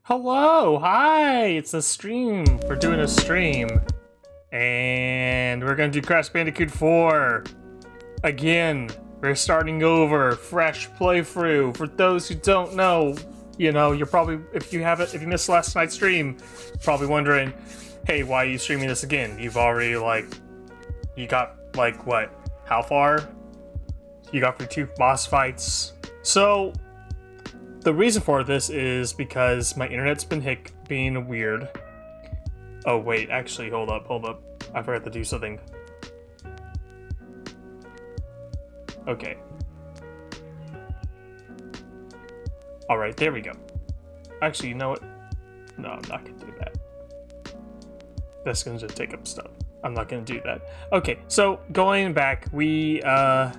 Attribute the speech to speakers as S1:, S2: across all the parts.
S1: Hello, hi, it's a stream. We're doing a stream. And we're gonna do Crash Bandicoot 4. Again, we're starting over, fresh playthrough. For those who don't know, you're probably, if you missed last night's stream, probably wondering, hey, why are you streaming this again? You've already, you got, what, how far? You got through 2 boss fights. So, the reason for this is because my internet's been being weird. Oh wait, actually, hold up. I forgot to do something. Okay. Alright, there we go. Actually, you know what? No, I'm not gonna do that. That's gonna just take up stuff. I'm not gonna do that. Okay, so going back, we kind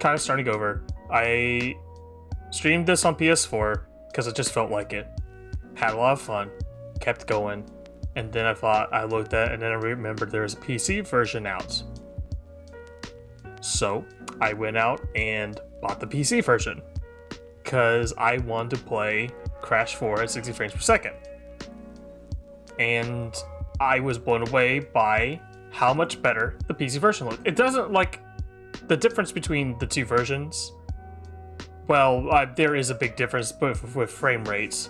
S1: of starting over. I streamed this on PS4 because it just felt like it. Had a lot of fun, kept going, and then I looked at it and then I remembered there was a PC version out. So I went out and bought the PC version because I wanted to play Crash 4 at 60 frames per second. And I was blown away by how much better the PC version looked. It doesn't, the difference between the two versions. Well, there is a big difference both with frame rates,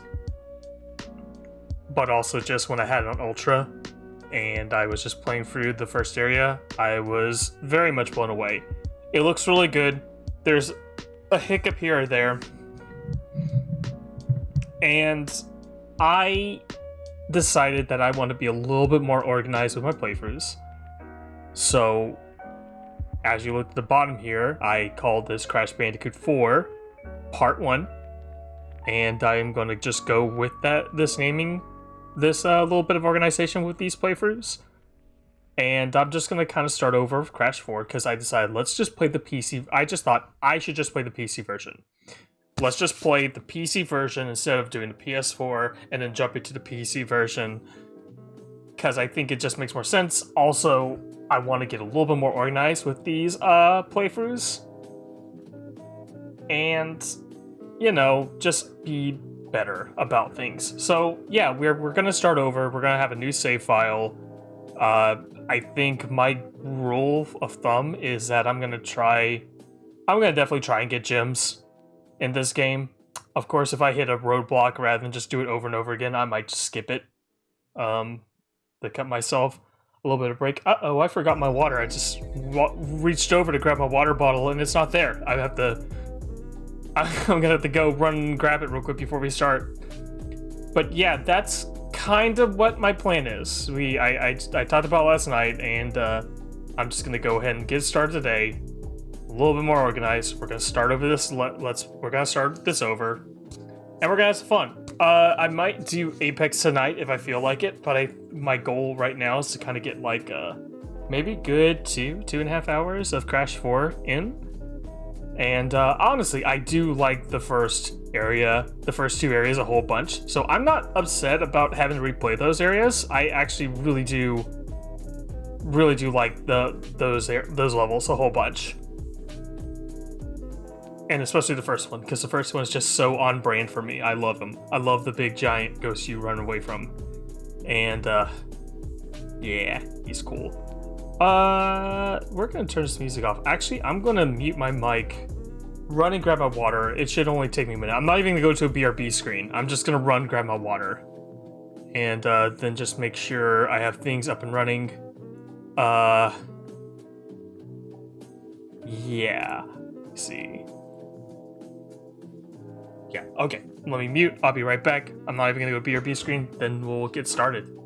S1: but also just when I had it on Ultra and I was just playing through the first area, I was very much blown away. It looks really good. There's a hiccup here or there, and I decided that I want to be a little bit more organized with my playthroughs. So, as you look at the bottom here, I called this Crash Bandicoot 4 Part 1, and I am going to just go with this naming, this little bit of organization with these playthroughs. And I'm just going to kind of start over with Crash 4 because I decided let's just play the PC. I just thought I should just play the PC version. Let's just play the PC version instead of doing the PS4 and then jumping to the PC version because I think it just makes more sense. Also, I want to get a little bit more organized with these playthroughs. And, just be better about things. So, yeah, we're going to start over. We're going to have a new save file. I think my rule of thumb is that I'm going to definitely try and get gems in this game. Of course, if I hit a roadblock rather than just do it over and over again, I might just skip it. To cut myself a little bit of break. Uh-oh, I forgot my water. I just reached over to grab my water bottle and it's not there. I'm gonna have to go run and grab it real quick before we start. But yeah, that's kind of what my plan is. I talked about last night, and I'm just gonna go ahead and get started today. A little bit more organized. We're gonna start over this. We're gonna start this over, and we're gonna have some fun. I might do Apex tonight if I feel like it, but my goal right now is to kind of get maybe good 2.5 hours of Crash 4 in. And honestly, I do like the first 2 areas a whole bunch. So I'm not upset about having to replay those areas. I actually really do like those levels a whole bunch. And especially the first one, because the first one is just so on brand for me. I love them. I love the big giant ghost you run away from. And yeah, he's cool. We're gonna turn this music off. Actually, I'm gonna mute my mic, run and grab my water. It should only take me a minute. I'm not even gonna go to a BRB screen. I'm just gonna run, grab my water, and then just make sure I have things up and running. Yeah. Let's see. Yeah, okay. Let me mute. I'll be right back. I'm not even gonna go to BRB screen. Then we'll get started.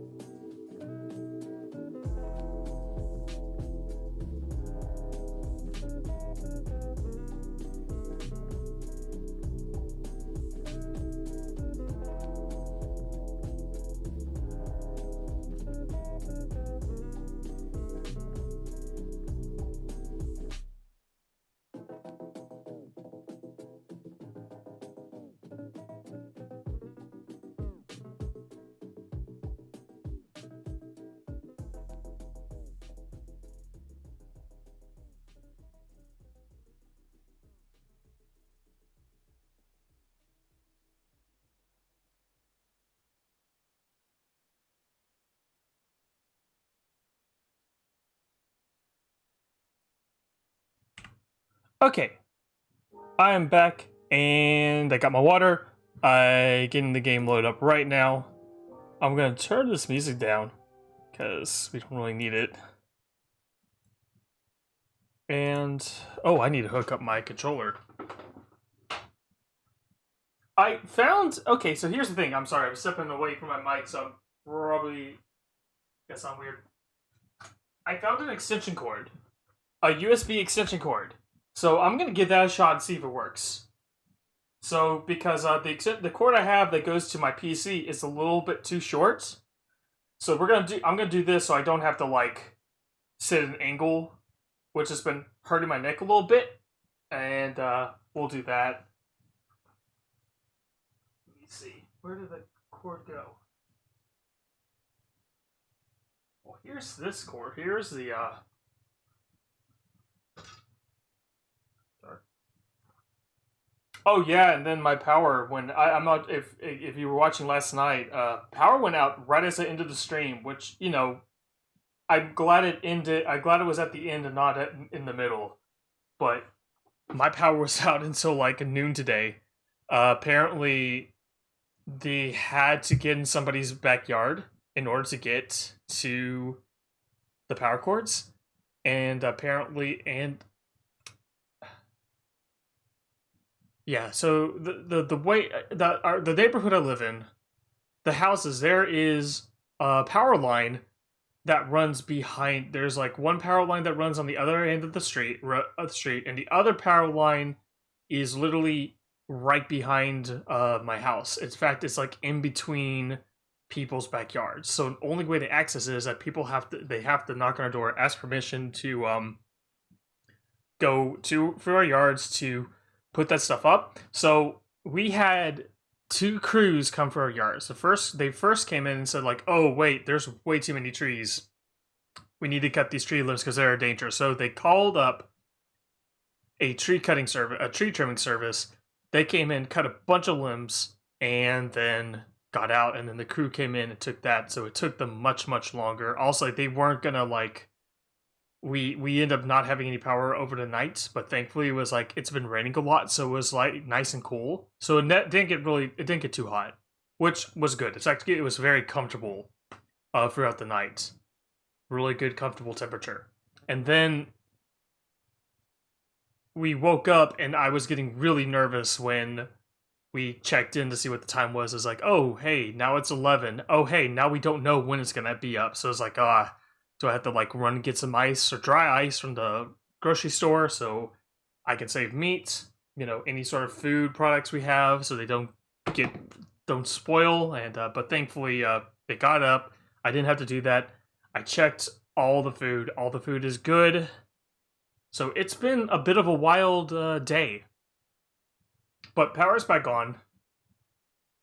S1: Okay, I am back, and I got my water. I getting the game loaded up right now. I'm gonna turn this music down because we don't really need it. And oh, I need to hook up my controller. I found okay. So here's the thing. I'm sorry, I'm stepping away from my mic, so I'm probably guess I'm weird. I found an extension cord, a USB extension cord. So I'm gonna give that a shot and see if it works. So because the cord I have that goes to my PC is a little bit too short. So I'm gonna do this so I don't have to like sit at an angle, which has been hurting my neck a little bit, and we'll do that. Let me see, where did the cord go? Well, here's this cord. Here's the Oh yeah, and then my power when I'm not if you were watching last night, power went out right as I ended the stream, which I'm glad it ended. I'm glad it was at the end and not in the middle. But my power was out until like noon today. Apparently, they had to get in somebody's backyard in order to get to the power cords, and apparently, and yeah. So the way the neighborhood I live in, the houses there is a power line that runs behind. There's like one power line that runs on the other end of the street, and the other power line is literally right behind my house. In fact, it's like in between people's backyards. So the only way to access it is that people have to knock on our door, ask permission to go to for our yards to put that stuff up. So we had two crews come for our yards. They first came in and said like, "Oh wait, there's way too many trees. We need to cut these tree limbs because they're a danger." So they called up a tree trimming service. They came in, cut a bunch of limbs, and then got out. And then the crew came in and took that. So it took them much longer. Also, they weren't gonna like. We ended up not having any power over the night, but thankfully it was like it's been raining a lot, so it was like nice and cool. So it didn't get too hot, which was good. It was very comfortable throughout the night. Really good, comfortable temperature. And then we woke up, and I was getting really nervous when we checked in to see what the time was. It's like, oh, hey, now it's 11. Oh, hey, now we don't know when it's going to be up. So it's like, do I have to like run and get some ice or dry ice from the grocery store so I can save meat, any sort of food products we have so they don't spoil. And but thankfully they got up. I didn't have to do that. I checked all the food. All the food is good. So it's been a bit of a wild day. But power's back on.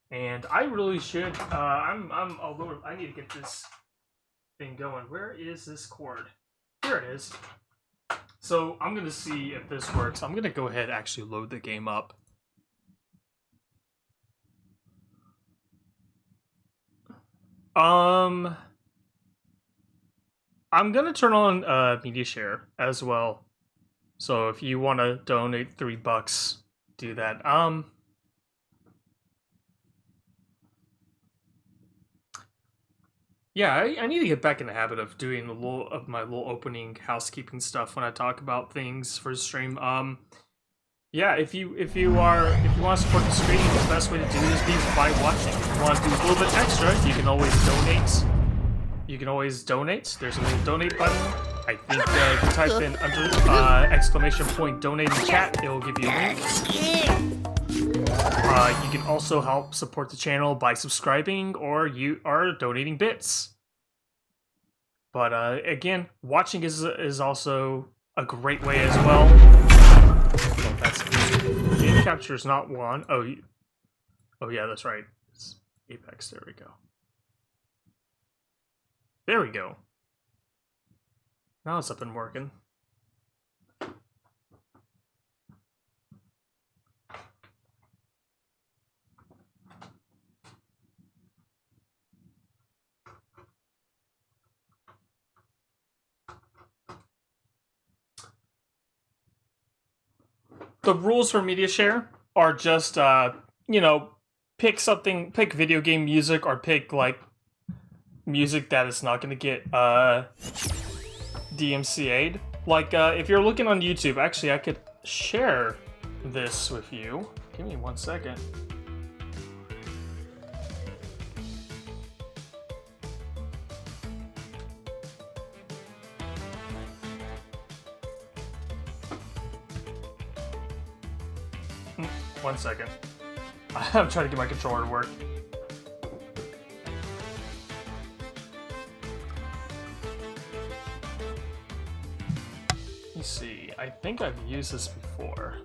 S1: And I really should I'm a little I need to get this thing going. Where is this cord? Here it is. So I'm gonna see if this works. I'm gonna go ahead and actually load the game up. I'm gonna turn on media share as well. So if you want to donate $3, do that. Yeah, I need to get back in the habit of doing my little opening housekeeping stuff when I talk about things for the stream. Yeah, if you want to support the stream, the best way to do this is by watching. If you want to do a little bit extra, you can always donate. There's a little donate button. I think if you type in under !donate in chat, it will give you a link. You can also help support the channel by subscribing or you are donating bits. But again, watching is also a great way as well. Well, that's game capture is not one. Oh yeah, that's right. It's Apex. There we go. There we go. Now it's up and working. the rules for media share are just, you know, pick video game music, or pick, like, music that is not gonna get, DMCA'd. Like, if you're looking on YouTube, actually, I could share this with you. Give me 1 second. One second. I'm trying to get my controller to work. Let me see. I think I've used this before.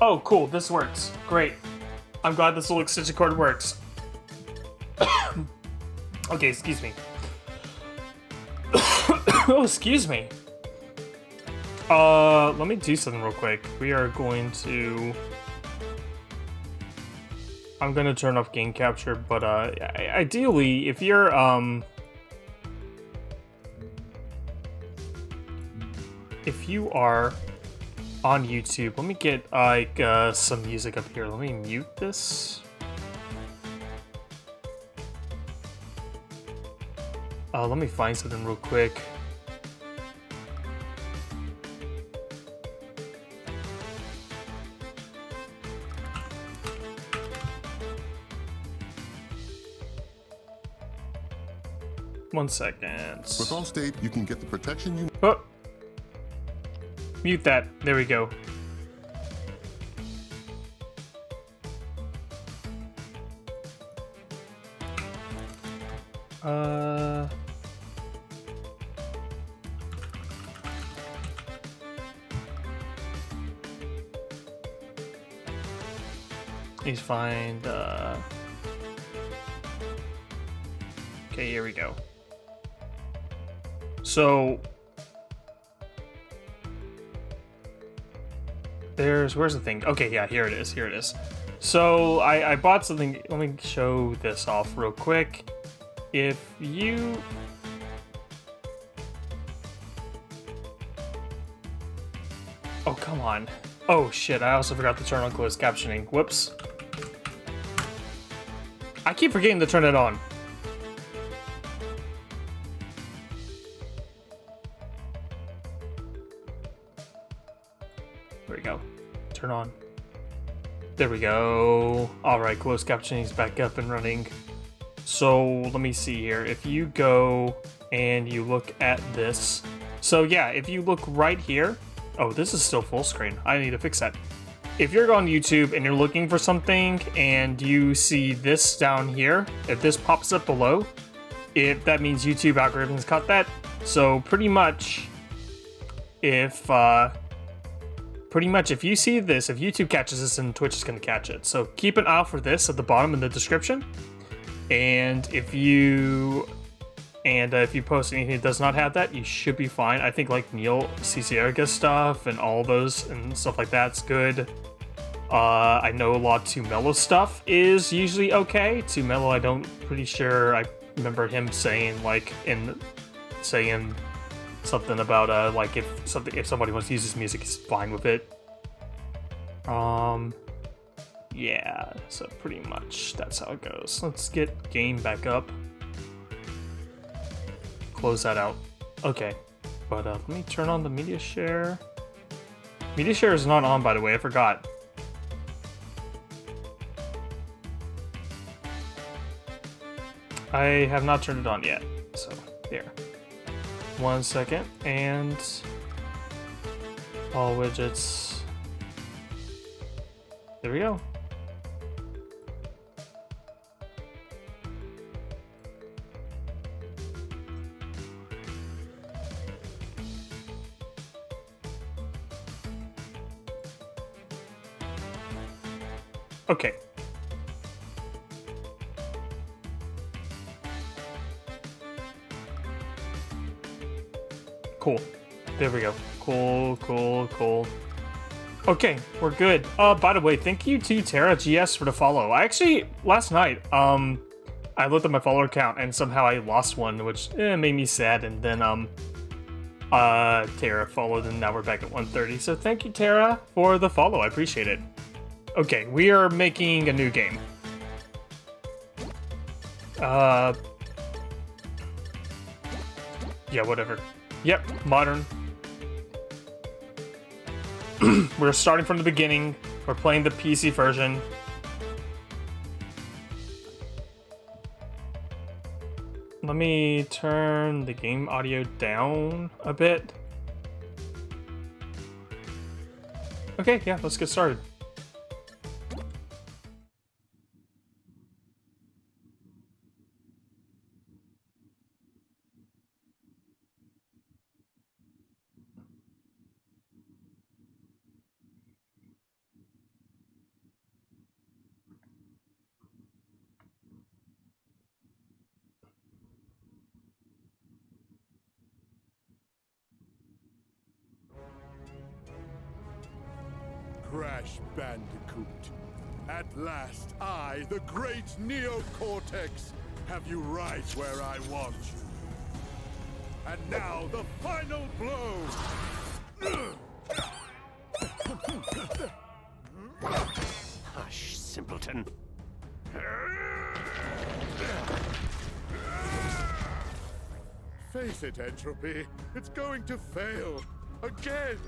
S1: Oh, cool. This works. Great. I'm glad this little extension cord works. Okay, excuse me. Oh, excuse me. Let me do something real quick. We are going to... I'm gonna turn off game capture, but, ideally, if you're, if you are on YouTube, let me get, like, some music up here. Let me mute this. Let me find something real quick. One second.
S2: With Allstate, you can get the protection you...
S1: Oh. Mute that. There we go. Please find, okay, here we go. So, where's the thing? Okay, yeah, here it is. So, I bought something, let me show this off real quick. If you... Oh, come on. Oh, shit, I also forgot to turn on closed captioning. Whoops. I keep forgetting to turn it on. There we go. Turn on. There we go. Alright, closed captioning is back up and running. So, let me see here. If you go and you look at this. So, yeah, if you look right here. Oh, this is still full screen. I need to fix that. If you're on YouTube and you're looking for something and you see this down here, if this pops up below, that means YouTube algorithms caught that. So pretty much, if you see this, if YouTube catches this, then Twitch is going to catch it. So keep an eye out for this at the bottom in the description. And if you post anything that does not have that, you should be fine. I think like Neil Cicierega stuff and all those and stuff like that's good. I know a lot Too Mellow stuff is usually okay. Too Mellow, pretty sure I remember him saying something about like if somebody wants to use his music, he's fine with it. Yeah, so pretty much that's how it goes. Let's get game back up. Close that out. Okay, but let me turn on the media share. Media share is not on, by the way. I forgot. I have not turned it on yet. So there. 1 second, and all widgets. There we go. Okay. Cool. There we go. Cool. Okay, we're good. By the way, thank you to Tara GS for the follow. I actually, last night, I looked at my follower count and somehow I lost one, which made me sad, and then, Tara followed and now we're back at 130. So thank you, Tara, for the follow. I appreciate it. Okay, we are making a new game. Yeah, whatever. Yep, modern. We're starting from the beginning. We're playing the PC version. Let me turn the game audio down a bit. Okay, yeah, let's get started.
S3: Crash Bandicoot. At last, I, the great Neocortex, have you right where I want you. And now, the final blow!
S4: Hush, simpleton.
S3: Face it, Entropy. It's going to fail. Again!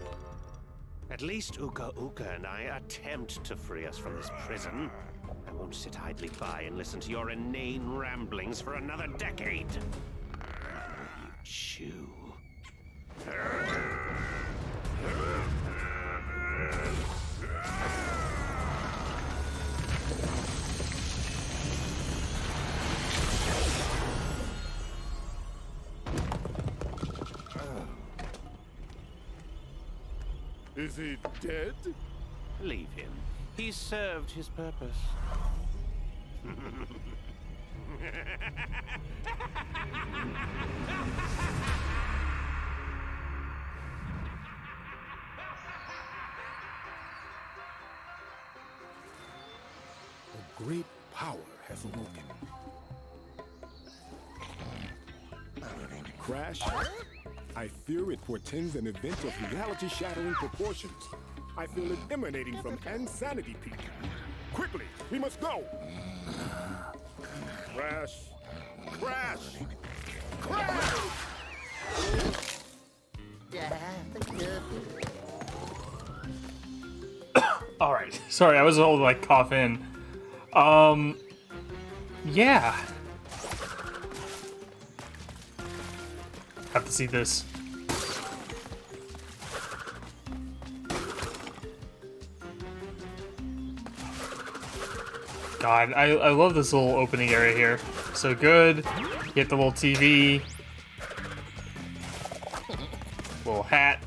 S4: At least Uka Uka and I attempt to free us from this prison. I won't sit idly by and listen to your inane ramblings for another decade. You chew.
S3: Is he dead?
S4: Leave him. He served his purpose.
S3: A great power has awoken. Crash, I fear it portends an event of reality-shattering proportions. I feel it emanating from Insanity Peak. Quickly, we must go! Crash! Crash! Crash!
S1: Alright, sorry, I was all like cough in. Yeah. Have to see this. God, I love this little opening area here. So good. Get the little TV. Little hat.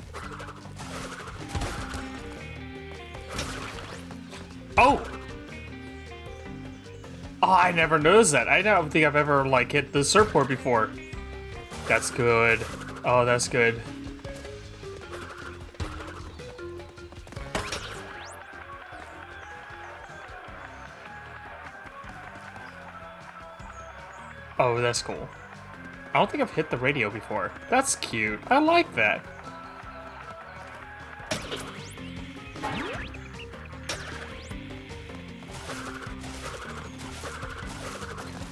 S1: Oh! Oh, I never noticed that. I don't think I've ever, like, hit the surfboard before. That's good. Oh, that's good. Oh, that's cool. I don't think I've hit the radio before. That's cute. I like that.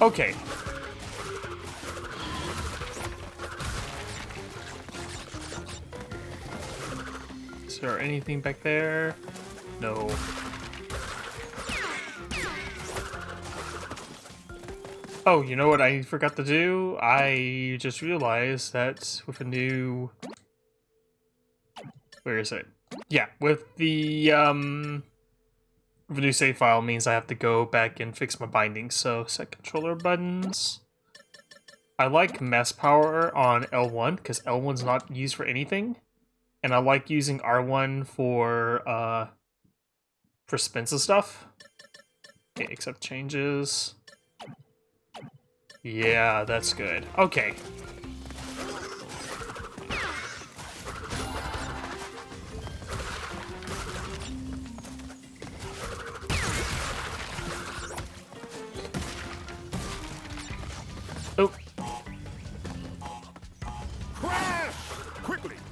S1: Okay. Is there anything back there? No. Oh, you know what I forgot to do? I just realized that with a new... Where is it? Yeah, with the, with a new save file means I have to go back and fix my bindings, so set controller buttons. I like mass power on L1, because L1's not used for anything. And I like using R1 for spins and stuff. Okay, accept changes. Yeah, that's good. Okay.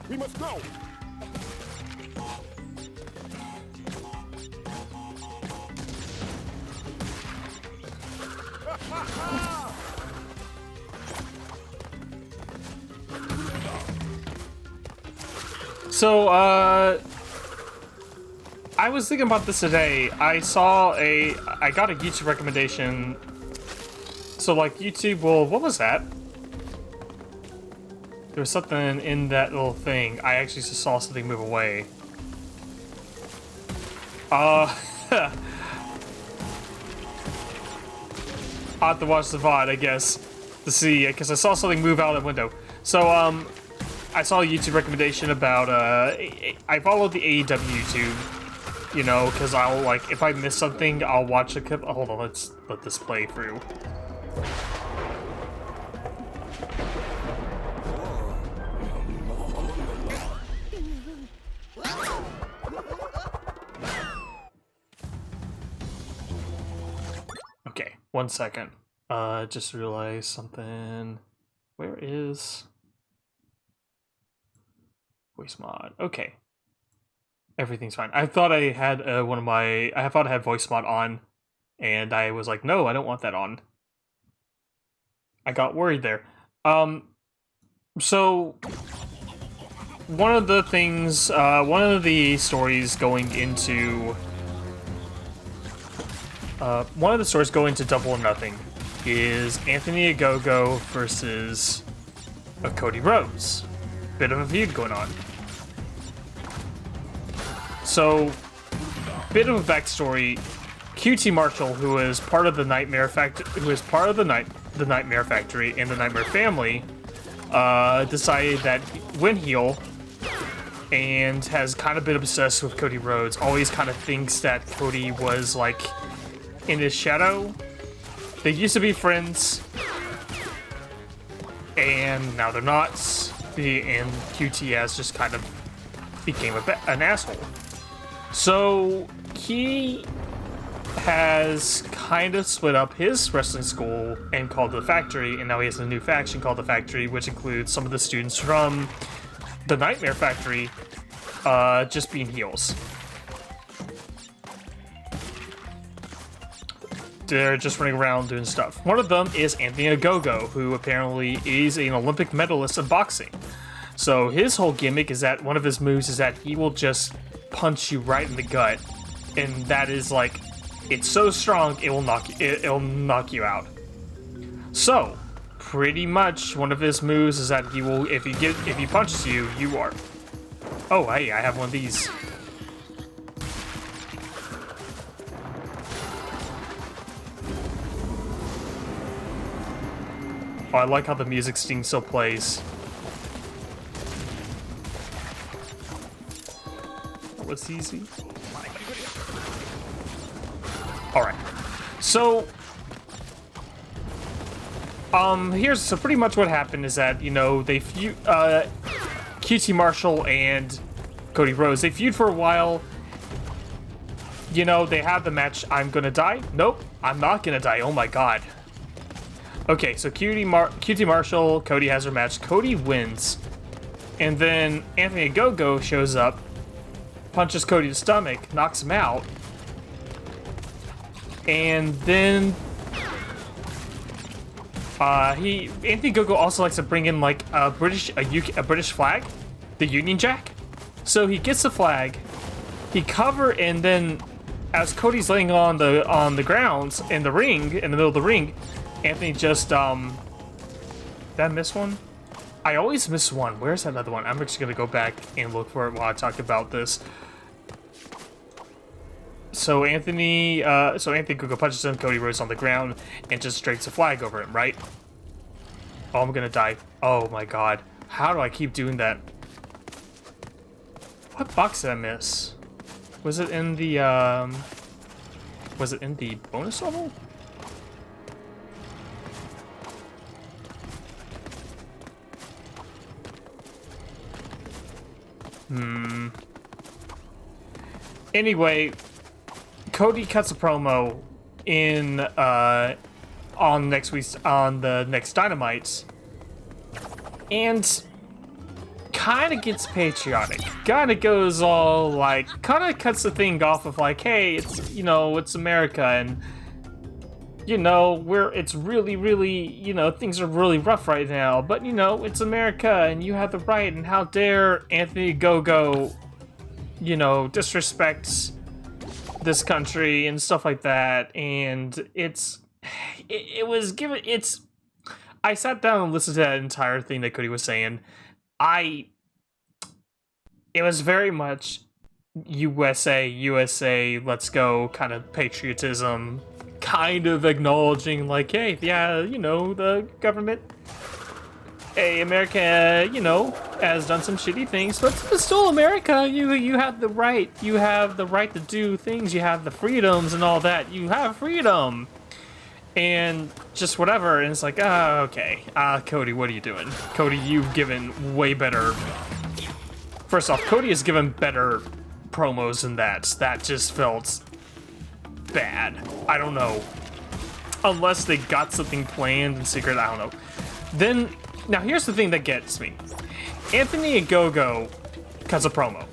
S3: We must go.
S1: So, I was thinking about this today. I got a YouTube recommendation. So, like, YouTube will, what was that? There was something in that little thing. I actually just saw something move away. I'll have to watch the VOD, I guess, to see, because I saw something move out of the window. So, I saw a YouTube recommendation about, I followed the AEW YouTube, you know, because I'll, like, if I miss something, I'll watch a clip. Oh, hold on, let's let this play through. Okay, 1 second. Just realized something. Where is voice mod? Okay. Everything's fine. I thought I had I thought I had voice mod on, and I was like, no, I don't want that on. I got worried there. So one of the things, one of the stories going into Double or Nothing is Anthony Ogogo versus Cody Rhodes. Bit of a feud going on. So, bit of a backstory. QT Marshall, who is part of the Nightmare Factory, the Nightmare Factory and the Nightmare Family, decided that went heel and has kind of been obsessed with Cody Rhodes. Always kind of thinks that Cody was like in his shadow. They used to be friends, and now they're not. And QT has just kind of became an asshole. So he has kind of split up his wrestling school and called the Factory, and now he has a new faction called the Factory, which includes some of the students from the Nightmare Factory just being heels. They're just running around doing stuff. One of them is Anthony Ogogo, who apparently is an Olympic medalist in boxing. So his whole gimmick is that one of his moves is that he will just punch you right in the gut, and that is like, it's so strong it'll knock you out. So pretty much one of his moves is that he will, if he punches you, you are. Oh, hey, I have one of these. Oh, I like how the music still plays. That was easy. Alright. So, so pretty much what happened is that, you know, they feud, QT Marshall and Cody Rhodes, they feud for a while. You know, they have the match, I'm gonna die? Nope, I'm not gonna die, oh my god. Okay, so QT Marshall, Cody has her match. Cody wins. And then Anthony Ogogo shows up, punches Cody in the stomach, knocks him out. And then Anthony Ogogo also likes to bring in like a British flag, the Union Jack. So he gets the flag, and then as Cody's laying on the grounds in the ring, in the middle of the ring, Anthony just, did I miss one? I always miss one. Where's that other one? I'm just gonna go back and look for it while I talk about this. So Anthony Ogogo punches him, Cody Rhodes on the ground, and just drapes a flag over him, right? Oh, I'm gonna die. Oh my god. How do I keep doing that? What box did I miss? Was it in the bonus level? Anyway, Cody cuts a promo in on the next Dynamite, and kind of gets patriotic, kind of goes all like, kind of cuts the thing off of like, hey, it's, you know, it's America, and you know, it's really, really, you know, things are really rough right now, but you know, it's America and you have the right, and how dare Anthony Go-Go, you know, disrespects this country and stuff like that. And it was given, I sat down and listened to that entire thing that Cody was saying. It was very much USA, let's go kind of patriotism, kind of acknowledging like, hey, yeah, you know, the government, hey, America, you know, has done some shitty things, but it's still America. You have the right. You have the right to do things. You have the freedoms and all that. You have freedom. And just whatever, and it's like, okay. Cody, what are you doing? Cody, you've given way better... First off, Cody has given better promos than that. That just felt bad. I don't know. Unless they got something planned in secret, I don't know. Then, now here's the thing that gets me. Anthony Go-Go cuts a promo.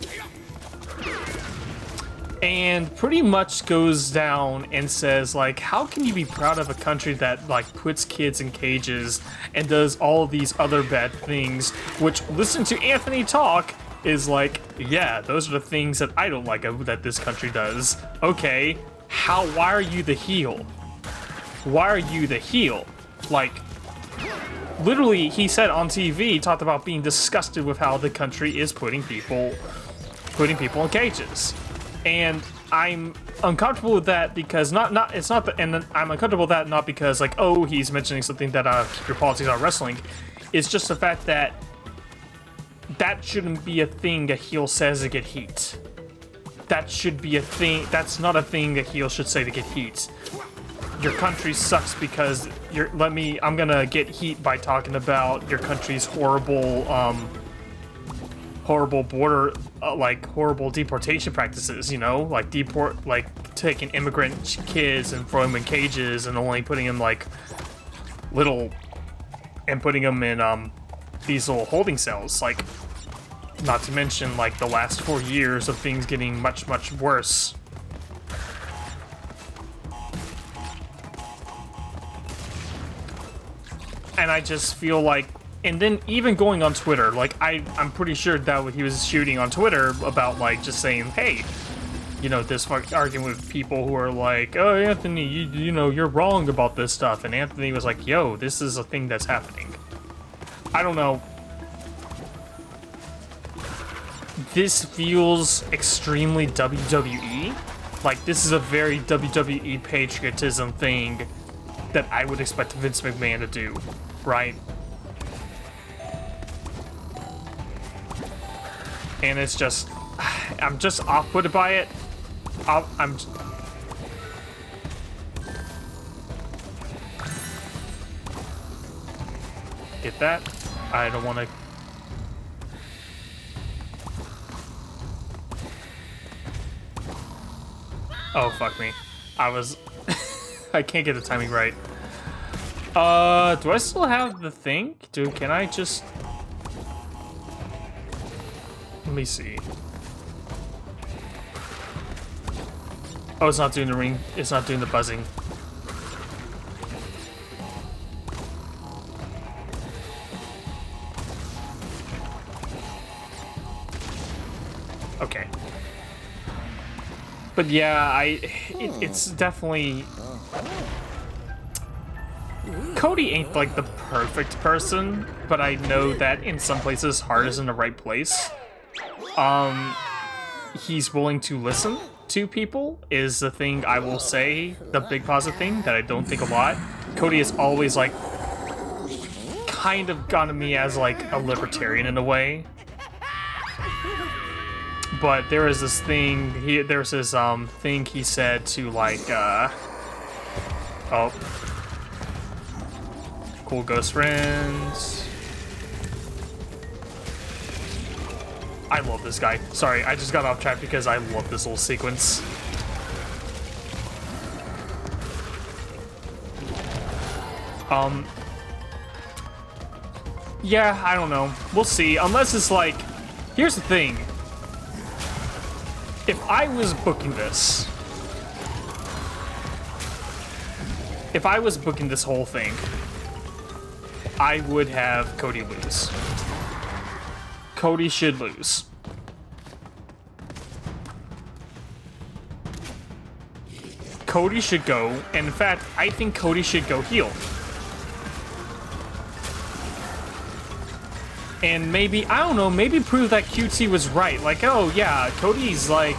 S1: And pretty much goes down and says, like, how can you be proud of a country that, like, puts kids in cages and does all these other bad things, which, listen to Anthony talk, is like, yeah, those are the things that I don't like that this country does. Okay, why are you the heel? Why are you the heel? Like, literally, he said on TV, talked about being disgusted with how the country is putting people in cages. And I'm uncomfortable with that because I'm uncomfortable with that not because like, oh, he's mentioning something that keep your politics out of wrestling. It's just the fact that that shouldn't be a thing a heel says to get heat. That should be a thing. That's not a thing a heel should say to get heat. Your country sucks because I'm gonna get heat by talking about your country's horrible border, horrible deportation practices, you know, like taking immigrant kids and throwing them in cages and only putting them putting them in these little holding cells, like, not to mention like the last 4 years of things getting much, much worse. And I just feel like, and then even going on Twitter, like, I'm pretty sure that what he was shooting on Twitter about, like, just saying, hey, you know, this arguing with people who are like, oh, Anthony, you know, you're wrong about this stuff. And Anthony was like, yo, this is a thing that's happening. I don't know. This feels extremely WWE. Like, this is a very WWE patriotism thing that I would expect Vince McMahon to do, right? And it's just, I'm just off-putted by it. I'm get that? I don't want to. Oh, fuck me. I can't get the timing right. Do I still have the thing? Dude, can I just... Let me see. Oh, it's not doing the ring. It's not doing the buzzing. Okay. But yeah, it's definitely... Cody ain't like the perfect person, but I know that in some places heart is in the right place. He's willing to listen to people is the thing I will say, the big positive thing that I don't think a lot. Cody is always like kind of gotten me as like a libertarian in a way. But there is this thing, there's this thing he said to like oh, cool ghost friends. I love this guy. Sorry, I just got off track because I love this little sequence. Yeah, I don't know. We'll see. Unless it's like, here's the thing. If I was booking this, whole thing, I would have Cody lose. Cody should lose. Cody should go, and in fact, I think Cody should go heel. And maybe, I don't know, maybe prove that QT was right. Like, oh yeah, Cody's like...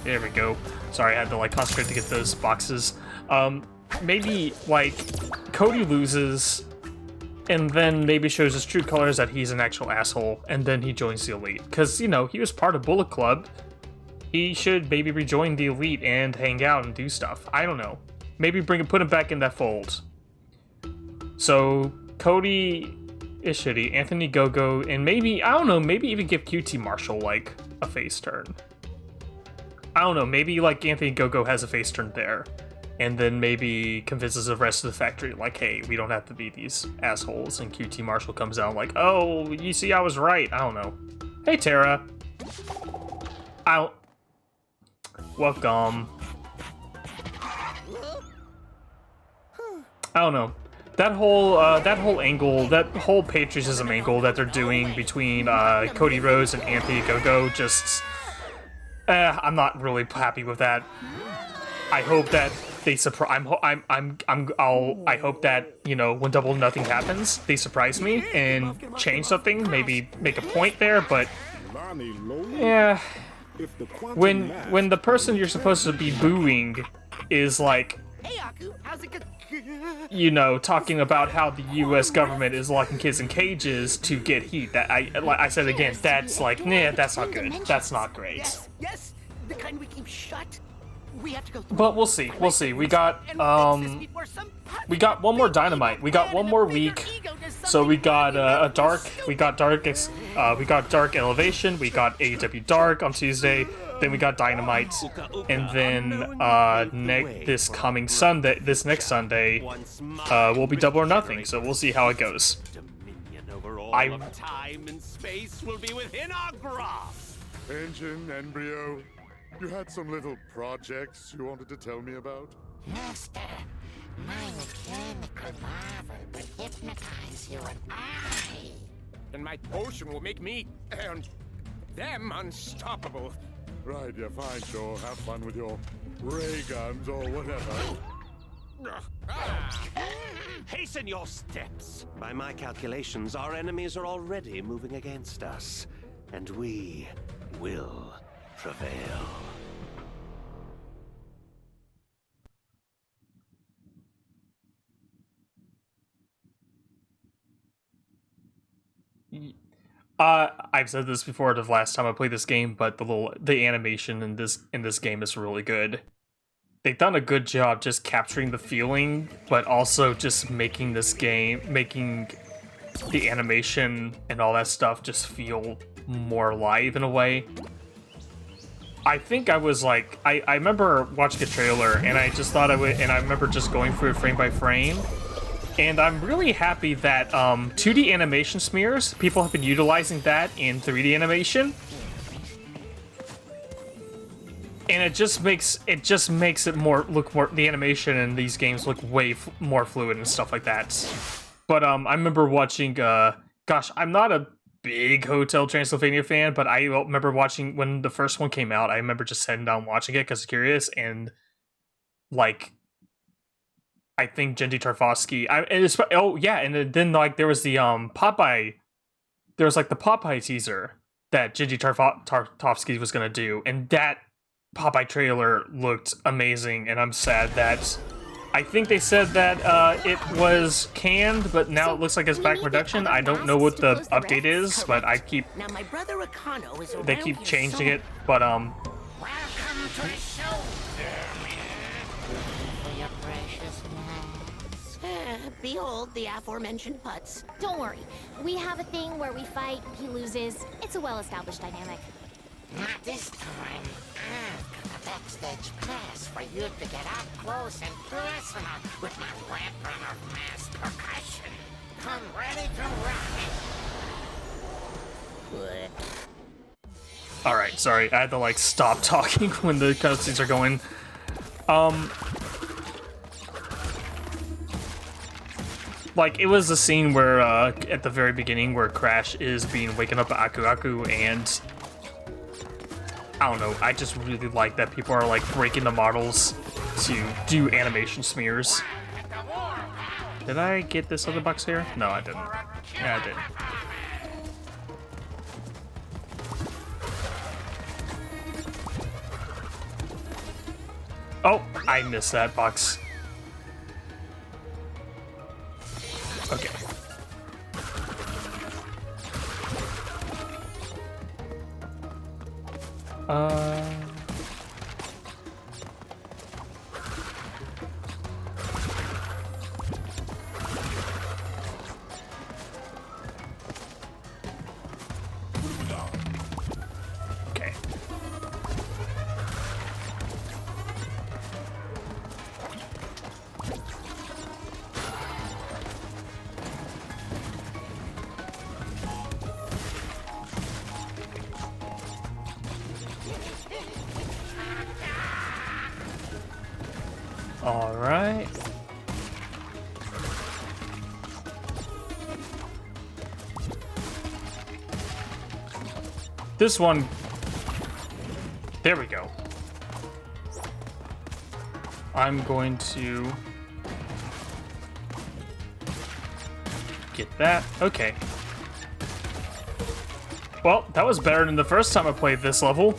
S1: There we go. Sorry, I had to like concentrate to get those boxes. Maybe like Cody loses and then maybe shows his true colors that he's an actual asshole and then he joins the Elite. Because, you know, he was part of Bullet Club. He should maybe rejoin the Elite and hang out and do stuff. I don't know. Maybe put him back in that fold. So, Cody is shitty, Anthony Gogo, and maybe, I don't know, maybe even give QT Marshall, like, a face turn. I don't know, maybe, like, Anthony Gogo has a face turn there, and then maybe convinces the rest of the factory, like, hey, we don't have to be these assholes, and QT Marshall comes out like, oh, you see, I was right. I don't know. Hey, Tara. Welcome. I don't know. That whole angle, that whole patriotism angle that they're doing between Cody Rhodes and Anthony Gogo, just, I'm not really happy with that. I hope that they surprise. I hope that, you know, when Double or Nothing happens, they surprise me and change something, maybe make a point there. But yeah, when the person you're supposed to be booing is like, you know, talking about how the U.S. government is locking kids in cages to get heat. That like I said again, that's like, nah, that's not good. That's not great.
S5: Yes, the kind we keep shut. We have to go through.
S1: But we'll see. We'll see. We got one more Dynamite. We got one more week. So we got a Dark. We got Dark Elevation. We got AEW Dark on Tuesday. Then we got Dynamite, and then this next Sunday, will be Double or Nothing. So we'll see how it goes.
S4: Dominion over all of time and space will be within our grasp.
S2: Engine, Embryo, you had some little projects you wanted to tell me about?
S6: Master, my mechanical marvel will hypnotize you and I.
S3: And my potion will make me and them unstoppable. Right, yeah, fine, sure. Have fun with your ray guns or whatever.
S4: Hasten your steps. By my calculations, our enemies are already moving against us, and we will prevail.
S1: I've said this before the last time I played this game, but the animation in this game is really good. They've done a good job just capturing the feeling, but also just making the animation and all that stuff just feel more alive in a way. I think I was like, I remember watching a trailer and I just thought and I remember just going through it frame by frame. And I'm really happy that 2D animation smears, people have been utilizing that in 3D animation. And it just makes it the animation in these games look way more fluid and stuff like that. But I remember watching, gosh, I'm not a big Hotel Transylvania fan, but I remember watching when the first one came out. I remember just sitting down watching it because I'm curious, and like, I think Jendy Tarkovsky. And then like there was the Popeye. There was like the Popeye teaser that Jendy Tarkovsky was gonna do, and that Popeye trailer looked amazing. And I'm sad that I think they said that it was canned, but now it looks like it's back in production. I don't know what the update is, but
S5: Now my brother Akano is
S1: they keep changing it. But
S6: Welcome to the show, for your precious knives.
S5: Behold the aforementioned putts.
S7: Don't worry. We have a thing where we fight, he loses. It's a well-established dynamic.
S6: Not this time. I've got backstage pass for you to get up close and personal with my weapon of mass percussion. Come ready to rock.
S1: Alright, sorry, I had to like stop talking when the cutscenes are going. Like, it was a scene where, at the very beginning, where Crash is being waken up by Aku Aku, and I don't know, I just really like that people are, like, breaking the models to do animation smears. Did I get this other box here? No, I didn't. Yeah, I did. Oh, I missed that box. Okay. Okay. All right. This one. There we go. I'm going to get that. Okay. Well, that was better than the first time I played this level.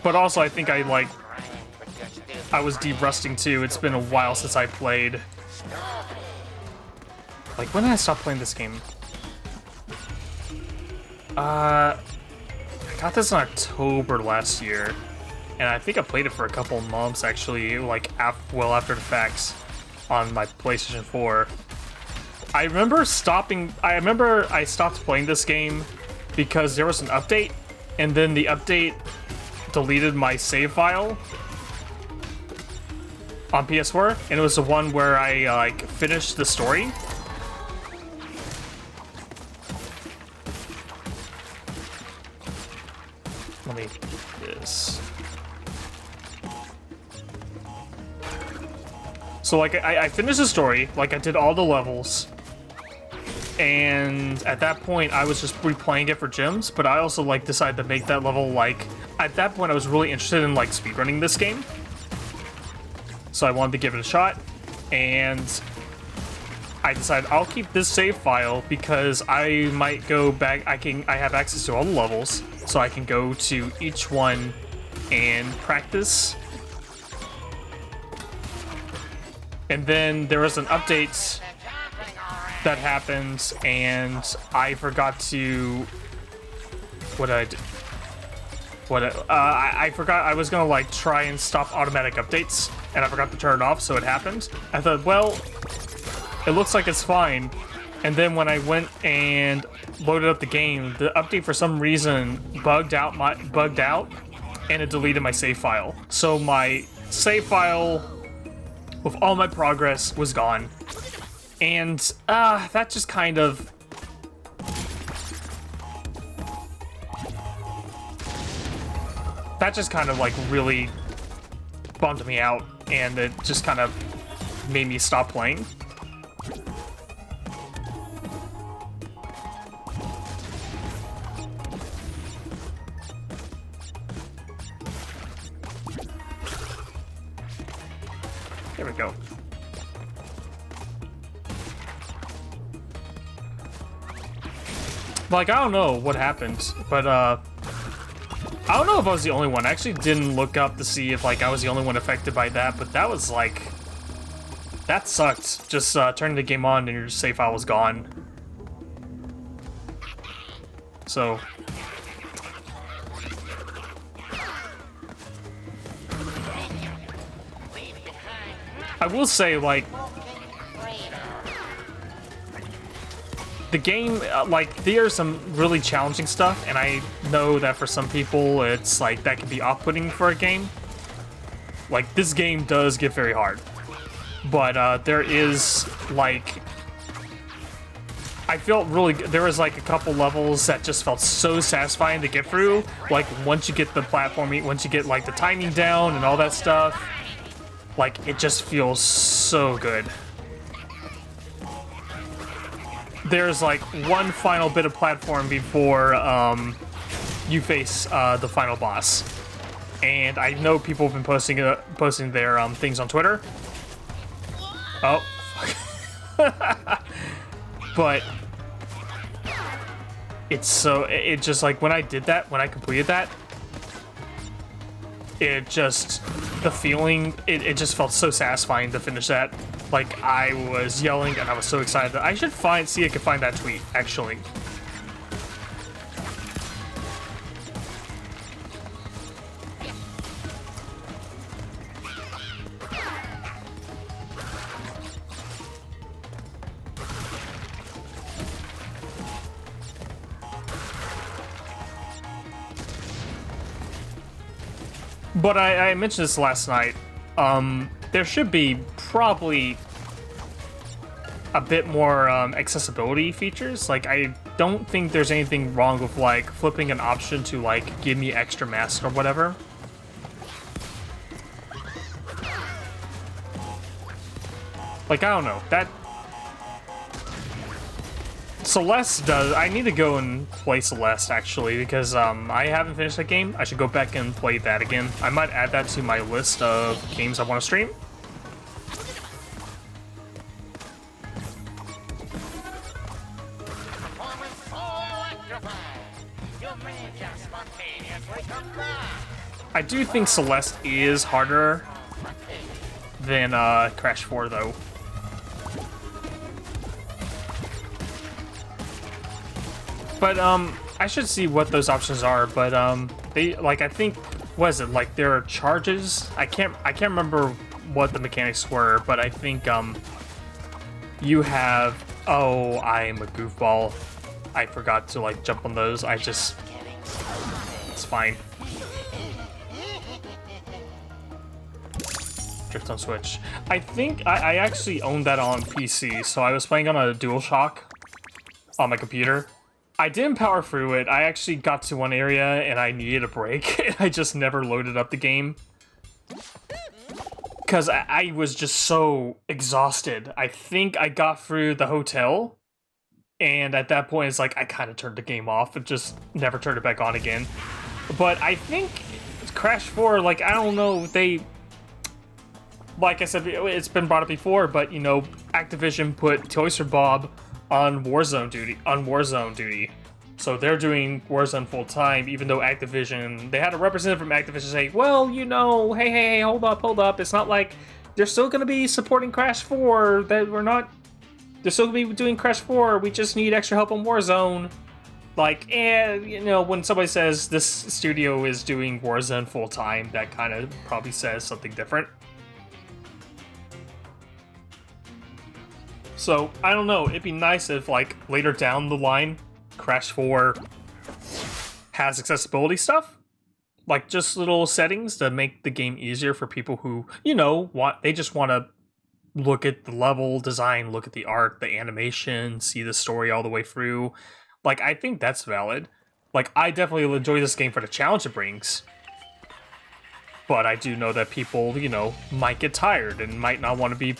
S1: But also, I think I was de-rusting too. It's been a while since I played. Like, when did I stop playing this game? I got this in October last year, and I think I played it for a couple months actually, like well after the facts on my PlayStation 4. I remember I stopped playing this game because there was an update, and then the update deleted my save file on PS4, and it was the one where I like finished the story. Let me do this. So like I finished the story, like I did all the levels, and at that point I was just replaying it for gems, but I also like decided to make that level like at that point I was really interested in like speedrunning this game. So I wanted to give it a shot, and I decided I'll keep this save file because I might go back. I have access to all the levels, so I can go to each one and practice. And then there was an update that happened, and I forgot to. What did I do? I forgot I was gonna like try and stop automatic updates, and I forgot to turn it off, so it happened. I thought, well, it looks like it's fine. And then when I went and loaded up the game, the update for some reason bugged out, and it deleted my save file. So my save file with all my progress was gone, and that just kind of. That just kind of like really bummed me out, and it just kind of made me stop playing. There we go. Like, I don't know what happened, but I don't know if I was the only one. I actually didn't look up to see if like I was the only one affected by that, but that was like, that sucked. Just turning the game on and your save file was gone. So I will say, like, the game, like, there's some really challenging stuff, and I know that for some people, it's like that can be off-putting for a game. Like, this game does get very hard, but there is like, I felt really good. There was like a couple levels that just felt so satisfying to get through. Like once you get the platforming, once you get like the timing down and all that stuff, like it just feels so good. There's like one final bit of platform before you face the final boss, and I know people have been posting their things on Twitter. Oh, fuck. But it's so, it just like when I did that, when I completed that, it just, the feeling, it just felt so satisfying to finish that. Like I was yelling and I was so excited. I should see if I can find that tweet actually. But I mentioned this last night. There should be probably a bit more accessibility features. Like, I don't think there's anything wrong with, like, flipping an option to, like, give me extra masks or whatever. Like, I don't know. That... Celeste does... I need to go and play Celeste, actually, because I haven't finished that game. I should go back and play that again. I might add that to my list of games I want to stream. I do think Celeste is harder than Crash 4, though. But I should see what those options are. But they, like, I think, what is it, like, there are charges? I can't remember what the mechanics were, but I think you have, oh, I am a goofball. I forgot to, like, jump on those. It's fine. Drift on Switch. I think I actually owned that on PC, so I was playing on a DualShock on my computer. I didn't power through it. I actually got to one area and I needed a break, and I just never loaded up the game. Because I was just so exhausted. I think I got through the hotel, and at that point it's like I kind of turned the game off and just never turned it back on again. But I think Crash 4, like, I don't know, they... Like I said, it's been brought up before, but, you know, Activision put Toys for Bob on Warzone duty. So they're doing Warzone full time, even though Activision, they had a representative from Activision say, well, you know, hey, hold up. It's not like they're still going to be supporting Crash 4, that they're still going to be doing Crash 4, we just need extra help on Warzone. Like, you know, when somebody says this studio is doing Warzone full time, that kind of probably says something different. So, I don't know, it'd be nice if, like, later down the line, Crash 4 has accessibility stuff. Like, just little settings to make the game easier for people who, you know, they just want to look at the level design, look at the art, the animation, see the story all the way through. Like, I think that's valid. Like, I definitely will enjoy this game for the challenge it brings. But I do know that people, you know, might get tired and might not want to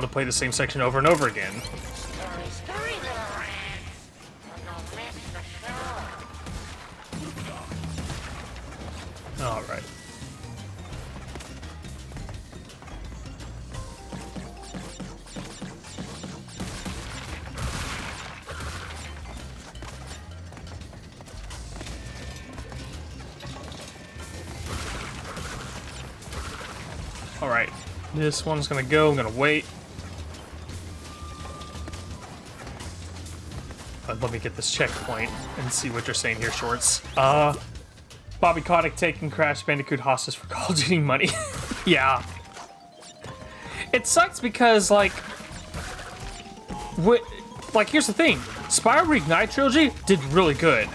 S1: play the same section over and over again.
S6: Scurry, little rats. Don't miss the show.
S1: Alright. Alright. This one's gonna go, I'm gonna wait. Let me get this checkpoint and see what you're saying here, Shorts. Bobby Kotick taking Crash Bandicoot hostage for Call of Duty money. Yeah. It sucks because, like, like, here's the thing. Spyro Reignite Trilogy did really good.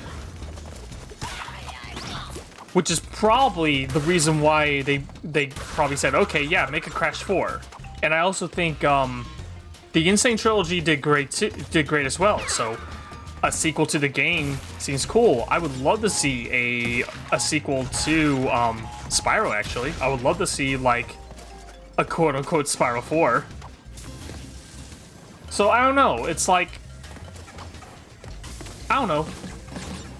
S1: Which is probably the reason why they probably said, okay, yeah, make a Crash 4. And I also think the Insane Trilogy did great as well. So a sequel to the game seems cool. I would love to see a sequel to Spyro, actually. I would love to see, like, a quote-unquote Spyro 4. So, I don't know. It's like... I don't know.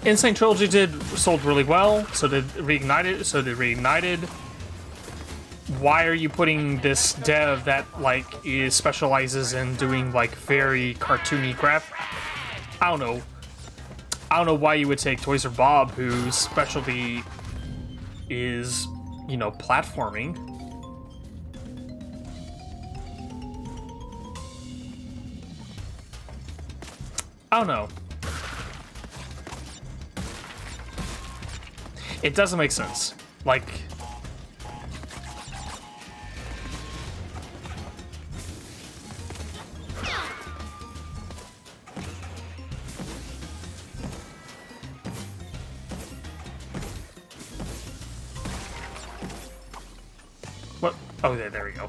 S1: Insane Trilogy sold really well, so did Reignited. Why are you putting this dev that, like, specializes in doing, like, very cartoony graph? I don't know. I don't know why you would take Toys R Bob, whose specialty is, you know, platforming. I don't know. It doesn't make sense. Like... What? Oh, there we go.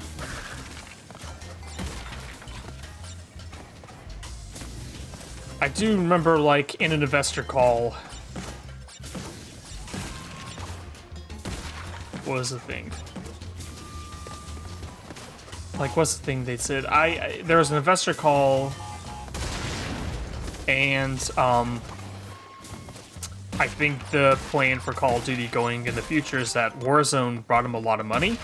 S1: I do remember, like, in an investor call... What was the thing? Like, what's the thing they said? There was an investor call, and I think the plan for Call of Duty going in the future is that Warzone brought them a lot of money.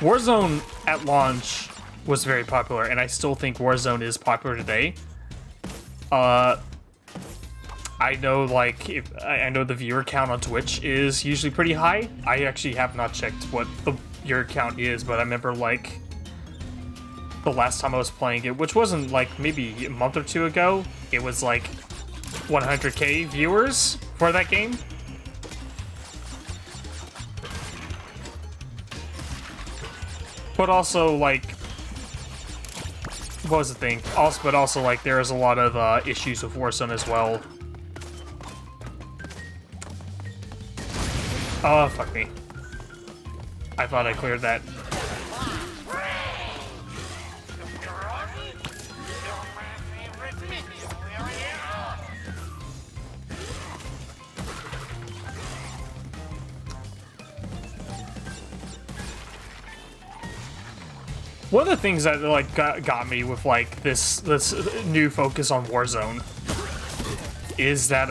S1: Warzone at launch was very popular, and I still think Warzone is popular today. I know, like, I know the viewer count on Twitch is usually pretty high. I actually have not checked what the viewer count is, but I remember, like, the last time I was playing it, which wasn't, like, maybe a month or two ago, it was, like, 100k viewers for that game. But also, like, what was the thing? But also, like, there is a lot of issues with Warzone as well. Oh, fuck me. I thought I cleared that. One of the things that, like, got me with, like, this new focus on Warzone is that,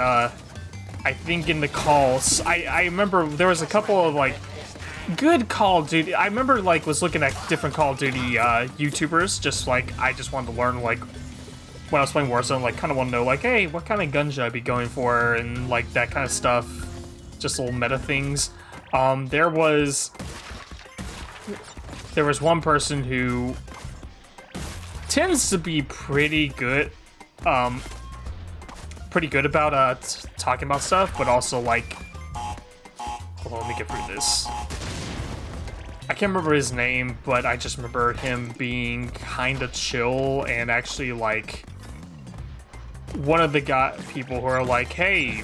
S1: I think in the calls, I remember there was a couple of, like, good Call of Duty. I remember, like, was looking at different Call of Duty YouTubers, just, like, I just wanted to learn, like, when I was playing Warzone, like, kind of want to know, like, hey, what kind of gun should I be going for, and, like, that kind of stuff, just little meta things. There was one person who tends to be pretty good about talking about stuff, but also, like, hold on, let me get through this. I can't remember his name, but I just remember him being kind of chill and actually, like, one of the people who are like, hey,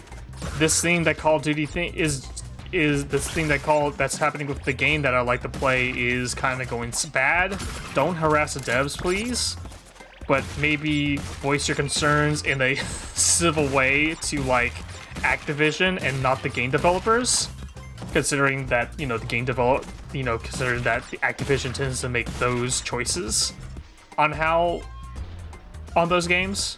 S1: this thing that Call of Duty is this thing that's happening with the game that I like to play is kind of going bad. Don't harass the devs, please. But maybe voice your concerns in a civil way to, like, Activision and not the game developers, considering that, you know, considering that the Activision tends to make those choices on those games.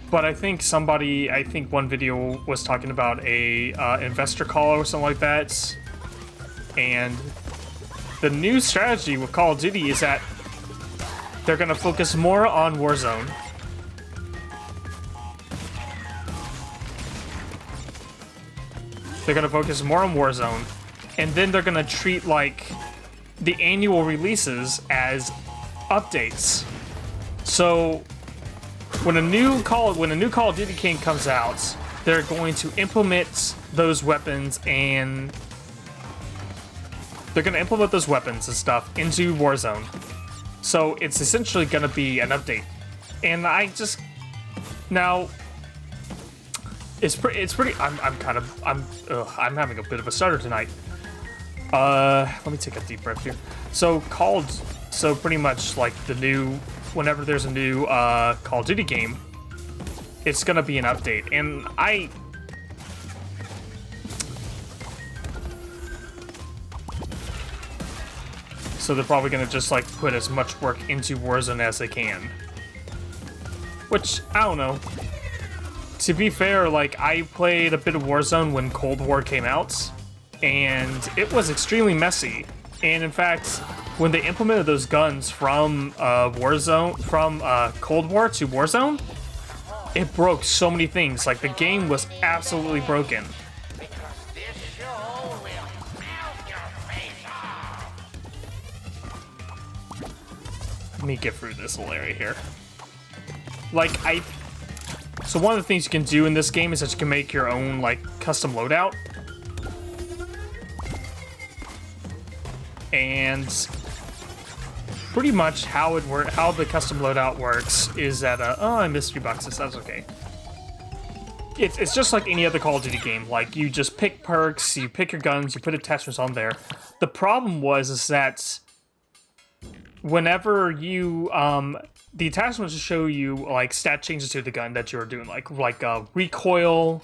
S1: But I think one video was talking about a investor call or something like that. And the new strategy with Call of Duty is that they're going to focus more on Warzone. They're going to focus more on Warzone. And then they're going to treat, like, the annual releases as updates. So when a new Call of Duty game comes out, they're going to implement those weapons and they're gonna implement those weapons and stuff into Warzone. So it's essentially gonna be an update. And I just now it's pretty I'm having a bit of a stutter tonight. Let me take a deep breath here. So pretty much like the new, whenever there's a new Call of Duty game, it's gonna be an update. And so they're probably gonna just like put as much work into Warzone as they can. Which, I don't know. To be fair, like, I played a bit of Warzone when Cold War came out, and it was extremely messy. And in fact, when they implemented those guns from Warzone, from Cold War to Warzone, it broke so many things. Like, the game was absolutely broken.
S6: Because this show will melt your face off.
S1: Let me get through this little area here. So one of the things you can do in this game is that you can make your own, like, custom loadout. And pretty much how the custom loadout works is that, oh, I missed 3 boxes, that's okay. It's just like any other Call of Duty game. Like, you just pick perks, you pick your guns, you put attachments on there. The problem is that whenever you, the attachments will show you, like, stat changes to the gun that you're doing, like recoil,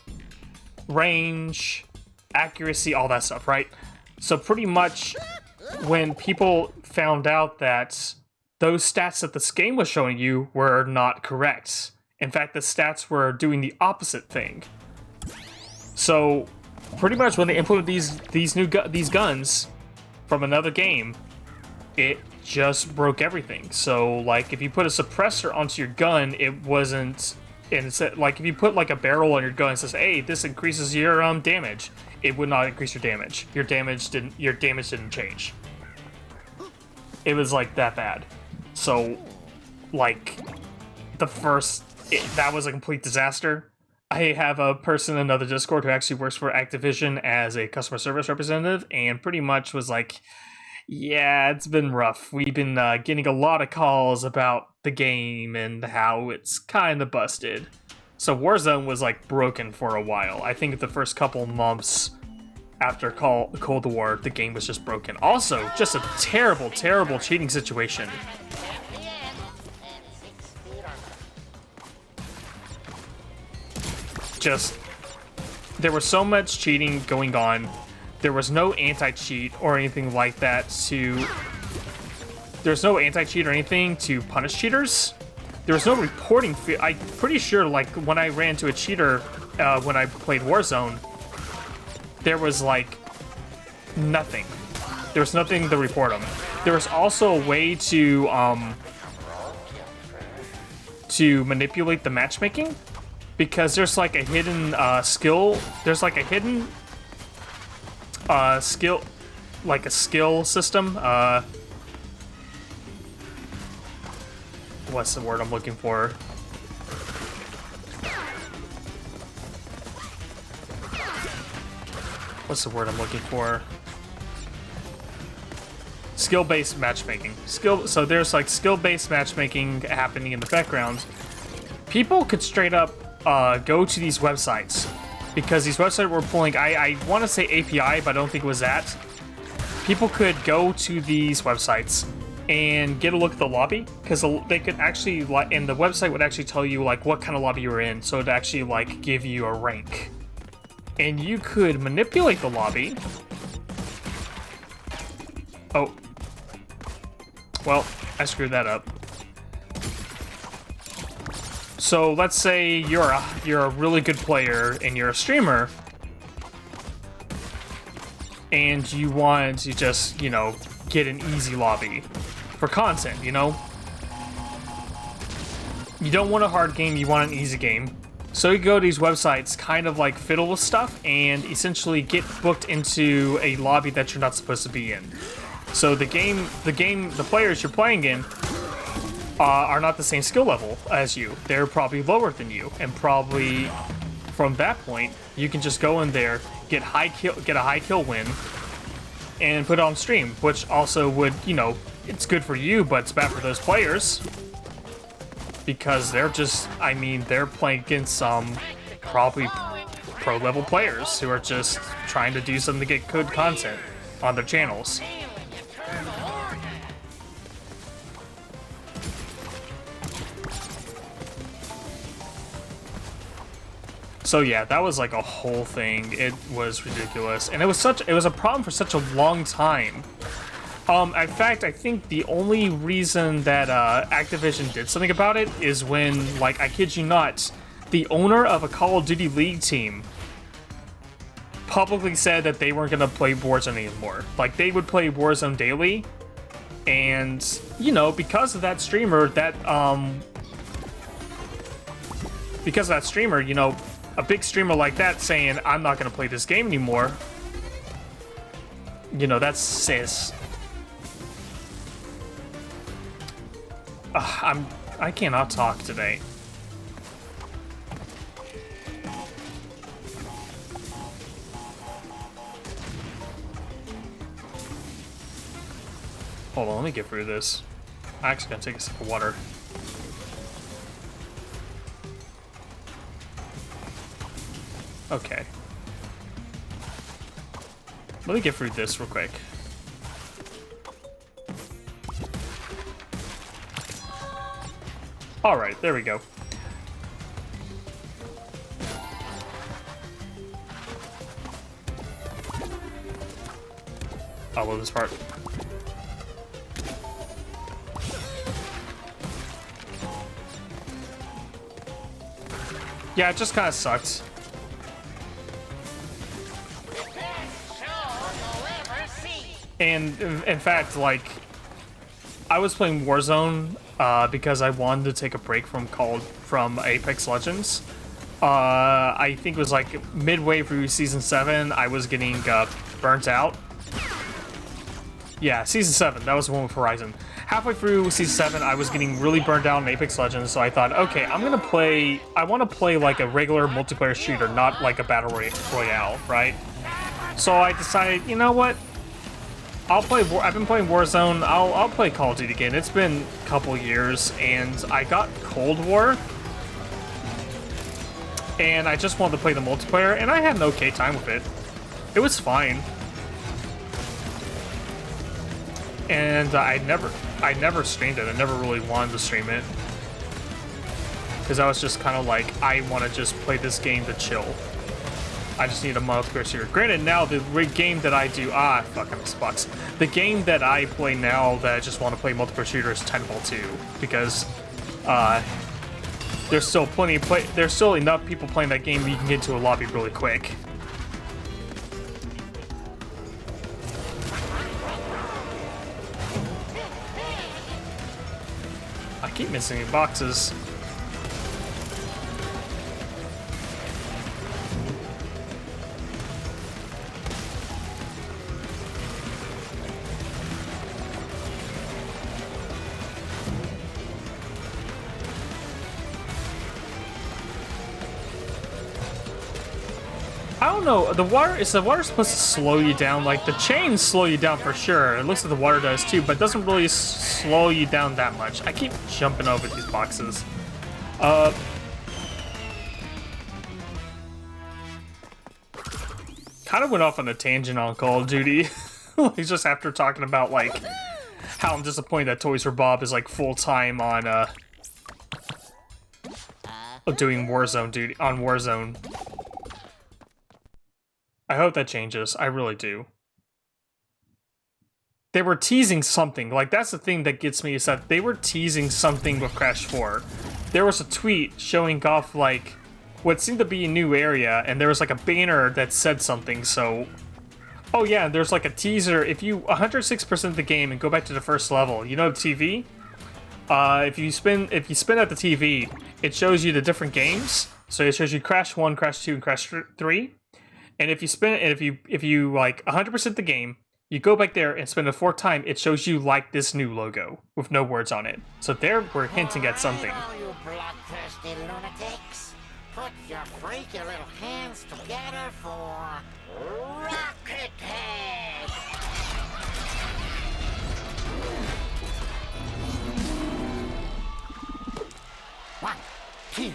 S1: range, accuracy, all that stuff, right? So pretty much when people found out that those stats that this game was showing you were not correct. In fact, the stats were doing the opposite thing. So pretty much when they implement these guns from another game, it just broke everything. So, like, if you put a suppressor onto your gun, it wasn't, and it's like if you put like a barrel on your gun and says, "Hey, this increases your damage," it would not increase your damage. Your damage didn't change. It was like that bad. So, like, that was a complete disaster. I have a person in another Discord who actually works for Activision as a customer service representative, and pretty much was like, yeah, it's been rough. We've been getting a lot of calls about the game and how it's kind of busted. So Warzone was like broken for a while. I think the first couple months after Cold War, the game was just broken. Also, just a terrible, terrible cheating situation. Just, there was so much cheating going on. There was no anti-cheat or anything like that there's no anti-cheat or anything to punish cheaters. There was no reporting fee. I'm pretty sure, like, when I ran into a cheater when I played Warzone, there was, like, nothing. There was nothing to report them. There was also a way to manipulate the matchmaking, because there's, like, a hidden skill. There's, like, a hidden skill, like a skill system. What's the word I'm looking for? What's the word I'm looking for? Skill-based matchmaking. So there's like skill-based matchmaking happening in the background. People could straight up go to these websites, because these websites were pulling, I want to say API, but I don't think it was that. People could go to these websites and get a look at the lobby, because they could actually, and the website would actually tell you like what kind of lobby you were in, so it'd actually like give you a rank. And you could manipulate the lobby. Oh. Well, I screwed that up. So let's say you're a really good player and you're a streamer, and you want to just, you know, get an easy lobby for content, you know? You don't want a hard game, you want an easy game. So you go to these websites, kind of like fiddle with stuff, and essentially get booked into a lobby that you're not supposed to be in. So the players you're playing in are not the same skill level as you. They're probably lower than you, and probably from that point, you can just go in there, get a high kill win, and put it on stream, which also would, you know, it's good for you, but it's bad for those players. Because they're just, I mean, they're playing against some probably pro-level players who are just trying to do something to get good content on their channels. So yeah, that was like a whole thing. It was ridiculous, and it was a problem for such a long time. In fact, I think the only reason that Activision did something about it is when, like, I kid you not, the owner of a Call of Duty League team publicly said that they weren't gonna play Warzone anymore. Like, they would play Warzone daily, and, you know, because of that streamer, you know, a big streamer like that saying, I'm not gonna play this game anymore, you know, that's sis. I cannot talk today. Hold on, let me get through this. I'm actually gonna take a sip of water. Okay. Let me get through this real quick. Alright, there we go. I love this part. Yeah, it just kind of sucked. And in fact, like, I was playing Warzone because I wanted to take a break from Apex Legends. I think it was like midway through Season 7, I was getting burnt out. Yeah, Season 7, that was the one with Horizon. Halfway through Season 7, I was getting really burned out in Apex Legends, so I thought, okay, I want to play like a regular multiplayer shooter, not like a Battle Royale, right? So I decided, you know what? I've been playing Warzone, I'll play Call of Duty again. It's been a couple years, and I got Cold War, and I just wanted to play the multiplayer, and I had an okay time with it. It was fine. And I never streamed it. I never really wanted to stream it. Because I was just kind of like, I want to just play this game to chill. I just need a multiplayer shooter. Granted, now the game that I do, fucking Xbox. The game that I play now that I just want to play multiplayer shooter is Titanfall 2, because there's still enough people playing that game that you can get into a lobby really quick. I keep missing boxes. I don't know, is the water supposed to slow you down? Like, the chains slow you down for sure. It looks like the water does too, but it doesn't really slow you down that much. I keep jumping over these boxes. Kind of went off on a tangent on Call of Duty. Like, just after talking about, like, how I'm disappointed that Toys for Bob is, like, full-time on, doing Warzone duty, on Warzone. I hope that changes. I really do. They were teasing something. Like, that's the thing that gets me, is that they were teasing something with Crash 4. There was a tweet showing off, like, what seemed to be a new area, and there was, like, a banner that said something, so... Oh, yeah, there's, like, a teaser. If you 106% the game and go back to the first level, you know the TV? If you spin at the TV, it shows you the different games. So it shows you Crash 1, Crash 2, and Crash 3. And if you spin it, and if you like 100% the game, you go back there and spin it 4 times, it shows you like this new logo with no words on it. So there we're hinting at something.
S6: All you bloodthirsty lunatics. Put your freaky little hands together for Rocket Head! 1, 2, 1,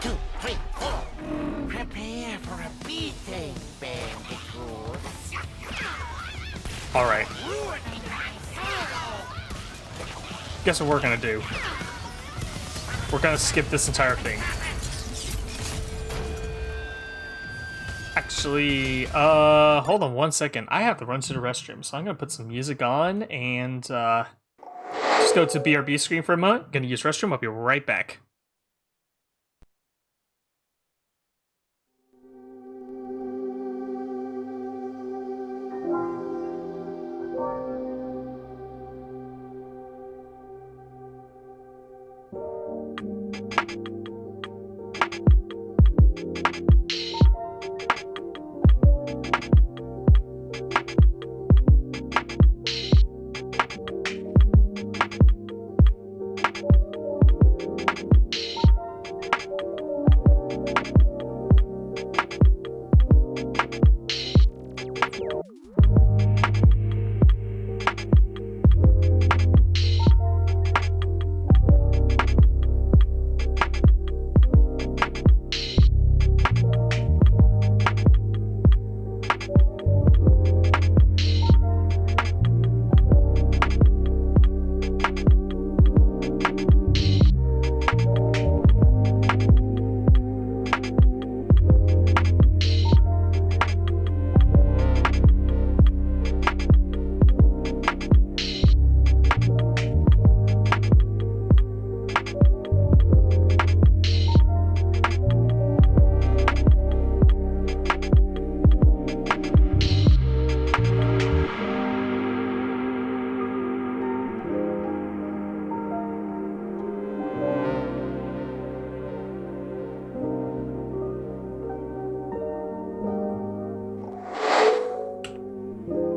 S6: 2, 3, 4. Prepare for a beating, Bandicoot.
S1: All right.
S6: Ruining my solo.
S1: Guess what we're gonna do? We're gonna skip this entire thing. Actually, hold on 1 second. I have to run to the restroom, so I'm gonna put some music on and just go to BRB screen for a moment. Gonna use restroom. I'll be right back.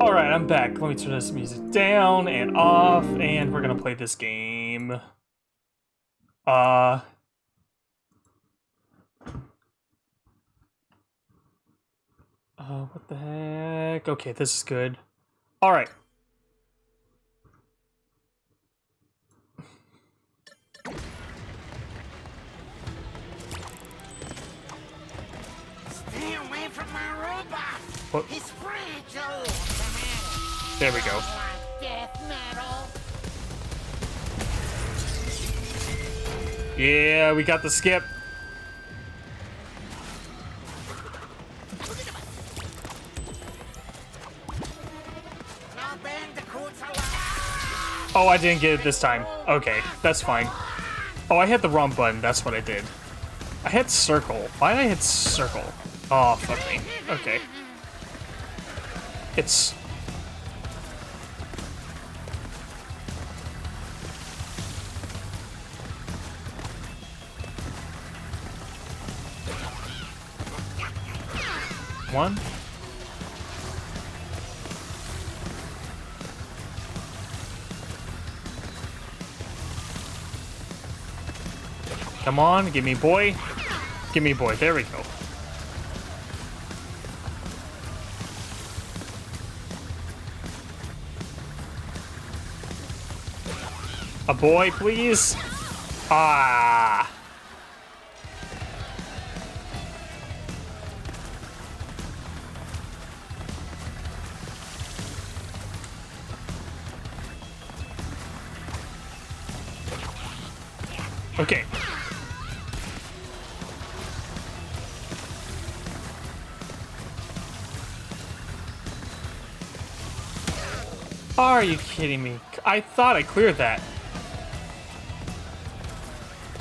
S1: Alright, I'm back. Let me turn this music down and off, and we're gonna play this game. What the heck? Okay, this is good. Alright.
S6: Stay away from my robot!
S1: What?
S6: He's fragile!
S1: There we go.
S6: Like death metal!
S1: Yeah, we got the skip.
S6: No bandicoots allowed!
S1: Oh, I didn't get it this time. Okay, that's fine. Oh, I hit the wrong button. That's what I did. I hit circle. Why did I hit circle? Oh, fuck me. Okay. It's... one. Come on, give me boy. Give me boy. There we go. A boy, please. Ah. Okay. Are you kidding me? I thought I cleared that.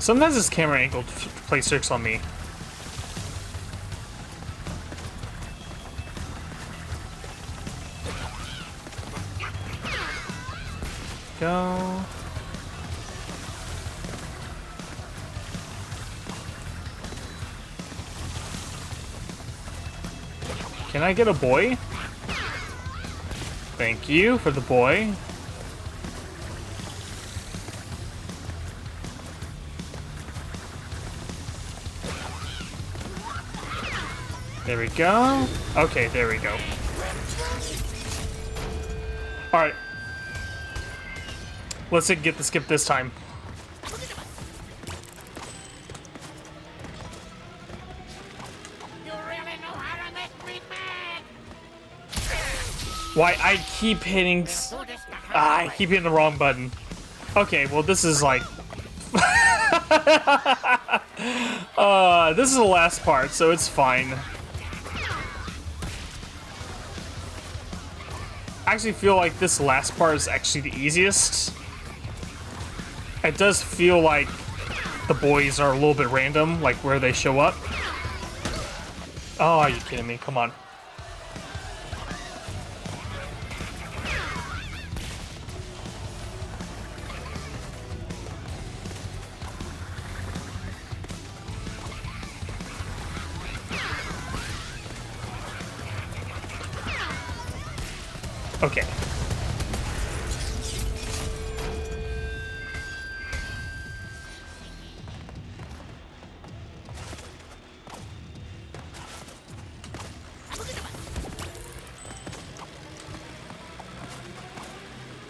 S1: Sometimes this camera angle plays tricks on me. Go. Can I get a boy? Thank you for the boy. There we go. Okay, there we go. Alright. Let's get the skip this time.
S6: You really know how to make me mad.
S1: Why, I keep hitting...
S6: Do this the
S1: I
S6: hard
S1: keep hitting the wrong button. Okay, well, this is like... this is the last part, so it's fine. I actually feel like this last part is actually the easiest. It does feel like the boys are a little bit random, like where they show up. Oh, are you kidding me? Come on. Okay.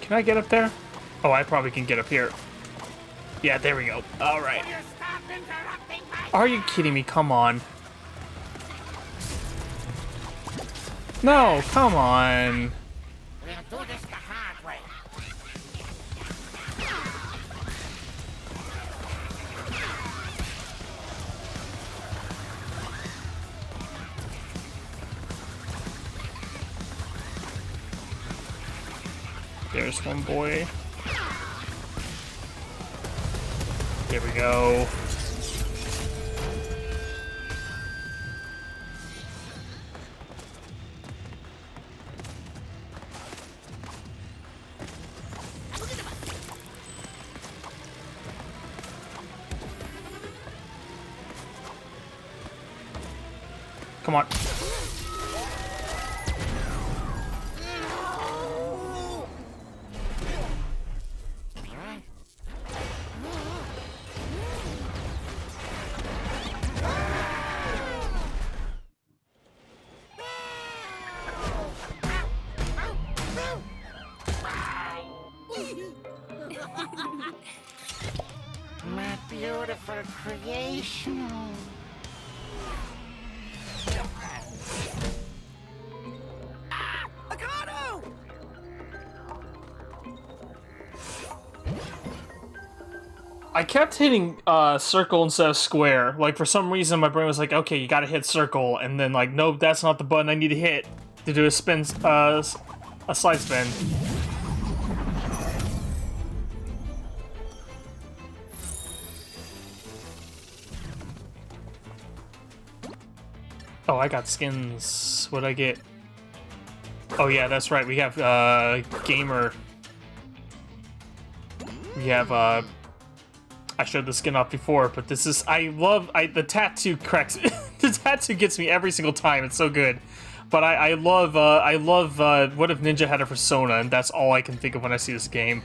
S1: Can I get up there? Oh, I probably can get up here. Yeah, there we go. All right.
S6: You stop interrupting my...
S1: Are you kidding me? Come on. No, come on.
S6: We'll do this the hard way.
S1: There's one boy. There we go. Come on.
S6: My beautiful creation.
S1: I kept hitting circle instead of square. Like, for some reason, my brain was like, okay, you gotta hit circle. And then, like, nope, that's not the button I need to hit to do a spin, a slide spin. Oh, I got skins. What'd I get? Oh, yeah, that's right. We have, gamer. We have, I showed the skin off before, but this is, the tattoo cracks, the tattoo gets me every single time, it's so good. But I love, what if Ninja had a persona, and that's all I can think of when I see this game.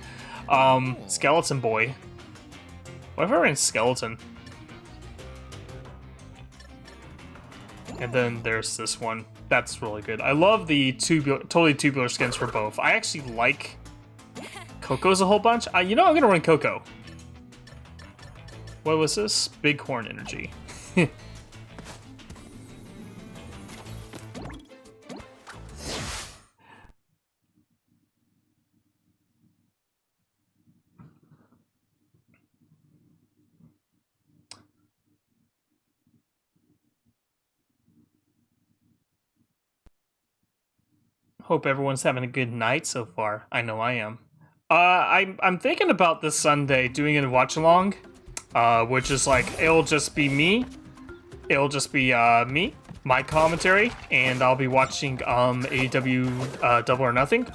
S1: Skeleton Boy. What if I ran Skeleton? And then there's this one. That's really good. I love the totally tubular skins for both. I actually like Coco's a whole bunch. You know, I'm gonna run Coco. What was this? Bighorn energy. Hope everyone's having a good night so far. I know I am. I'm thinking about this Sunday doing a watch along, which is like it'll just be me. It'll just be me, my commentary, and I'll be watching AEW Double or Nothing,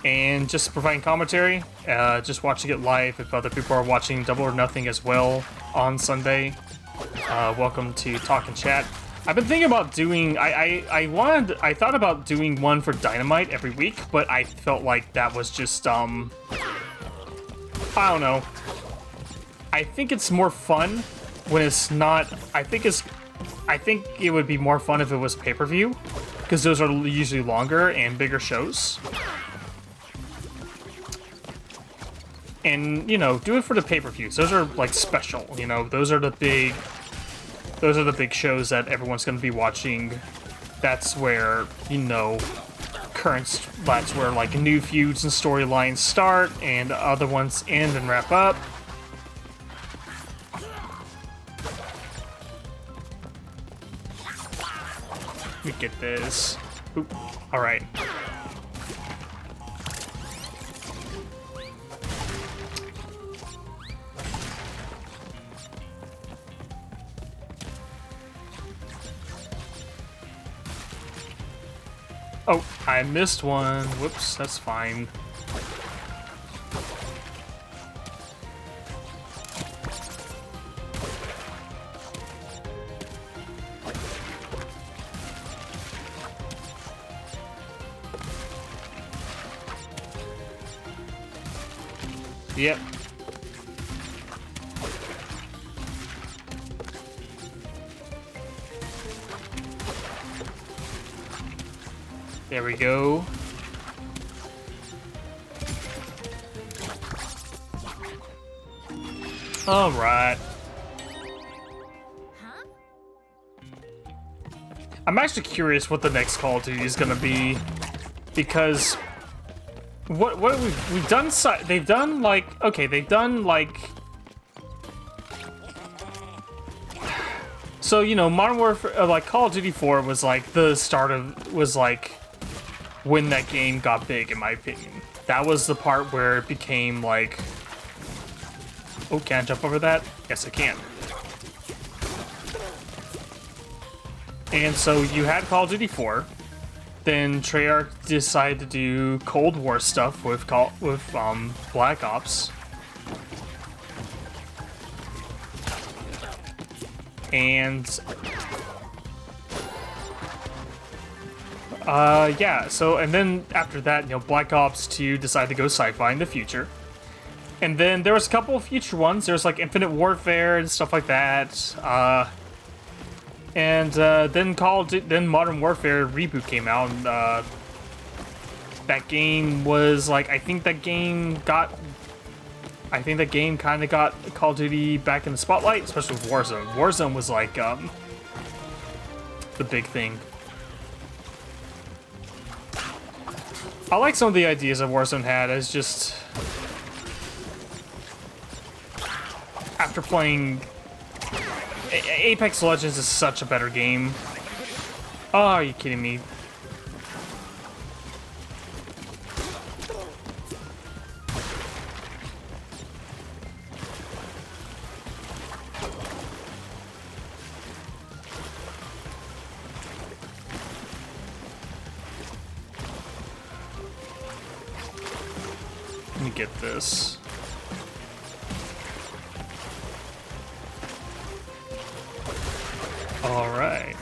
S1: and just providing commentary. Just watching it live. If other people are watching Double or Nothing as well on Sunday, welcome to Talk and Chat. I've been thinking about doing, I thought about doing one for Dynamite every week, but I felt like that was just, I don't know. I think it's more fun when it's not. I think it would be more fun if it was pay-per-view, because those are usually longer and bigger shows. And, you know, do it for the pay-per-views. Those are, like, special, you know? Those are the big shows that everyone's going to be watching. That's where, you know, that's where, like, new feuds and storylines start, and other ones end and wrap up. Let me get this. Oop. All right. Oh, I missed one. Whoops, that's fine. Yep. There we go. All right.
S7: Huh?
S1: I'm actually curious what the next Call of Duty is gonna be, because what we've done. They've done like they've done like. So, you know, Modern Warfare, like Call of Duty 4 was like the start of, was like when that game got big, in my opinion. That was the part where it became like, oh, can I jump over that? Yes, I can. And so you had Call of Duty 4, then Treyarch decided to do Cold War stuff with Black Ops. And yeah, so, and then after that, you know, Black Ops 2 decided to go sci-fi in the future. And then there was a couple of future ones. There was like Infinite Warfare and stuff like that. And then Modern Warfare reboot came out, and that game was like, I think that game kind of got Call of Duty back in the spotlight, especially with Warzone. Warzone was like the big thing. I like some of the ideas that Warzone had. As just after playing Apex Legends is such a better game. Oh, are you kidding me? Let me get this. All right.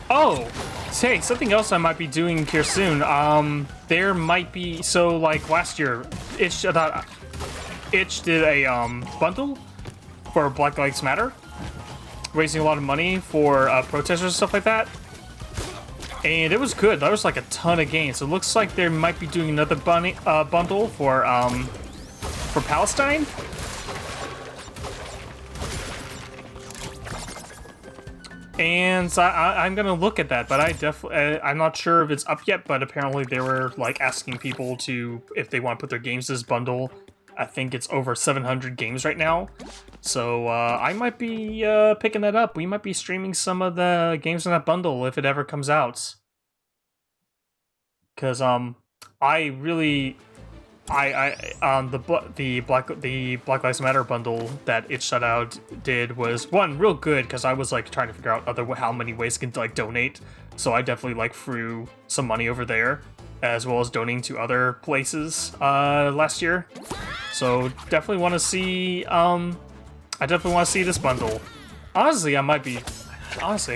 S1: Oh, hey, something else I might be doing here soon. There might be, so like last year, Itch did a bundle for Black Lives Matter, raising a lot of money for protesters and stuff like that. And it was good. There was like a ton of games. It looks like they might be doing another bundle for Palestine. And so I'm gonna look at that, but I'm not sure if it's up yet. But apparently they were like asking people to, if they want to put their games in this bundle. I think it's over 700 games right now. So I might be picking that up. We might be streaming some of the games in that bundle if it ever comes out. Cause the Black Lives Matter bundle that Itch Shut Out did was one real good, because I was like trying to figure out how many ways to like donate. So I definitely like threw some money over there, as well as donating to other places last year. So definitely want to see this bundle. Honestly, I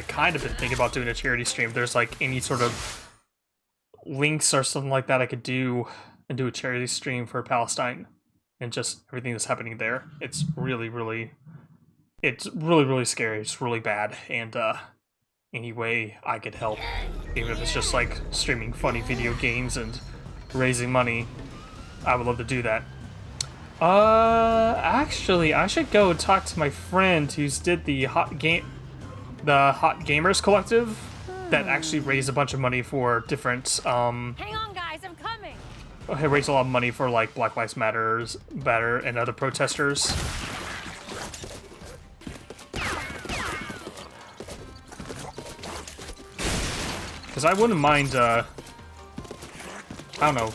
S1: kind of been thinking about doing a charity stream. If there's like any sort of links or something like that I could do and do a charity stream for Palestine and just everything that's happening there. It's really, really scary. It's really bad. And any way I could help, even if it's just like streaming funny video games and raising money, I would love to do that. Actually, I should go talk to my friend who's did the Hot Gamers Collective that actually raised a bunch of money for different
S8: Hang on, guys, I'm coming.
S1: it raised a lot of money for like Black Lives Matters and other protesters. Because I wouldn't mind, I don't know.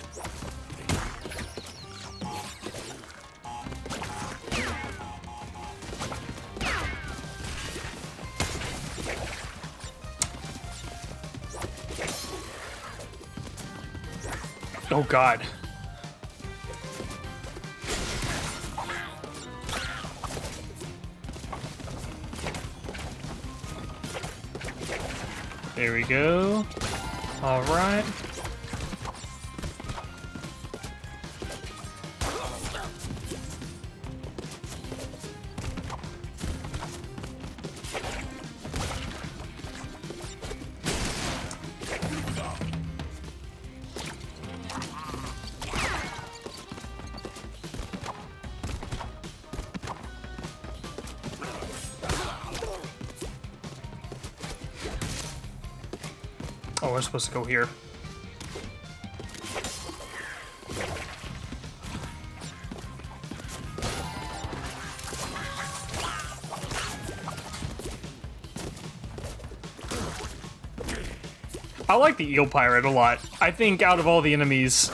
S1: Oh God. There we go. All right. Oh, we're supposed to go here. I like the eel pirate a lot. I think out of all the enemies,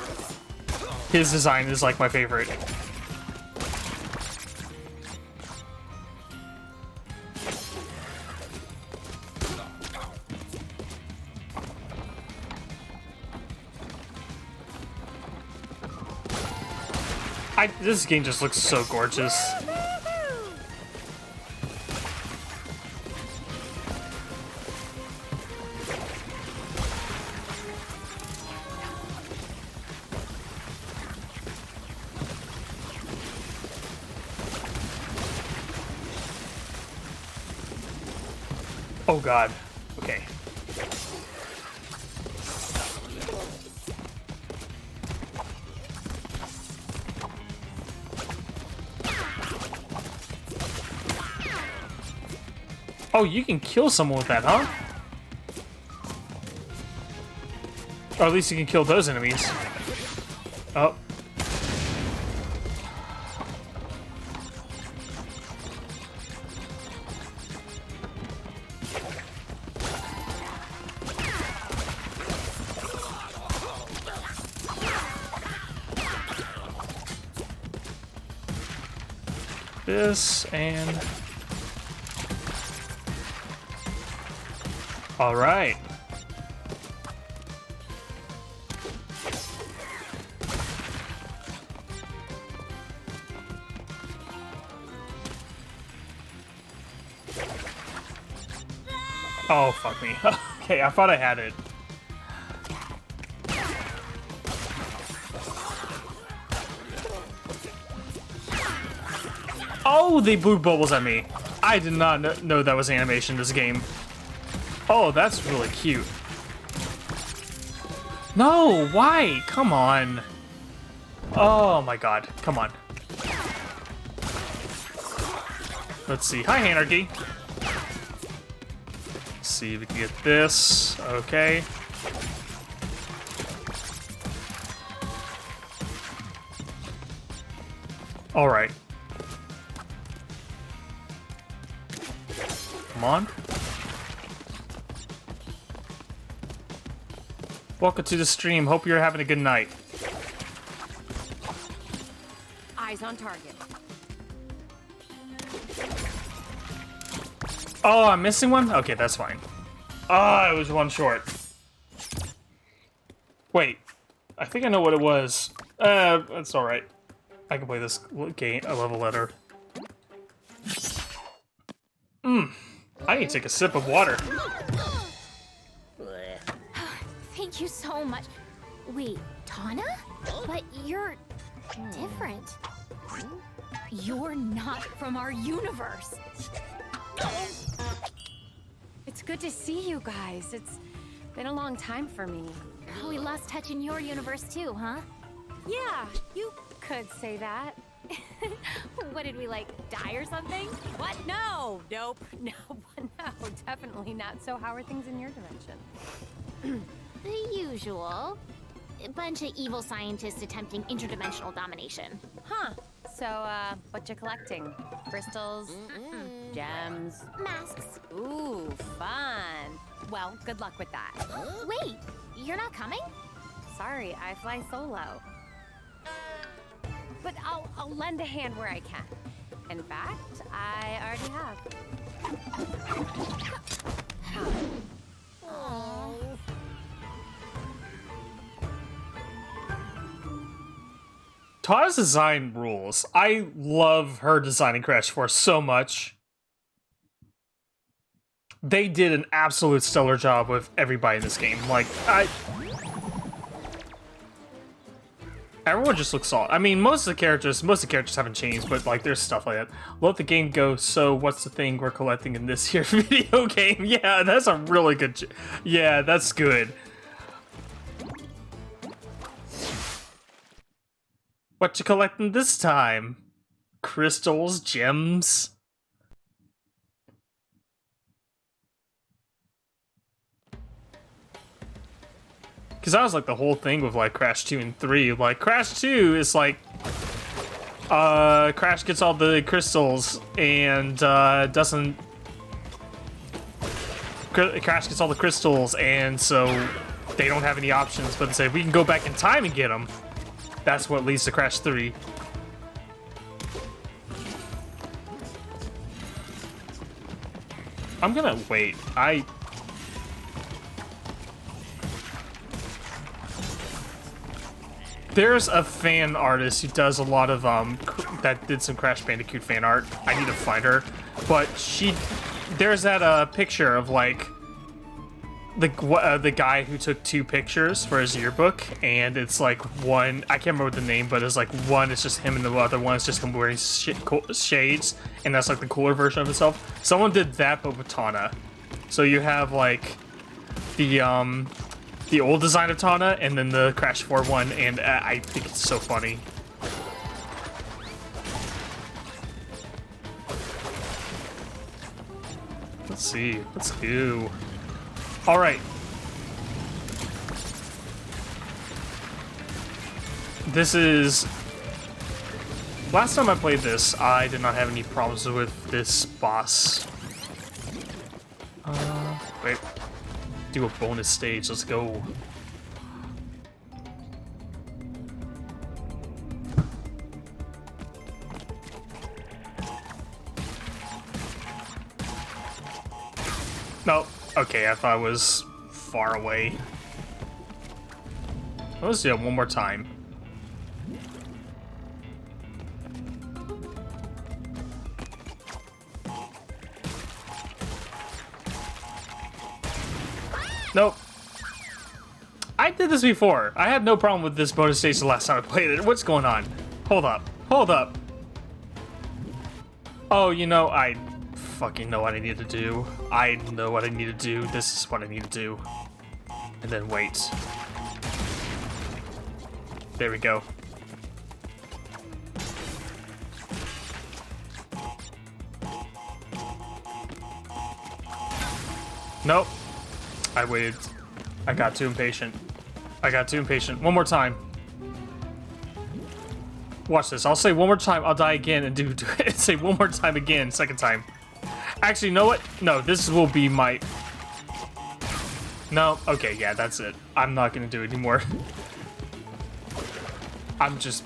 S1: his design is like my favorite. This game just looks so gorgeous. Oh God. Okay. Oh, you can kill someone with that, huh? Or at least you can kill those enemies. Oh. This and... All right. Oh, fuck me. Okay, I thought I had it. Oh, they blew bubbles at me. I did not know that was animation in this game. Oh, that's really cute. No, why? Come on. Oh my God, come on. Let's see. Hi, Anarchy. Let's see if we can get this. Okay. All right. Come on. Welcome to the stream. Hope you're having a good night.
S8: Eyes on target.
S1: Oh, I'm missing one? Okay, that's fine. Ah, it was one short. Wait. I think I know what it was. That's alright. I can play this game a level letter. I need to take a sip of water.
S7: Thank you so much. Wait, Tana? But you're different.
S8: You're not from our universe. It's good to see you guys. It's been a long time for me.
S7: We lost touch in your universe too, huh?
S8: Yeah, you could say that.
S7: What did we, like, die or something?
S8: What? No! Nope. No, definitely not. So how are things in your dimension?
S7: The usual. A bunch of evil scientists attempting interdimensional domination.
S8: Huh. So, what you collecting? Crystals? Gems?
S7: Masks.
S8: Ooh, fun. Well, good luck with that.
S7: Wait, you're not coming?
S8: Sorry, I fly solo. But I'll lend a hand where I can. In fact, I already have.
S1: Tana's design rules. I love her designing Crash Force so much. They did an absolute stellar job with everybody in this game. Like, everyone just looks solid. I mean, most of the characters haven't changed, but like, there's stuff like that. Let the game go. So, what's the thing we're collecting in this here video game? Yeah, that's a really good. Yeah, that's good. What you collecting this time? Crystals, gems. Because that was like the whole thing with like Crash 2 and 3. Like Crash 2 is like Crash gets all the crystals and doesn't Crash gets all the crystals, and so they don't have any options but to say we can go back in time and get them. That's what leads to Crash 3. I'm gonna wait. There's a fan artist who does a lot of that did some Crash Bandicoot fan art. I need to find her, but there's that picture of like the guy who took 2 pictures for his yearbook, and it's like one, I can't remember the name, but it's like one is just him and the other one is just him wearing shades, and that's like the cooler version of himself. Someone did that, but with Tana. So you have like the old design of Tana, and then the Crash 4 one, and I think it's so funny. Let's see. Let's do. All right. This is. Last time I played this, I did not have any problems with this boss. Wait. Do a bonus stage. Let's go. Nope. Okay, I thought I was far away. Let's do it one more time. Nope. I did this before. I had no problem with this bonus stage the last time I played it. What's going on? Hold up. Hold up. Oh, you know, I fucking know what I need to do. I know what I need to do. This is what I need to do. And then wait. There we go. Nope. I waited. I got too impatient. I got too impatient. One more time. Watch this. I'll say one more time. I'll die again and do say one more time again. Second time. Actually, you know what? No, this will be my... No. Okay, yeah, that's it. I'm not going to do it anymore. I'm just...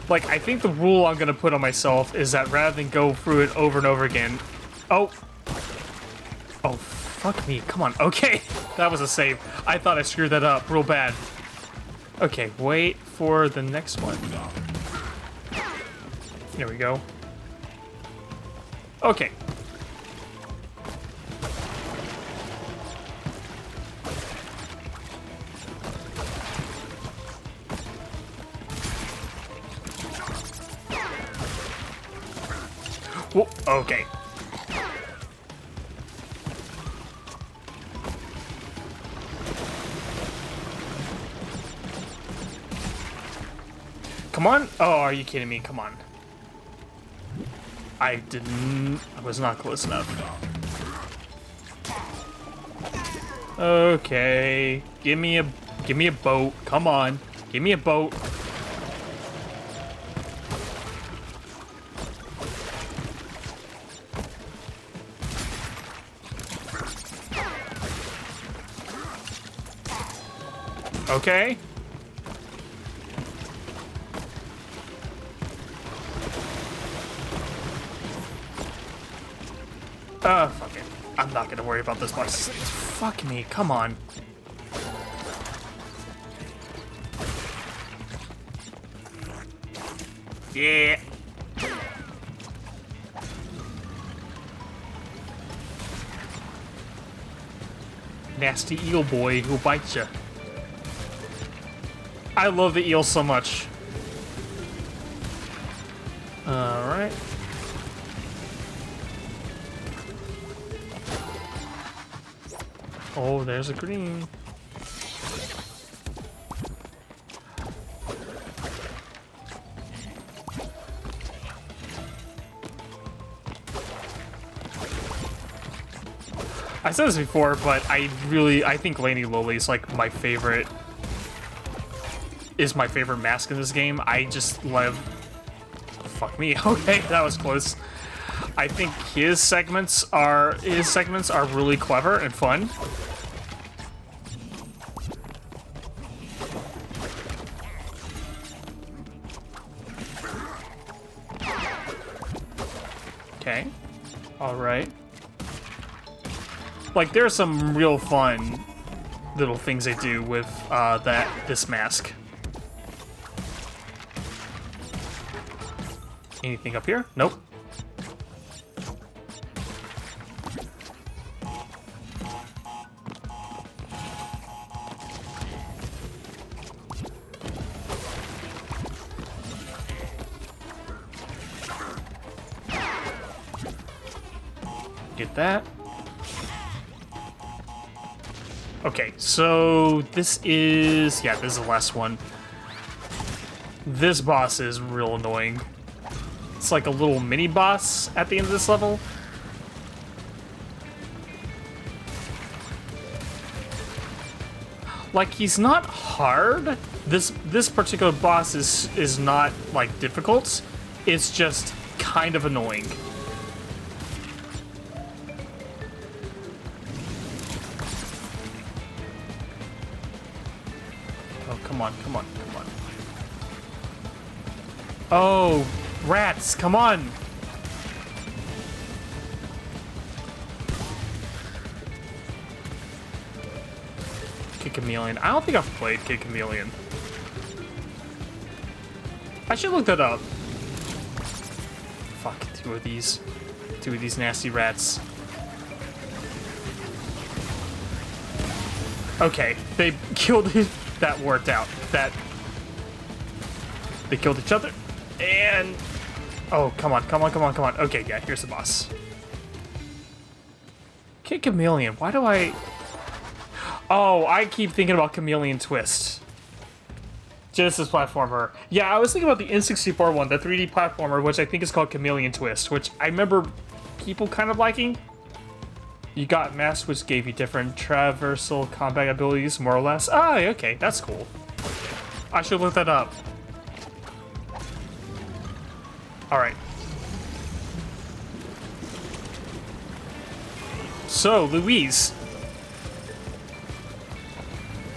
S1: Like, I think the rule I'm going to put on myself is that rather than go through it over and over again... Oh. Oh, fuck me. Come on. Okay. That was a save. I thought I screwed that up real bad. Okay, wait for the next one. There we go. Okay. Whoa, okay. Come on. Oh, are you kidding me? Come on. I was not close enough. Okay. Give me a boat. Come on. Give me a boat. Okay. Fuck it. I'm not gonna worry about this much. Fuck me, come on. Yeah. Nasty eel boy who'll bite you. I love the eel so much. Alright. Oh, there's a green. I said this before, but I think Laney Loli is like my favorite mask in this game. I just love... Fuck me. Okay, that was close. I think his segments are really clever and fun. Okay. All right. Like, there's some real fun little things they do with this mask. Anything up here? Nope. Get that. Okay, so this is the last one. This boss is real annoying. It's like a little mini boss at the end of this level. Like, he's not hard. This particular boss is not like difficult. It's just kind of annoying. Oh, come on, come on, come on. Oh, rats, come on! Kid Chameleon. I don't think I've played Kid Chameleon. I should look that up. Fuck, two of these nasty rats. Okay, they killed it. That worked out. They killed each other. And... oh, come on, come on, come on, come on. Okay, yeah, here's the boss. Kid Chameleon, why do I... oh, I keep thinking about Chameleon Twist. Genesis platformer. Yeah, I was thinking about the N64 one, the 3D platformer, which I think is called Chameleon Twist, which I remember people kind of liking. You got masks which gave you different traversal combat abilities, more or less. Ah, okay, that's cool. I should look that up. Alright. So, Louise.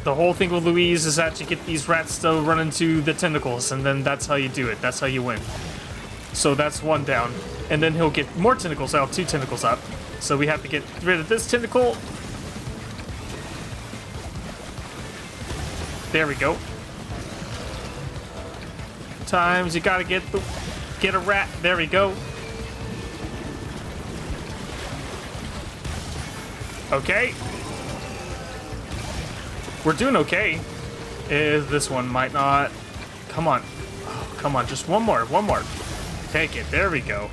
S1: The whole thing with Louise is that you get these rats to run into the tentacles, and then that's how you do it. That's how you win. So that's one down. And then he'll get more tentacles out, 2 tentacles up. So we have to get rid of this tentacle. There we go. Times you gotta get a rat. There we go. Okay. We're doing okay. This one might not. Come on. Oh, come on, just one more, one more. Take it, there we go.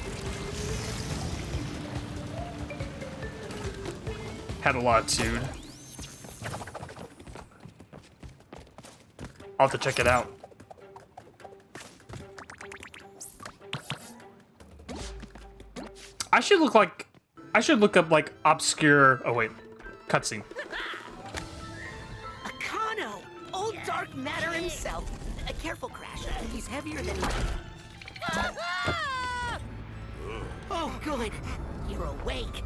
S1: Had a latitude. I'll have to check it out. I should look up like obscure. Oh wait, cutscene.
S5: Akano! Old dark matter himself. Careful, Crash. He's heavier than... Oh, good. You're awake.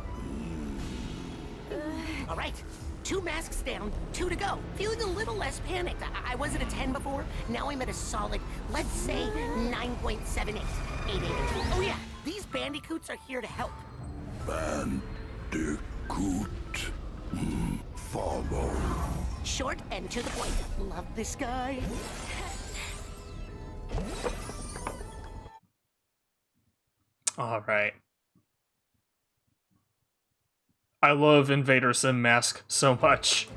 S5: All right. 2 masks down, 2 to go. Feeling a little less panicked. I was at a 10 before. Now I'm at a solid, let's say, 9.78. 88. Oh yeah, these bandicoots are here to help.
S2: Bandicoot. Follow.
S5: Short and to the point. Love this guy.
S1: All right. I love Invader Sim Mask so much.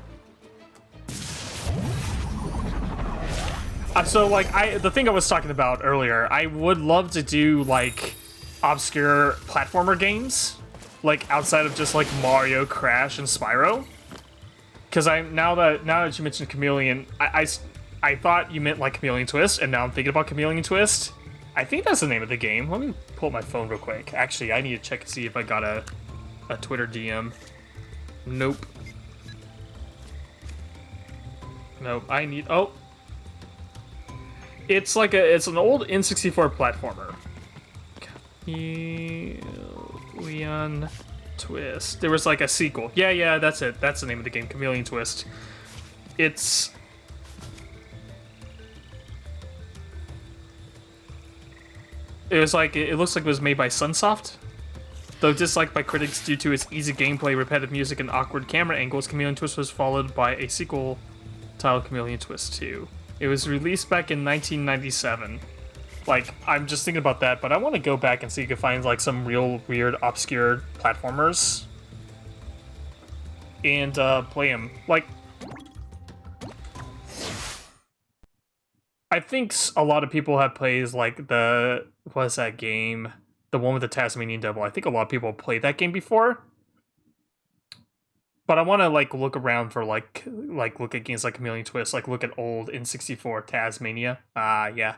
S1: So like the thing I was talking about earlier, I would love to do like obscure platformer games, like outside of just like Mario, Crash, and Spyro. Because now that you mentioned Chameleon, I thought you meant like Chameleon Twist, and now I'm thinking about Chameleon Twist. I think that's the name of the game. Let me pull up my phone real quick. Actually, I need to check and see if I got a Twitter DM. Nope. Nope. I need. Oh. It's like it's an old N64 platformer. Chameleon Twist. There was like a sequel. Yeah, that's it. That's the name of the game. Chameleon Twist. It was like it looks like it was made by Sunsoft. Though disliked by critics due to its easy gameplay, repetitive music, and awkward camera angles, Chameleon Twist was followed by a sequel titled Chameleon Twist 2. It was released back in 1997. Like, I'm just thinking about that, but I want to go back and see if you can find like some real weird, obscure platformers and play them. Like, I think a lot of people have played like what's that game? The one with the Tasmanian Devil. I think a lot of people have played that game before. But I want to like look around for like look at games like Chameleon Twist, like look at old N64 Tasmania. Yeah.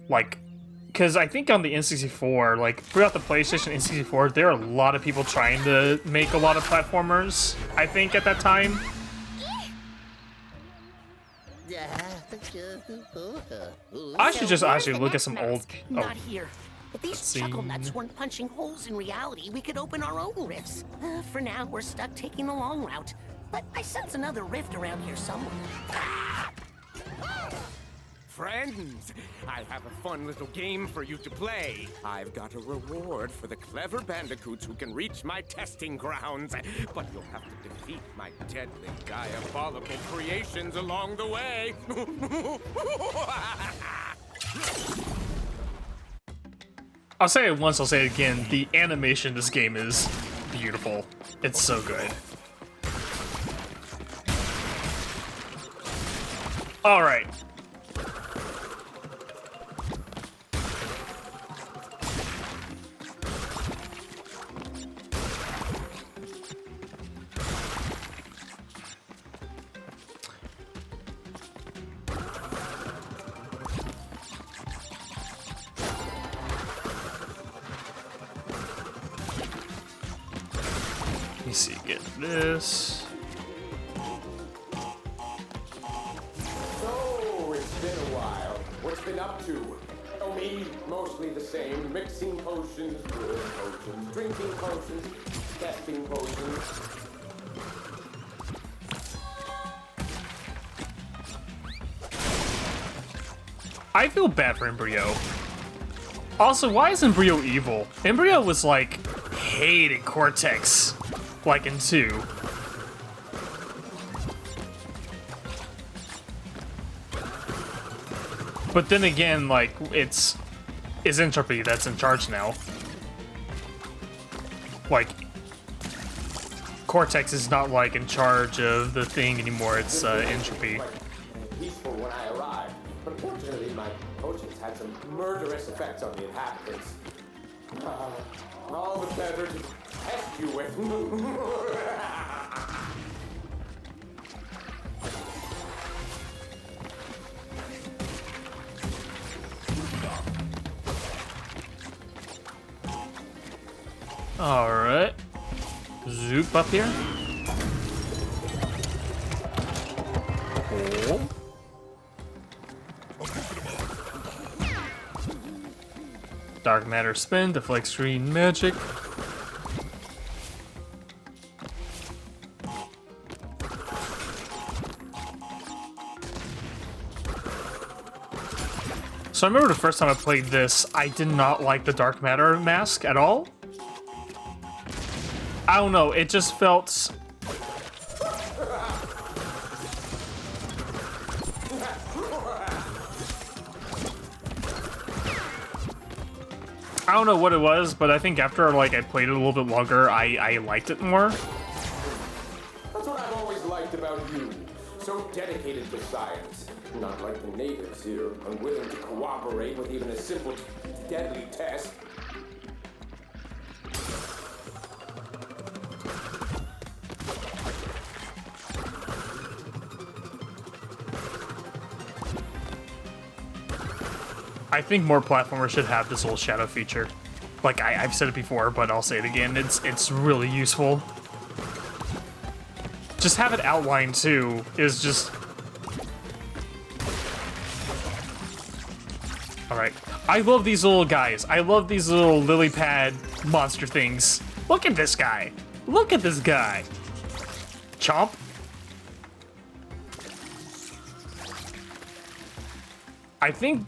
S1: Like, because I think on the N64, like throughout the PlayStation N64, there are a lot of people trying to make a lot of platformers. I think at that time. I should just actually look at some old.
S5: Not here. If these chuckle nuts weren't punching holes in reality, we could open our own rifts. For now, we're stuck taking the long route. But I sense another rift around here somewhere.
S9: Friends, I have a fun little game for you to play. I've got a reward for the clever bandicoots who can reach my testing grounds. But you'll have to defeat my deadly, diabolical creations along the way.
S1: I'll say it once, I'll say it again. The animation in this game is beautiful. It's so good. Alright. Let me see, get this.
S10: So, it's been a while. What's been up to? Oh, me, mostly the same. Mixing potions, brewing potions, drinking potions, testing potions.
S1: I feel bad for Embryo. Also, why is Embryo evil? Embryo was like hated Cortex, like in 2. But then again, like it's Entropy that's in charge now. Like Cortex is not like in charge of the thing anymore. It's Entropy.
S10: Peaceful when I arrived, but unfortunately my potions had some murderous effects on the inhabitants. All the better to test you with.
S1: All right, zoop up here. Cool. Dark matter spin, deflects green magic. So I remember the first time I played this, I did not like the dark matter mask at all. I don't know, it just felt... I don't know what it was, but I think after like I played it a little bit longer, I liked it more.
S10: That's what I've always liked about you. So dedicated to science. Not like the natives here, unwilling to cooperate with even a simple, deadly test.
S1: I think more platformers should have this little shadow feature. Like I've said it before, but I'll say it again. It's really useful. Just have it outlined too is just... Alright. I love these little guys. I love these little lily pad monster things. Look at this guy. Look at this guy. Chomp. I think...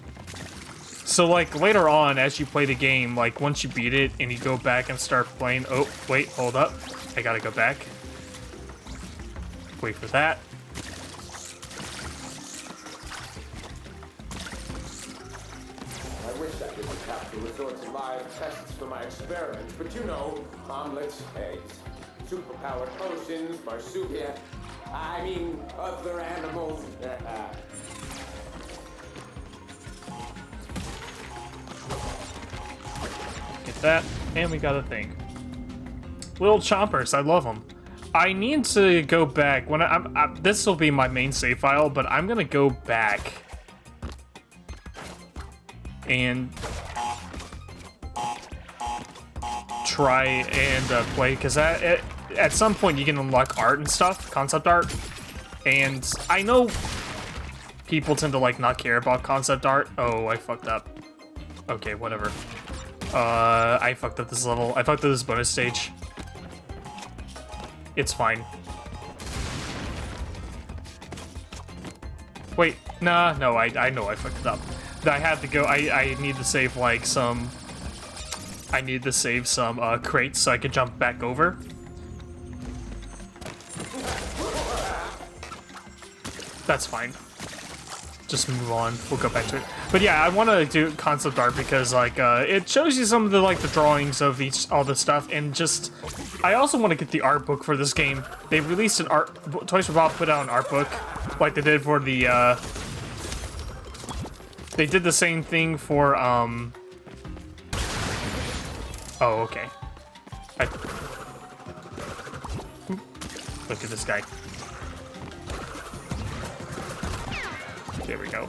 S1: So, like, later on, as you play the game, like, once you beat it and you go back and start playing... Oh, wait, hold up. I gotta go back. Wait for that.
S10: I wish I didn't have to resort to live tests for my experiments, but you know, omelets, eggs, superpowered potions, marsupia, I mean, other animals.
S1: Get that, and we got a thing. Little chompers, I love them. I need to go back when this will be my main save file, but I'm gonna go back and try and play, because at some point you can unlock art and stuff, concept art, and I know people tend to like not care about concept art. Oh, I fucked up. Okay, whatever. I fucked up this level. I fucked up this bonus stage. It's fine. Wait, nah, no, I know I fucked it up. I had to go, I need to save like some... I need to save some crates so I could jump back over. That's fine. Just move on. We'll go back to it. But yeah, I want to do concept art because like it shows you some of the like the drawings of all the stuff, and just I also want to get the art book for this game. They released an art. Toys for Bob put out an art book like they did for the. They did the same thing for Oh, okay. Look at this guy. There we go.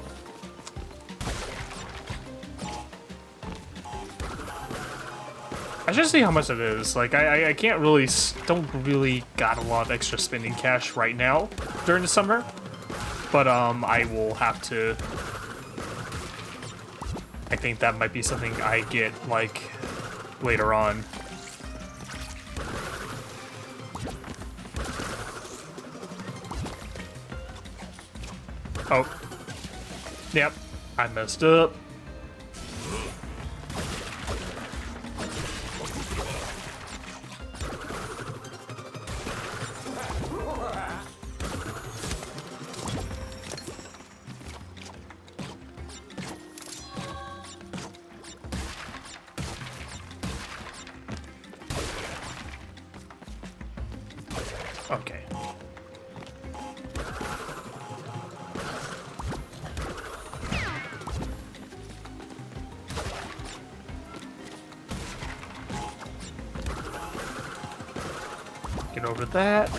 S1: I should see how much it is. Like, I can't really, don't really got a lot of extra spending cash right now during the summer. But, I will have to... I think that might be something I get, like, later on. Oh. Yep, I messed up. Okay. Get over that.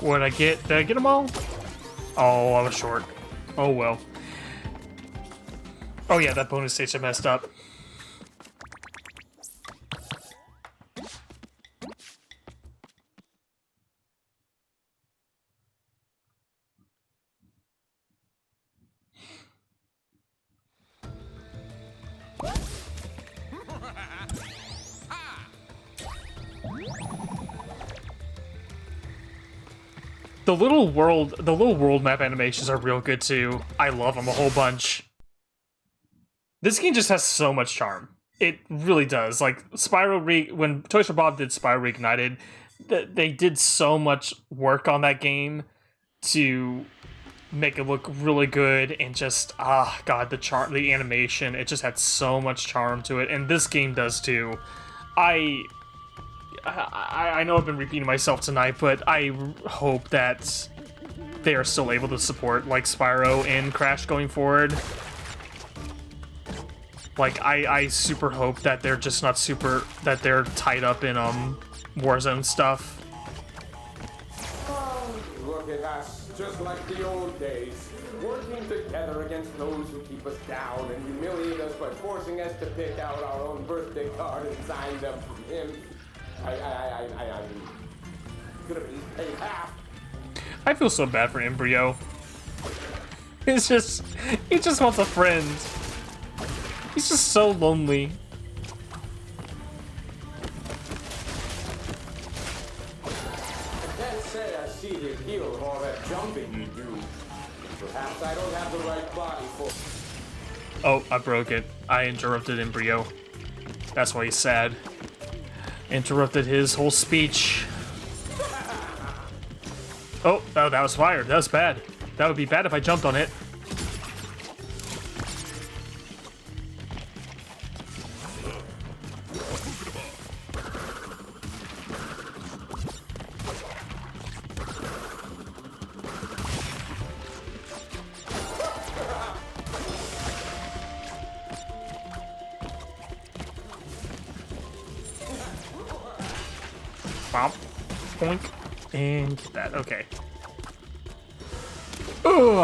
S1: What'd I get? Did I get them all? Oh, I was short. Oh well. Oh yeah, that bonus stage I messed up. The little world map animations are real good too. I love them a whole bunch. This game just has so much charm. It really does. Like when Toys for Bob did Spyro Reignited, they did so much work on that game to make it look really good, and just god, the animation, it just had so much charm to it, and this game does too. I know I've been repeating myself tonight, but I hope that they are still able to support like Spyro and Crash going forward. Like I super hope that they're just not that they're tied up in Warzone stuff.
S10: Oh, look at us, just like the old days, working together against those who keep us down and humiliate us by forcing us to pick out our own birthday card and sign them from him. I could have at least paid half.
S1: I feel so bad for Embryo. He just wants a friend. He's just so lonely.
S10: I can't say I see the appeal of all that jumping you do. Perhaps I don't have the right body for...
S1: Oh, I broke it. I interrupted Embryo. That's why he's sad. Interrupted his whole speech. Oh, that was fire. That was bad. That would be bad if I jumped on it. Bump. Poink. And get that. Okay. Ooh.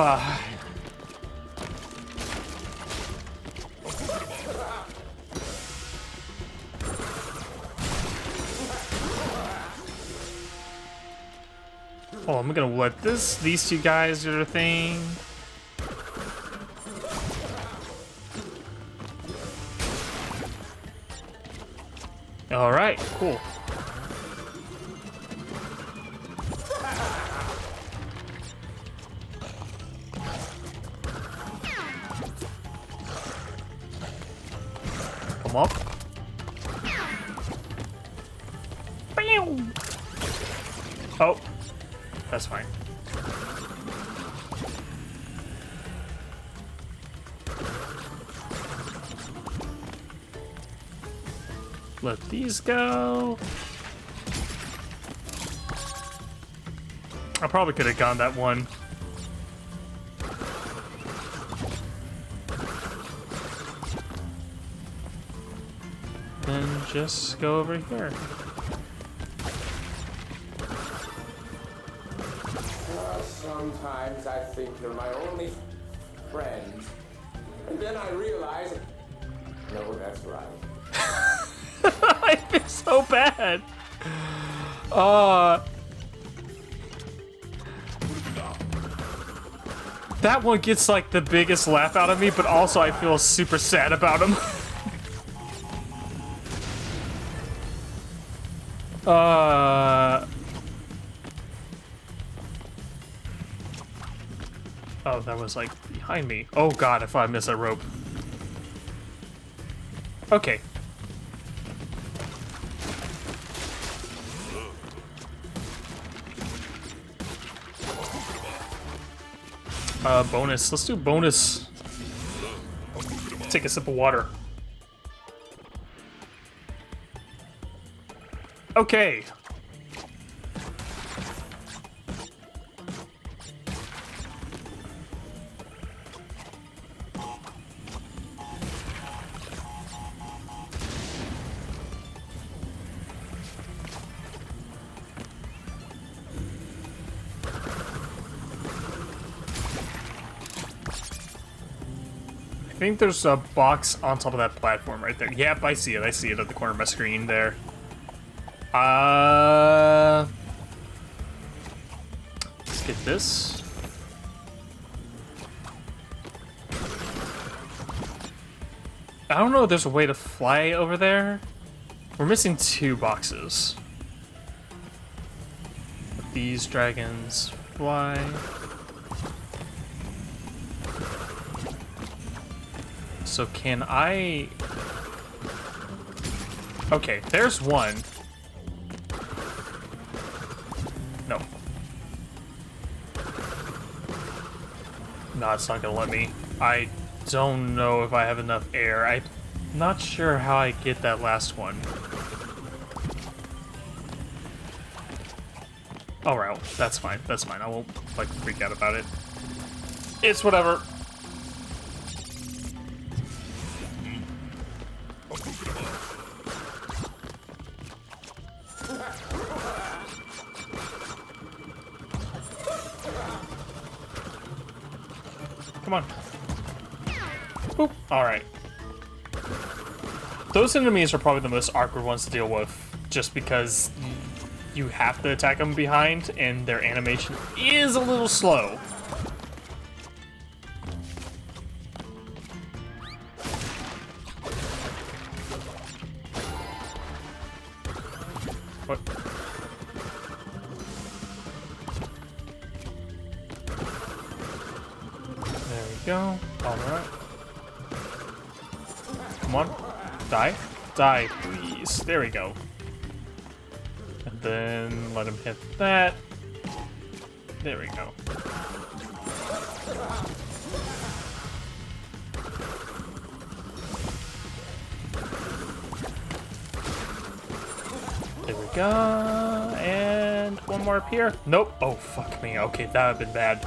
S1: Oh, I'm gonna let these two guys do their thing. All right, cool. Come up. Oh, that's fine. Let these go. I probably could have gone that one. Then just go over here.
S10: Sometimes I think you're my only friend. And then I realize... No, that's right.
S1: I feel so bad. That one gets like the biggest laugh out of me, but also I feel super sad about him. Oh, that was like behind me. Oh god, if I miss a rope. Okay. Bonus. Let's do bonus. Take a sip of water. Okay. I think there's a box on top of that platform right there. Yep, I see it. I see it at the corner of my screen there. Let's get this. I don't know if there's a way to fly over there. We're missing 2 boxes. These dragons fly. So can I... Okay, there's one. No. No, it's not gonna let me. I don't know if I have enough air. I'm not sure how I get that last one. Alright, that's fine. That's fine. I won't, like, freak out about it. It's whatever. Come on. Boop. Alright. Those enemies are probably the most awkward ones to deal with, just because you have to attack them behind, and their animation is a little slow. What? There we go. Alright. Come on. Die. Die, please. There we go. And then let him hit that. There we go. There we go. And one more up here. Nope. Oh, fuck me. Okay, that would have been bad.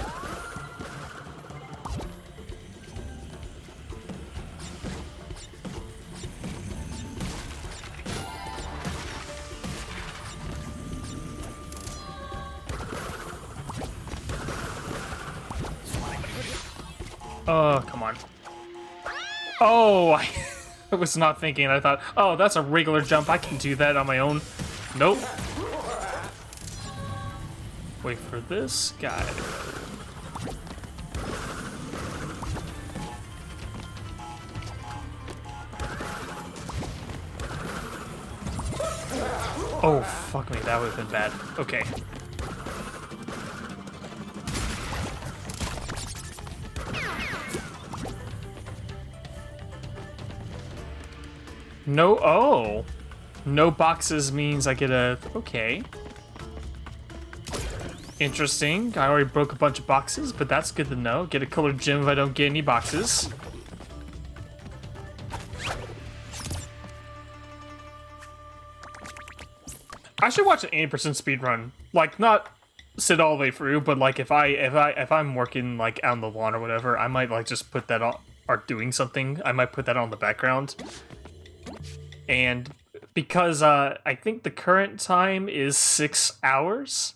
S1: Oh, come on. Oh, I was not thinking. I thought, oh, that's a regular jump. I can do that on my own. Nope. Wait for this guy. Oh, fuck me. That would have been bad. Okay. No, oh. No boxes means I get a... Okay. Interesting. I already broke a bunch of boxes, but that's good to know. Get a colored gem if I don't get any boxes. I should watch an 80% speed run. Like, not sit all the way through, but like if I'm working like out on the lawn or whatever, I might like just put that on, or doing something. I might put that on the background. And because I think the current time is 6 hours.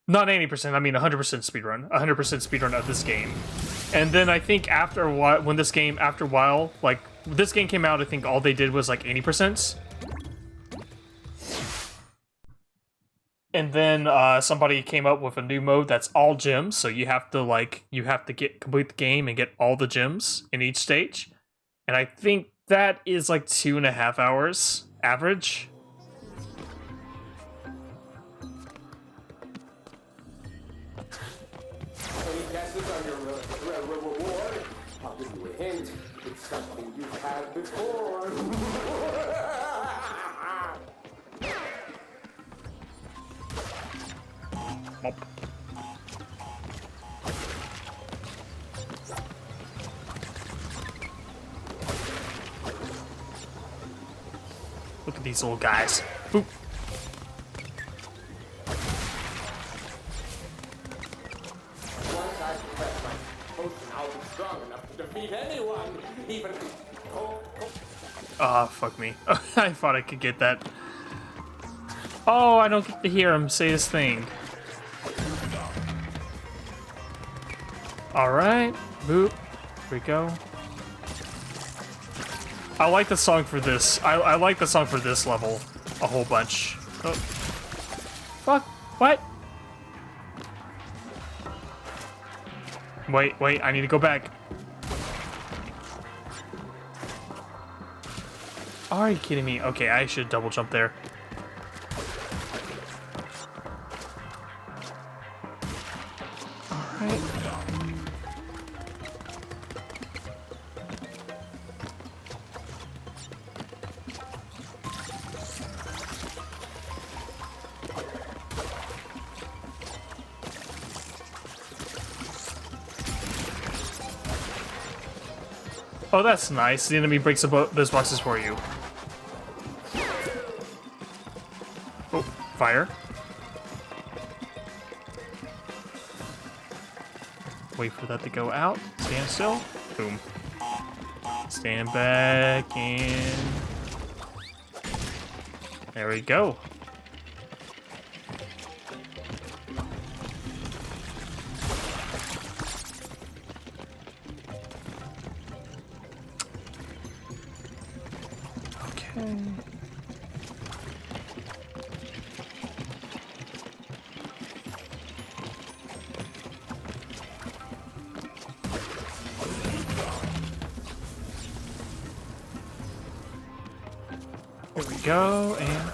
S1: Not 80%, I mean 100% speedrun. 100% speedrun of this game. And then I think after a while, when this game, after a while, like, this game came out, I think all they did was like 80%. And then somebody came up with a new mode that's all gems, so you have to like, complete the game and get all the gems in each stage. And I think that is like 2.5 hours average.
S10: Any guesses on your reward? I'll give you a hint. It's something you've had before.
S1: Look at these little guys. Boop.
S10: Once I press my potion, I'll be strong enough to defeat anyone, even...
S1: Ah, fuck me. I thought I could get that. Oh, I don't get to hear him say his thing. Alright. Boop. Here we go. I like the song for this. I like the song for this level a whole bunch. Oh. Fuck. What? Wait, I need to go back. Are you kidding me? Okay, I should double jump there. Alright. Oh, that's nice. The enemy breaks those boxes for you. Oh, fire. Wait for that to go out. Stand still. Boom. Stand back in. There we go. Okay. Here we go, and...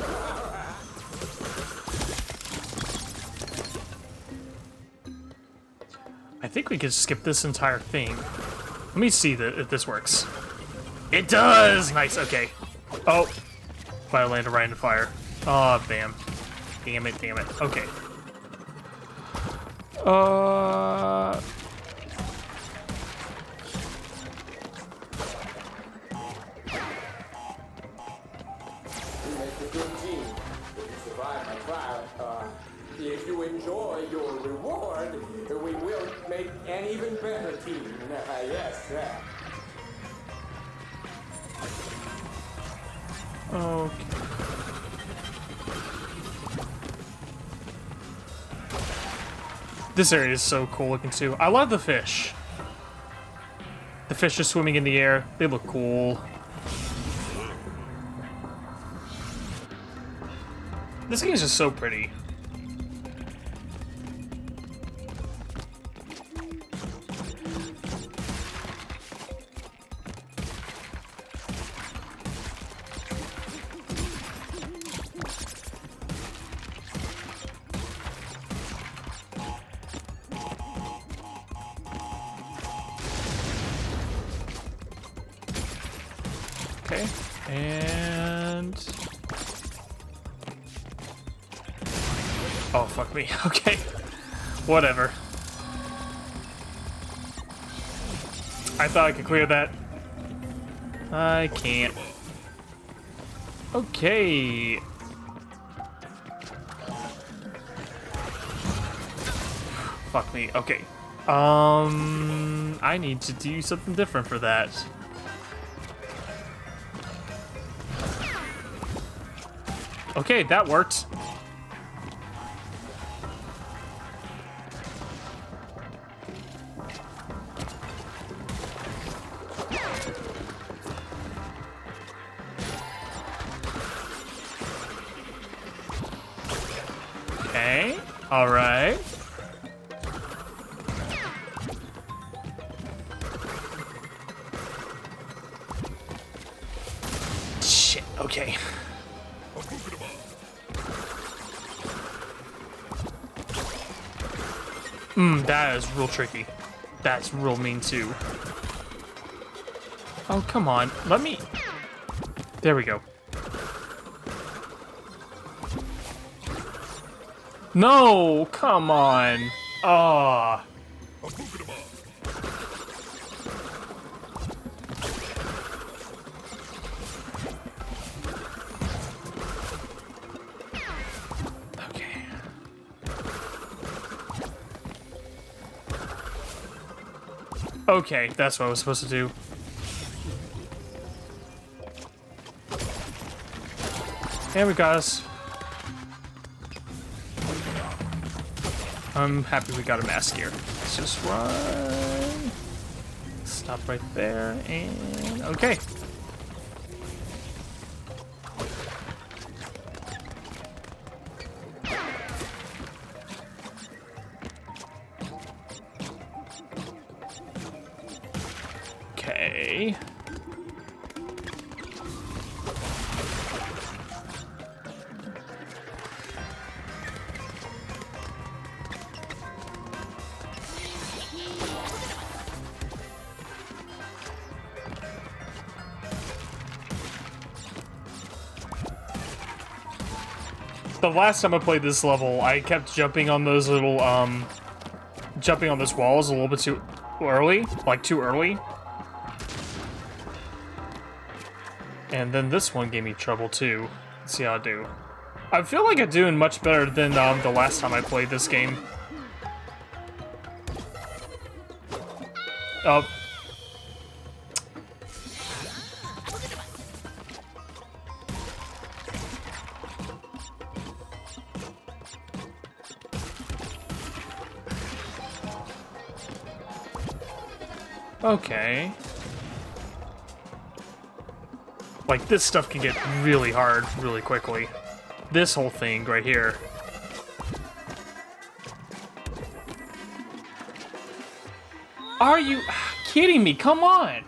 S1: I think we could skip this entire thing. Let me see if this works. It does! Nice, okay. Oh. Fire landed right into fire. Oh, damn. Damn it. Okay.
S10: We make a good team. If you survive my trial, if you enjoy your reward, we will make an even better team. Yes.
S1: Okay. This area is so cool looking too. I love the fish. The fish are swimming in the air. They look cool. This game is just so pretty. Okay, and... Oh, fuck me. Okay, whatever. I thought I could clear that. I can't. Okay. Fuck me. Okay. I need to do something different for that. Okay, that worked. Okay, all right. Shit, okay. That is real tricky. That's real mean too. Oh, come on. Let me... There we go. No! Come on! Ah. Okay. Okay, that's what I was supposed to do. And we got us. I'm happy we got a mask here. Let's just run. Stop right there, and okay. Okay. The last time I played this level, I kept jumping on those little, jumping on those walls a little bit too early, like too early. And then this one gave me trouble too. Let's see how I do. I feel like I'm doing much better than the last time I played this game. Okay. Like, this stuff can get really hard really quickly. This whole thing right here. Are you kidding me? Come on!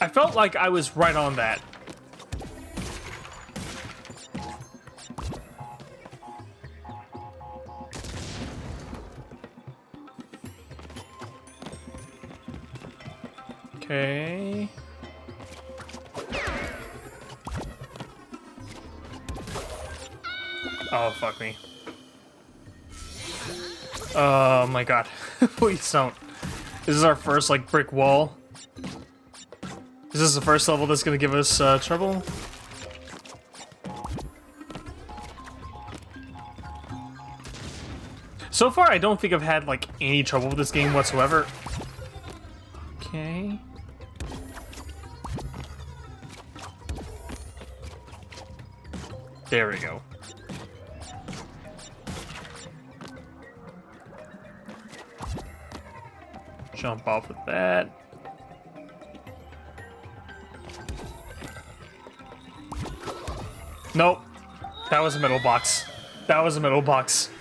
S1: I felt like I was right on that. Okay. Oh, fuck me. Oh my god. Please don't. This is our first, like, brick wall. Is this the first level that's gonna give us trouble? So far, I don't think I've had, like, any trouble with this game whatsoever. Okay. There we go. Jump off with that. Nope. That was a metal box. That was a metal box.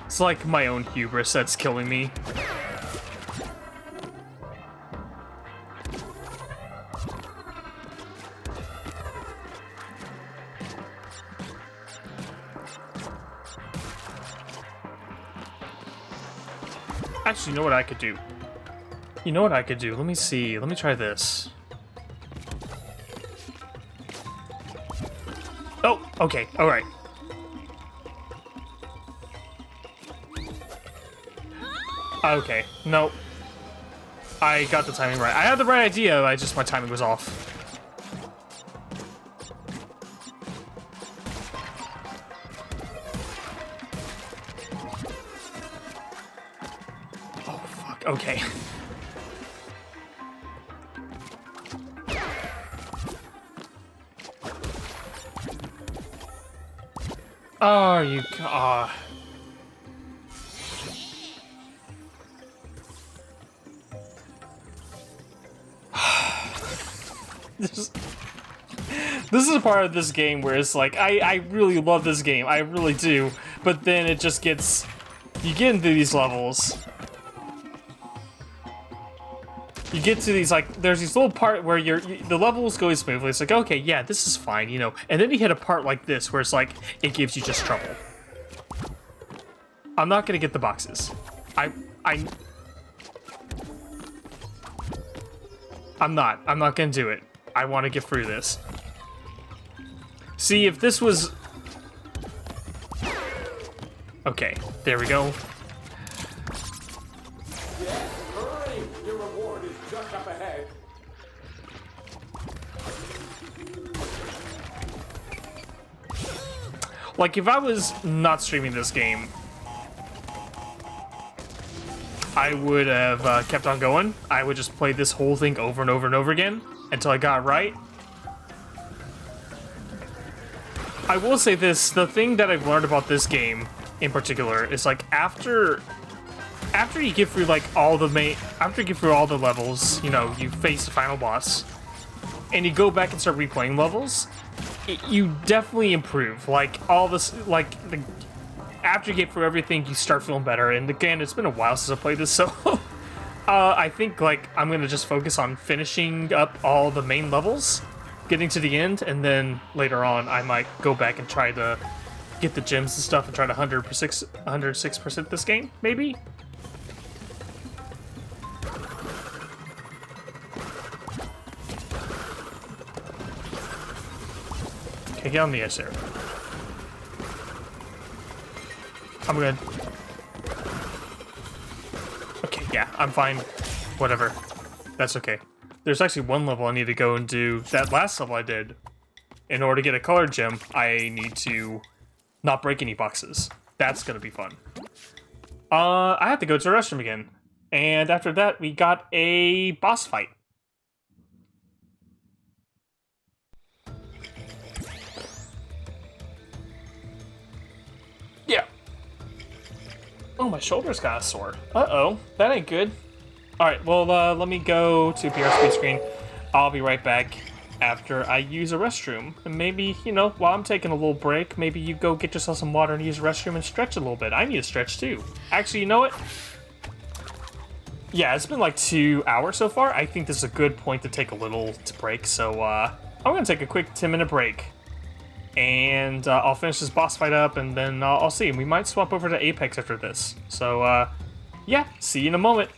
S1: It's like my own hubris that's killing me. Actually, you know what I could do? You know what I could do? Let me see. Let me try this. Oh, okay. All right. Okay, no. I got the timing right. I had the right idea, my timing was off. Oh, fuck, okay. Oh, you... This is a part of this game where it's like, I really love this game, I really do, but then it just gets, you get into these levels, you get to these, like, there's these little part where the levels go smoothly, it's like, okay, yeah, this is fine, you know, and then you hit a part like this where it's like, it gives you just trouble. I'm not gonna get the boxes. I'm not gonna do it. I want to get through this. See, if this was... Okay, there we go.
S10: Yes, hurry! Your reward is just up ahead.
S1: Like, if I was not streaming this game, I would have kept on going. I would just play this whole thing over and over and over again until I got it right. I will say this, the thing that I've learned about this game in particular is, like, after you get through, like, after you get through all the levels, you know, you face the final boss, and you go back and start replaying levels, you definitely improve. Like, all this, like, after you get through everything, you start feeling better. And again, it's been a while since I played this, so I think, like, I'm gonna just focus on finishing up all the main levels, getting to the end, and then later on, I might go back and try to get the gems and stuff and try to 106% this game, maybe? Okay, get on the edge there. I'm good. Okay, yeah, I'm fine. Whatever. That's okay. There's actually one level I need to go and do. That last level I did, in order to get a colored gem, I need to not break any boxes. That's gonna be fun. I have to go to the restroom again. And after that, we got a boss fight. Yeah. Oh, my shoulder's kind of sore. Uh-oh, that ain't good. Alright, well, let me go to PR speed screen. I'll be right back after I use a restroom. And maybe, you know, while I'm taking a little break, maybe you go get yourself some water and use a restroom and stretch a little bit. I need to stretch too. Actually, you know what? Yeah, it's been like 2 hours so far. I think this is a good point to take a little break. So, I'm gonna take a quick 10-minute break. And I'll finish this boss fight up, and then I'll see. We might swap over to Apex after this. So, yeah, see you in a moment.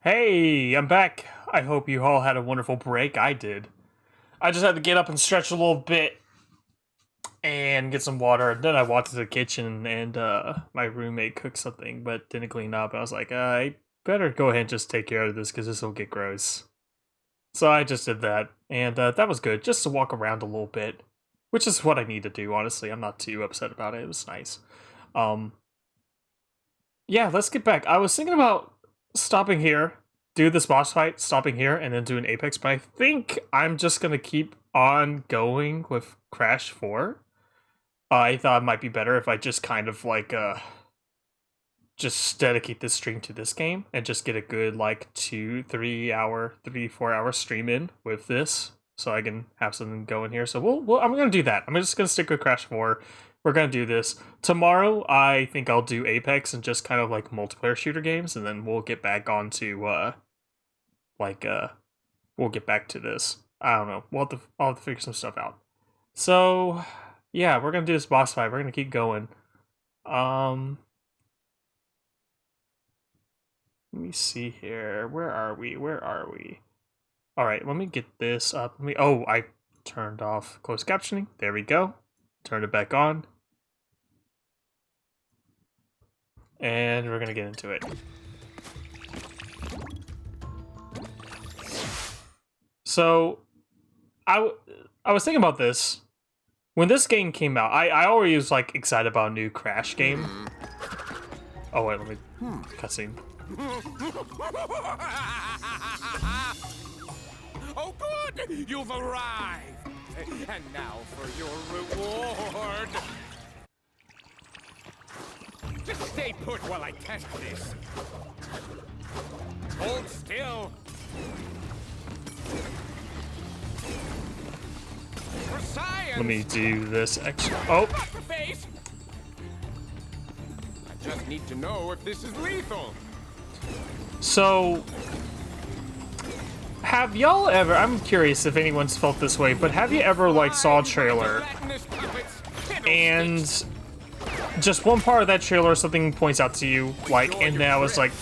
S1: Hey, I'm back. I hope you all had a wonderful break. I did. I just had to get up and stretch a little bit and get some water. Then I walked to the kitchen and my roommate cooked something but didn't clean up. I was like, I better go ahead and just take care of this because this will get gross. So I just did that, and that was good, just to walk around a little bit, which is what I need to do, honestly. I'm not too upset about it. It was nice. Um, yeah, let's get back. I was thinking about stopping here, do this boss fight, stopping here, and then do an Apex, but I think I'm just going to keep on going with Crash 4. I thought it might be better if I just kind of like just dedicate this stream to this game and just get a good like 4 hour stream in with this, so I can have something going here. So I'm gonna do that. I'm just gonna stick with Crash 4. We're gonna do this tomorrow. I think I'll do Apex and just kind of like multiplayer shooter games, and then we'll get back onto we'll get back to this. I don't know. I'll have to figure some stuff out. So yeah, we're gonna do this boss fight. We're gonna keep going. Let me see here. Where are we? All right, let me get this up. Oh, I turned off closed captioning. There we go. Turned it back on. And we're gonna get into it. So, I was thinking about this. When this game came out, I already was like excited about a new Crash game. Oh wait, let me cutscene.
S9: Oh, good! You've arrived! And now for your reward! Just stay put while I test this. Hold still. For science!
S1: Let me do this extra. Oh!
S9: Face! I just need to know if this is lethal.
S1: So, have y'all ever, I'm curious if anyone's felt this way, but have you ever like saw a trailer and just one part of that trailer something points out to you, like, and then I was like,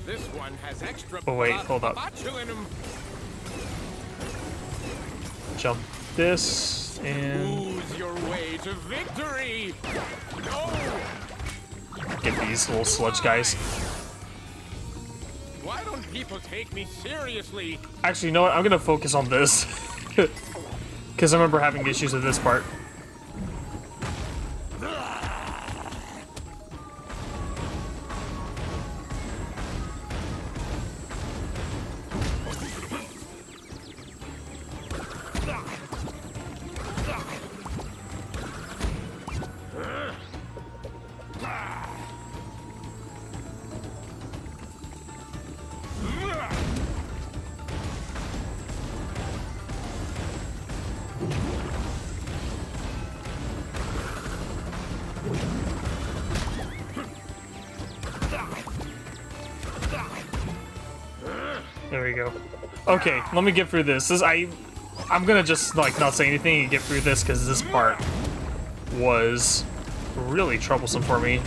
S9: This one has extra
S1: oh wait, hold up. Jump this and
S9: Lose your way to victory. No.
S1: Get these little sludge guys.
S9: Why don't people take me seriously?
S1: Actually, you know what? I'm gonna focus on this. Because I remember having issues with this part. There we go. Okay, let me get through this. I'm gonna just like not say anything and get through this because this part was really troublesome for me.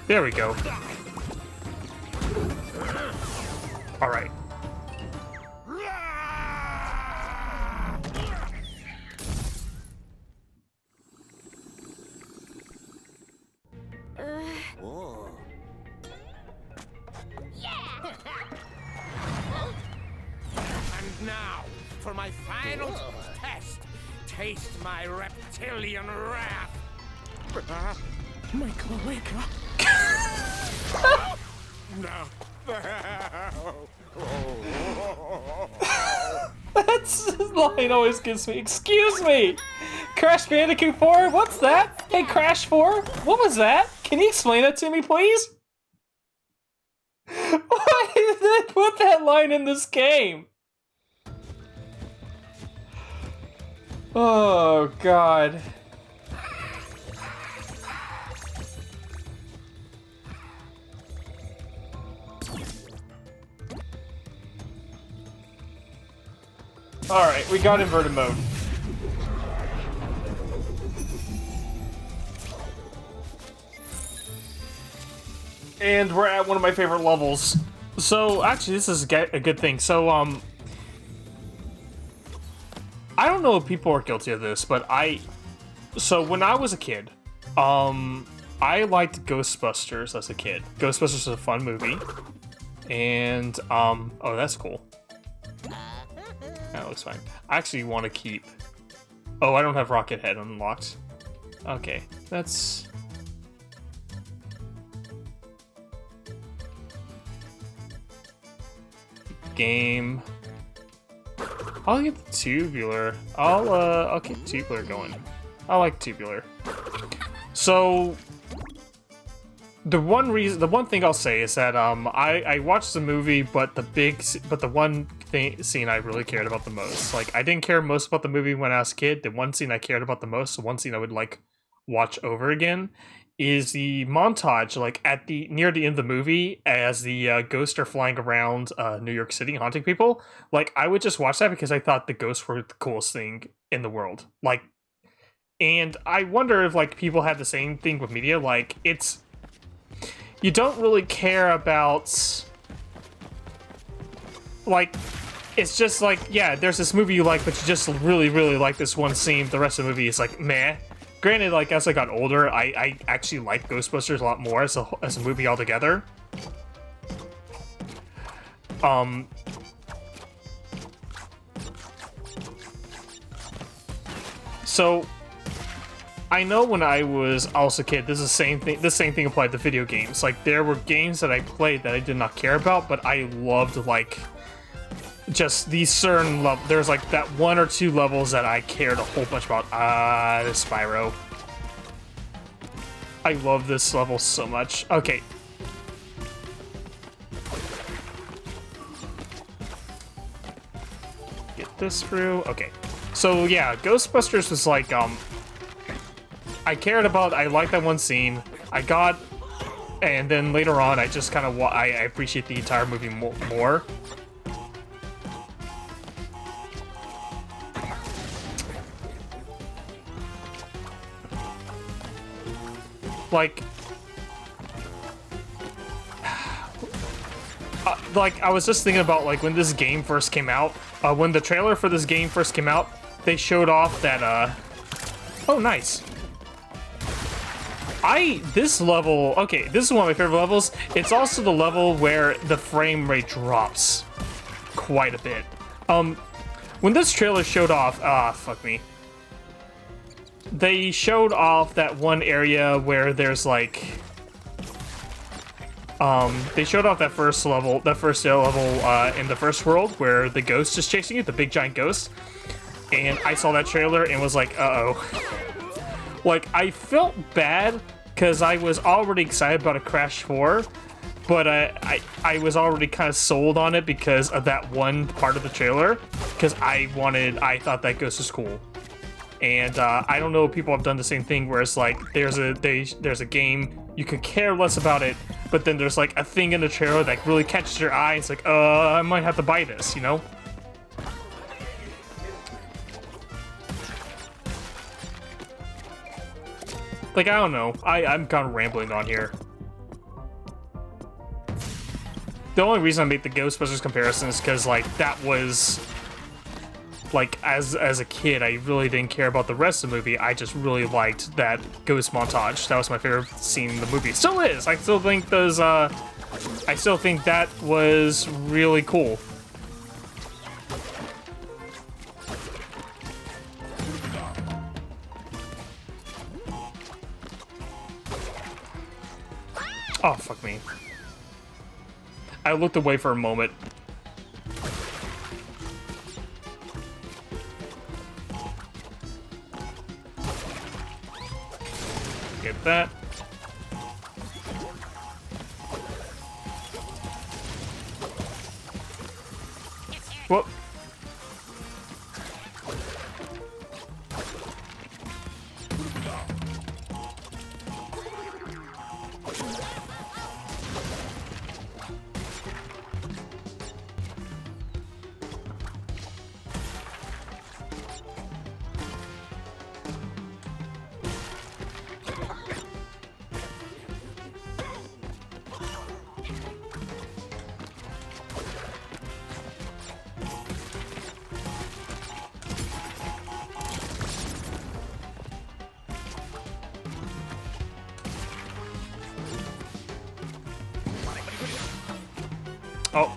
S1: There we go. All right.
S9: Whoa. And now, for my final test, taste my reptilian wrath. My cloaca. No.
S1: That's line always gives me. Excuse me! Crash Bandicoot 4? What's that? Hey, Crash 4? What was that? Can you explain that to me, please? Why did they put that line in this game? Oh, God. Alright, we got inverted mode. And we're at one of my favorite levels. So, actually, this is a good thing. So, I don't know if people are guilty of this, but so when I was a kid, I liked Ghostbusters as a kid. Ghostbusters is a fun movie. And, oh, that's cool. That looks fine. I actually want to keep... Oh, I don't have Rocket Head unlocked. Okay, that's... game. I'll get the tubular. I'll get tubular going. I like tubular. So the one thing I'll say is that I watched the movie, but the one scene I really cared about the most. Like, I didn't care most about the movie when I was a kid. The one scene I cared about the most, the one scene I would like watch over again, is the montage, like near the end of the movie, as the ghosts are flying around New York City haunting people. Like, I would just watch that because I thought the ghosts were the coolest thing in the world. Like, and I wonder if like people have the same thing with media. Like, you don't really care about, like, it's just like, yeah, there's this movie you like, but you just really, really like this one scene. The rest of the movie is like, meh. Granted, like, as I got older, I actually like Ghostbusters a lot more as a movie altogether. So I know when I was also a kid, this is the same thing applied to video games. Like, there were games that I played that I did not care about, but I loved, like, just these certain levels. There's like that 1 or 2 levels that I cared a whole bunch about. This Spyro. I love this level so much. Okay. Get this through. Okay. So yeah, Ghostbusters was like, I cared about, I liked that one scene. And then later on, I just kind of, I appreciate the entire movie more. Like, I was just thinking about, like, when this game first came out, when the trailer for this game first came out, they showed off that, oh, nice. This level, okay, this is one of my favorite levels. It's also the level where the frame rate drops quite a bit. When this trailer showed off, fuck me. They showed off that one area where there's like, they showed off that first level in the first world where the ghost is chasing you, the big giant ghost. And I saw that trailer and was like, uh-oh. Like, I felt bad because I was already excited about a Crash 4, but I was already kind of sold on it because of that one part of the trailer, because I thought that ghost was cool. And I don't know if people have done the same thing where it's like there's a game, you could care less about it, but then there's like a thing in the trailer that really catches your eye. It's like, I might have to buy this, you know? Like, I don't know. I'm kind of rambling on here. The only reason I made the Ghostbusters comparison is because, like, that was... Like, as a kid, I really didn't care about the rest of the movie. I just really liked that ghost montage. That was my favorite scene in the movie. It still is! I still think those, I still think that was really cool. Oh, fuck me. I looked away for a moment. Get that. Whoop. Oh.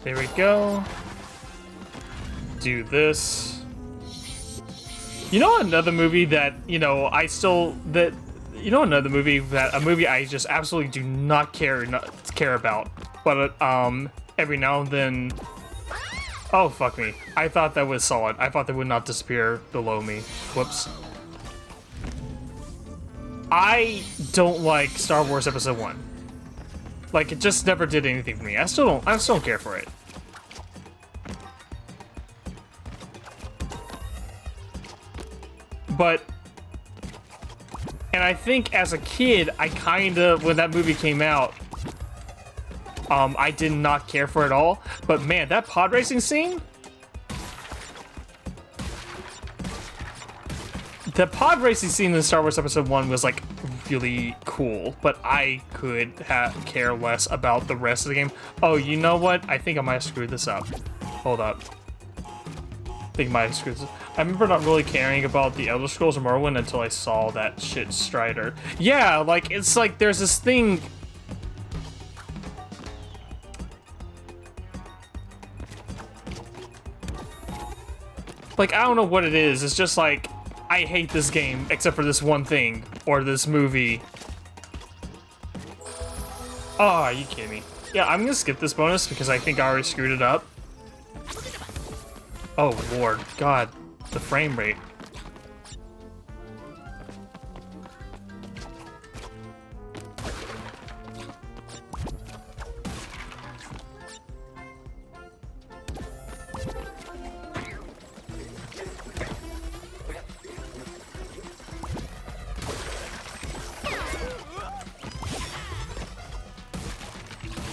S1: There we go. Do this. You know another movie that, you know, another movie that a movie I just absolutely do not care about, but every now and then, oh fuck me, I thought that was solid. I thought they would not disappear below me. Whoops. I don't like Star Wars Episode 1. Like, it just never did anything for me. I still don't care for it. But, and I think as a kid, I kinda, when that movie came out, I did not care for it at all. But man, that pod racing scene? The pod racing scene in Star Wars Episode 1 was, like, really cool. But I could care less about the rest of the game. Oh, you know what? I think I might have screwed this up. Hold up. I think I might have screwed this up. I remember not really caring about the Elder Scrolls of Morrowind until I saw that shit Strider. Yeah, like, it's like there's this thing... Like, I don't know what it is. It's just like, I hate this game, except for this one thing, or this movie. Oh, are you kidding me? Yeah, I'm gonna skip this bonus because I think I already screwed it up. Oh, Lord. God. The frame rate.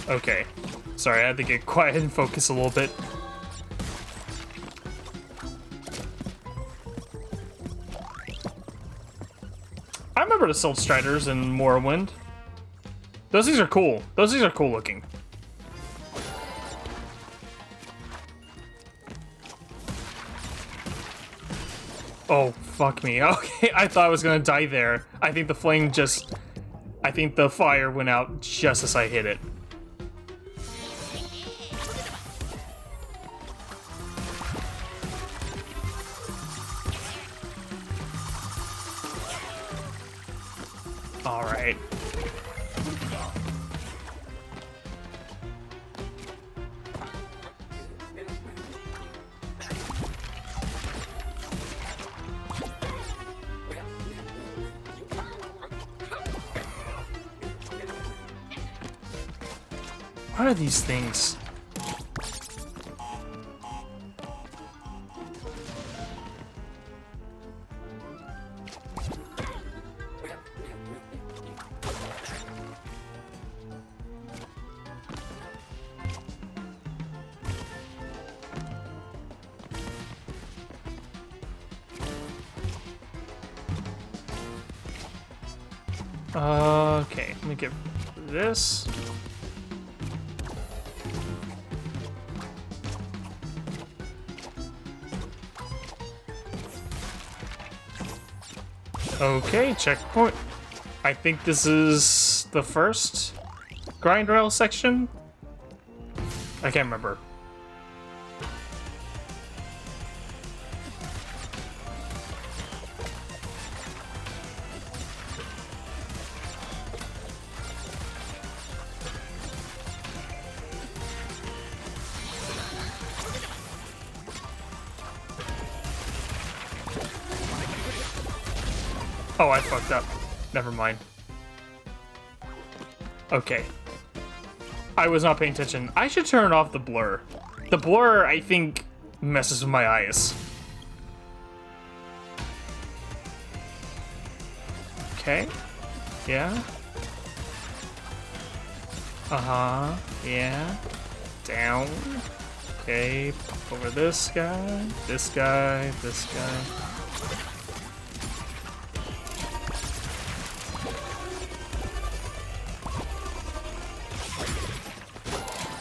S1: Okay. Sorry, I had to get quiet and focus a little bit. I remember the Silt Striders in Morrowind. Those things are cool. Those things are cool looking. Oh, fuck me. Okay, I thought I was gonna die there. I think the flame just... I think the fire went out just as I hit it. Alright. What are these things? Okay, let me get this. Okay, checkpoint. I think this is the first grind rail section. I can't remember. Oh, I fucked up. Never mind. Okay. I was not paying attention. I should turn off the blur. The blur, I think, messes with my eyes. Okay. Yeah. Uh-huh. Yeah. Down. Okay. Pop over this guy. This guy. This guy.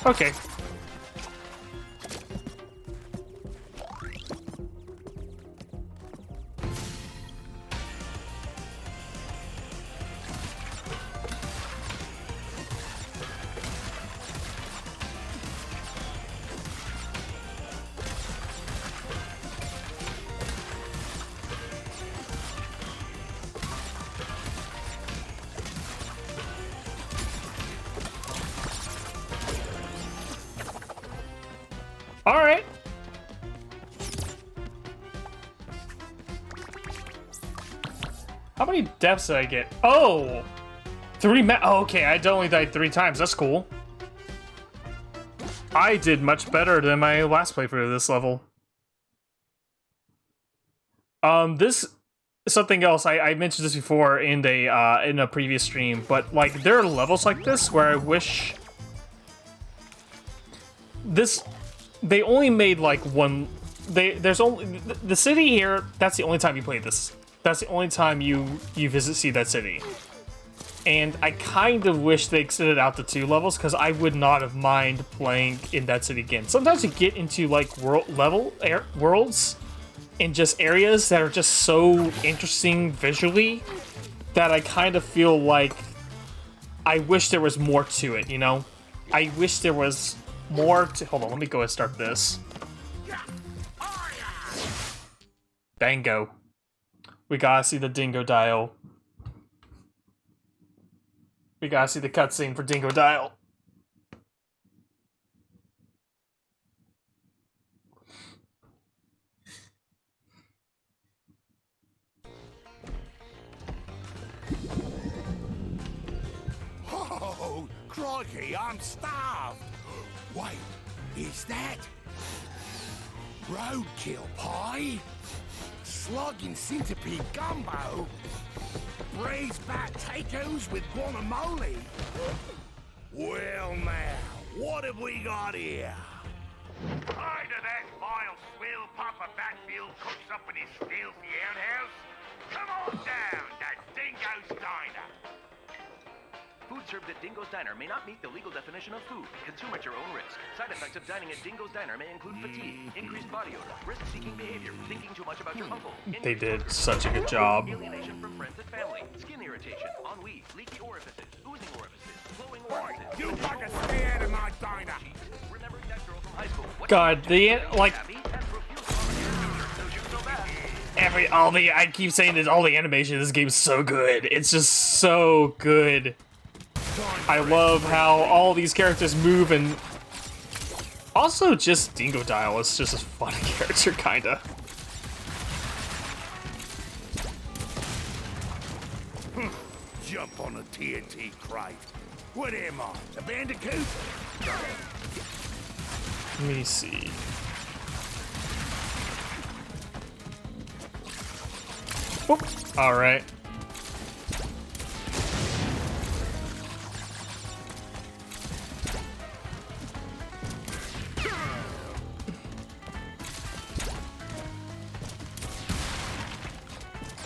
S1: Okay. How many deaths did I get? Oh! Oh, okay, I only died 3 times. That's cool. I did much better than my last playthrough of this level. This something else. I mentioned this before in a previous stream, but like there are levels like this where I wish they only made like one. There's only the city here. That's the only time you play this. That's the only time you see that city. And I kind of wish they extended out to 2 levels because I would not have mind playing in that city again. Sometimes you get into like worlds and just areas that are just so interesting visually that I kind of feel like I wish there was more to it, you know? I wish there was more to... Hold on, let me go and start this. Bango. We gotta see the Dingo Dial. We gotta see the cutscene for Dingo Dial.
S3: Oh, crikey, I'm starved. Wait, is that roadkill pie? Slugging centipede gumbo? Braised bat tacos with guacamole? Well now, what have we got here?
S11: Either that vile swill Papa Batfield cooks up in his filthy outhouse. Come on down to Dingo's Diner.
S12: Food served at Dingo's Diner may not meet the legal definition of food. Consume at your own risk. Side effects of dining at Dingo's Diner may include fatigue, increased body odor, risk-seeking behavior, thinking too much about your uncle.
S1: They did such a good job.
S12: Alienation from friends and family, skin irritation, ennui, leaky orifices, oozing orifices, flowing orifices.
S3: You fucking stay out of my diner!
S12: Remembering that girl from high school.
S1: God, like I keep saying this, all the animation in this game is so good. It's just so good. I love how all these characters move, and also just Dingo Dial is just a fun character, kinda.
S11: Jump on a TNT crate. What am I, a Bandicoot?
S1: Let me see. Oh, all right.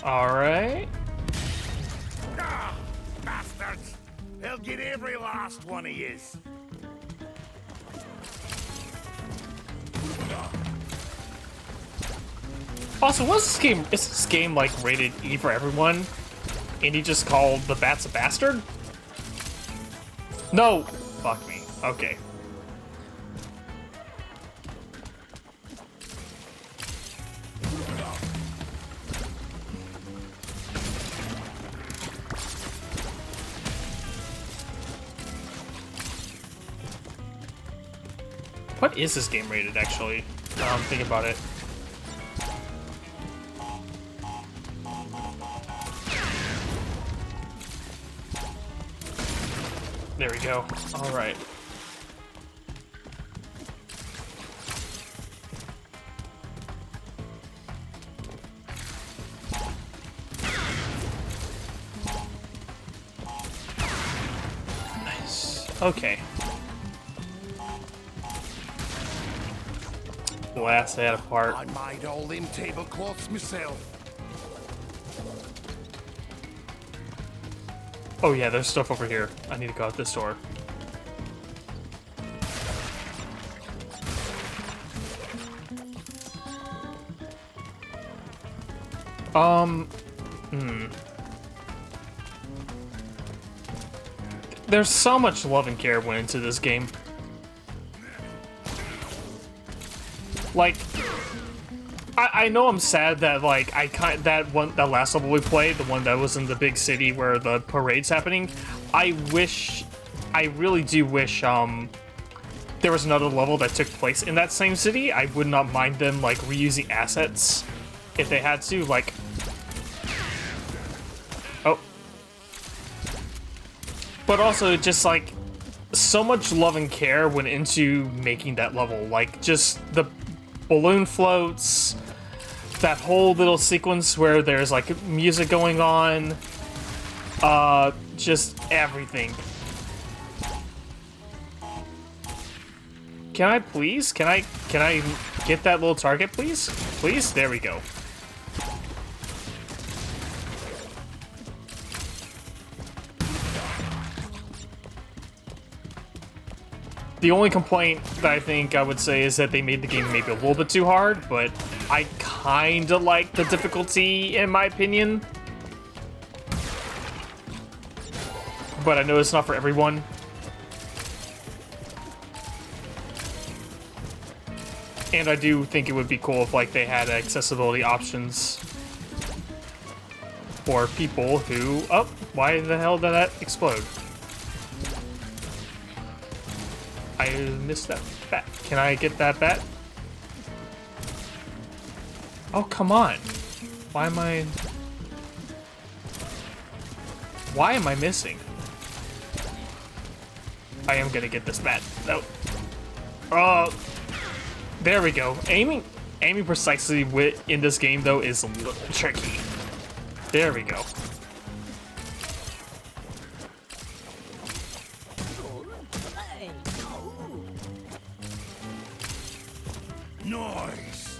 S1: All right.
S11: Ah, bastards! They'll get every last one of yous.
S1: Also, what's this game? Is this game like rated E for everyone? And he just called the bats a bastard? No! Fuck me. Okay. What is this game rated, actually? Now I'm thinking about it. There we go. All right. Nice. Okay. Blast that apart.
S11: I made all them tablecloths myself.
S1: Oh yeah, there's stuff over here. I need to go out this door. There's so much love and care went into this game. Like, I know I'm sad that like that last level we played, the one that was in the big city where the parade's happening. I really do wish there was another level that took place in that same city. I would not mind them like reusing assets if they had to. Like, But also, just like, so much love and care went into making that level. Like, just the balloon floats, that whole little sequence where there's like music going on, just everything. Can I please? Can I get that little target, please? Please? There we go. The only complaint that I think I would say is that they made the game maybe a little bit too hard, but I kinda like the difficulty in my opinion. But I know it's not for everyone. And I do think it would be cool if like they had accessibility options for people who... Oh, why the hell did that explode? I missed that bat. Can I get that bat? Oh, come on. Why am I missing? I am gonna get this bat. No. Oh, there we go. Aiming precisely in this game though is a little tricky. There we go.
S11: Nice.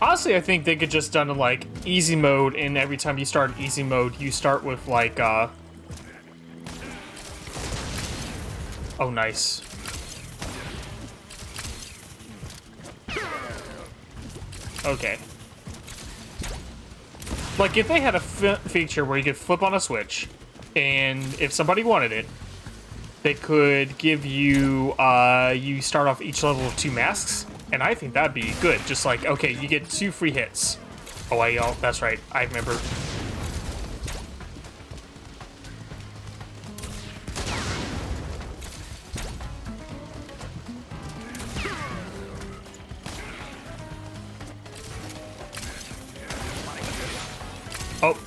S1: Honestly, I think they could just done like easy mode, and every time you start easy mode, you start with like oh, nice. Okay. Like if they had a feature where you could flip on a switch, and if somebody wanted it, they could give you, you start off each level with 2 masks, and I think that'd be good. Just like, okay, you get 2 free hits. Oh, that's right, I remember. Oh.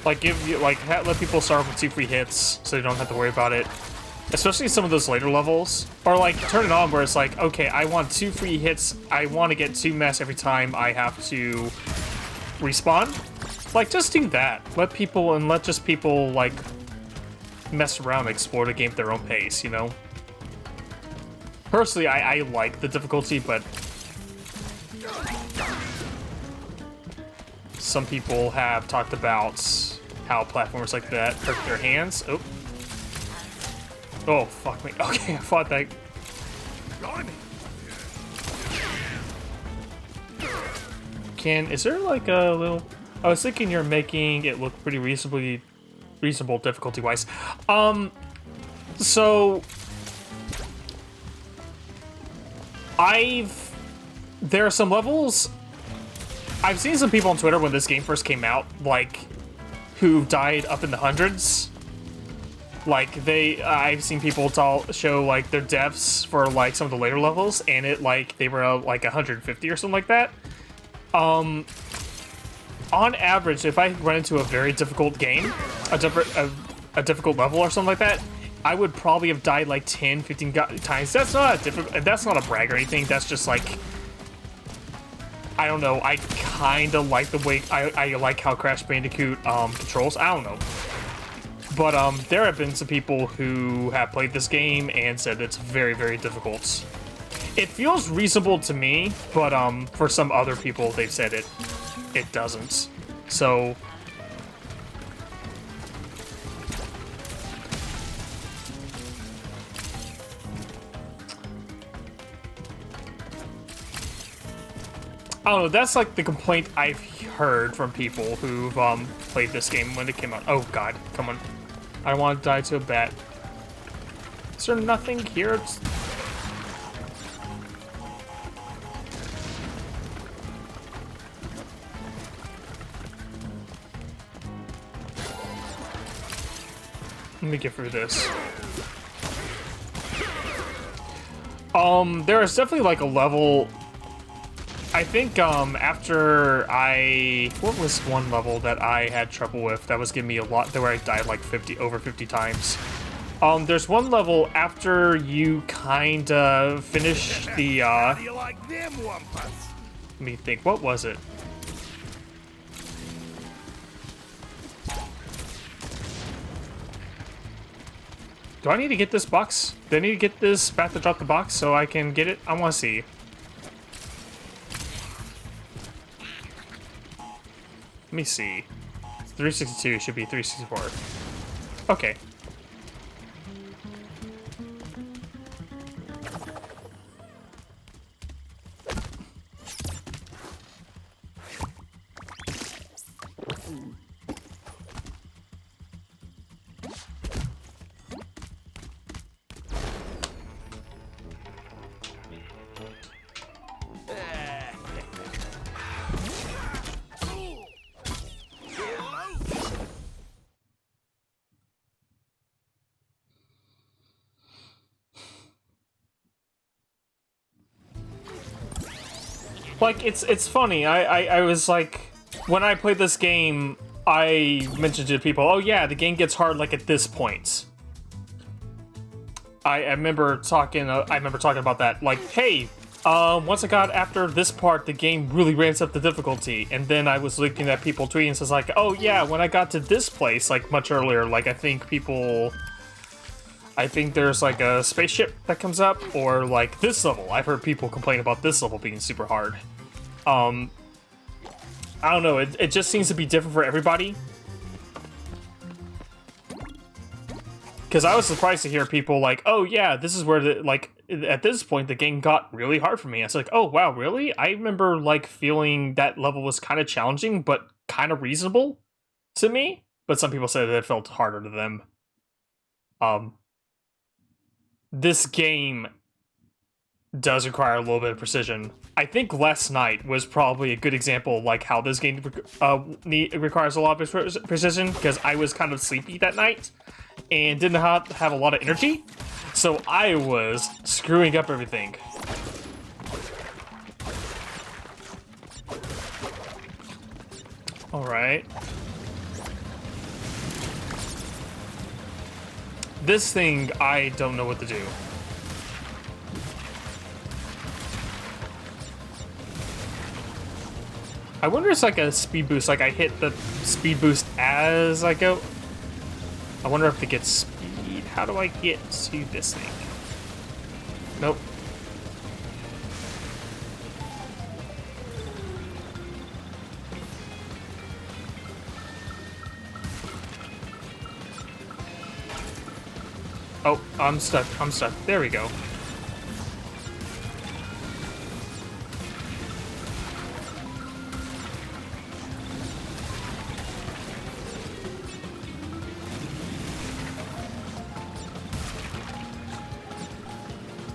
S1: Like, let people start with 2 free hits, so they don't have to worry about it. Especially some of those later levels. Or, like, turn it on where it's like, okay, I want 2 free hits, I want to get 2 masks every time I have to respawn. Like, just do that. Let people, like, mess around and explore the game at their own pace, you know? Personally, I like the difficulty, but some people have talked about how platformers like that hurt their hands. Oh. Oh, fuck me. Okay, I thought that... Is there like a little... I was thinking you're making it look pretty reasonable difficulty-wise. So... There are some levels... I've seen some people on Twitter when this game first came out, like, who died up in the hundreds. Like, I've seen people show, like, their deaths for, like, some of the later levels, and they were, like, 150 or something like that. On average, if I run into a very difficult game, a difficult level or something like that, I would probably have died, like, 10, 15 times. That's not a brag or anything, that's just, like... I don't know, I kinda like the way, I like how Crash Bandicoot controls, I don't know. But there have been some people who have played this game and said it's very, very difficult. It feels reasonable to me, but for some other people they've said it doesn't. So... I don't know, that's like the complaint I've heard from people who've played this game when it came out. Oh god, come on. I don't want to die to a bat. Is there nothing here? Let me get through this. There is definitely like a level... I think after what was one level that I had trouble with that was giving me a lot, where I died like over 50 times. There's one level after you kind of finish the
S11: How do you like them wampus?
S1: let me think, what was it? Do I need to get this box? Do I need to get this back to drop the box so I can get it? I want to see. Let me see. 362 should be 364. Okay. Like, it's funny. I was like, when I played this game, I mentioned to people, oh yeah, the game gets hard like at this point. I remember talking about that. Like, hey, once I got after this part, the game really ramps up the difficulty. And then I was looking at people tweeting, so it's like, oh yeah, when I got to this place, like much earlier, like I think there's like a spaceship that comes up, or like this level. I've heard people complain about this level being super hard. I don't know, it just seems to be different for everybody. Because I was surprised to hear people like, oh yeah, this is where at this point the game got really hard for me. I was like, oh wow, really? I remember like feeling that level was kind of challenging, but kind of reasonable to me. But some people said that it felt harder to them. This game does require a little bit of precision. I think Last Night was probably a good example of like how this game requires a lot of precision, because I was kind of sleepy that night and didn't have a lot of energy, so I was screwing up everything. Alright. This thing, I don't know what to do. I wonder if it's like a speed boost, like I hit the speed boost as I go. I wonder if to get speed, how do I get to this thing? Nope. Oh, I'm stuck. There we go.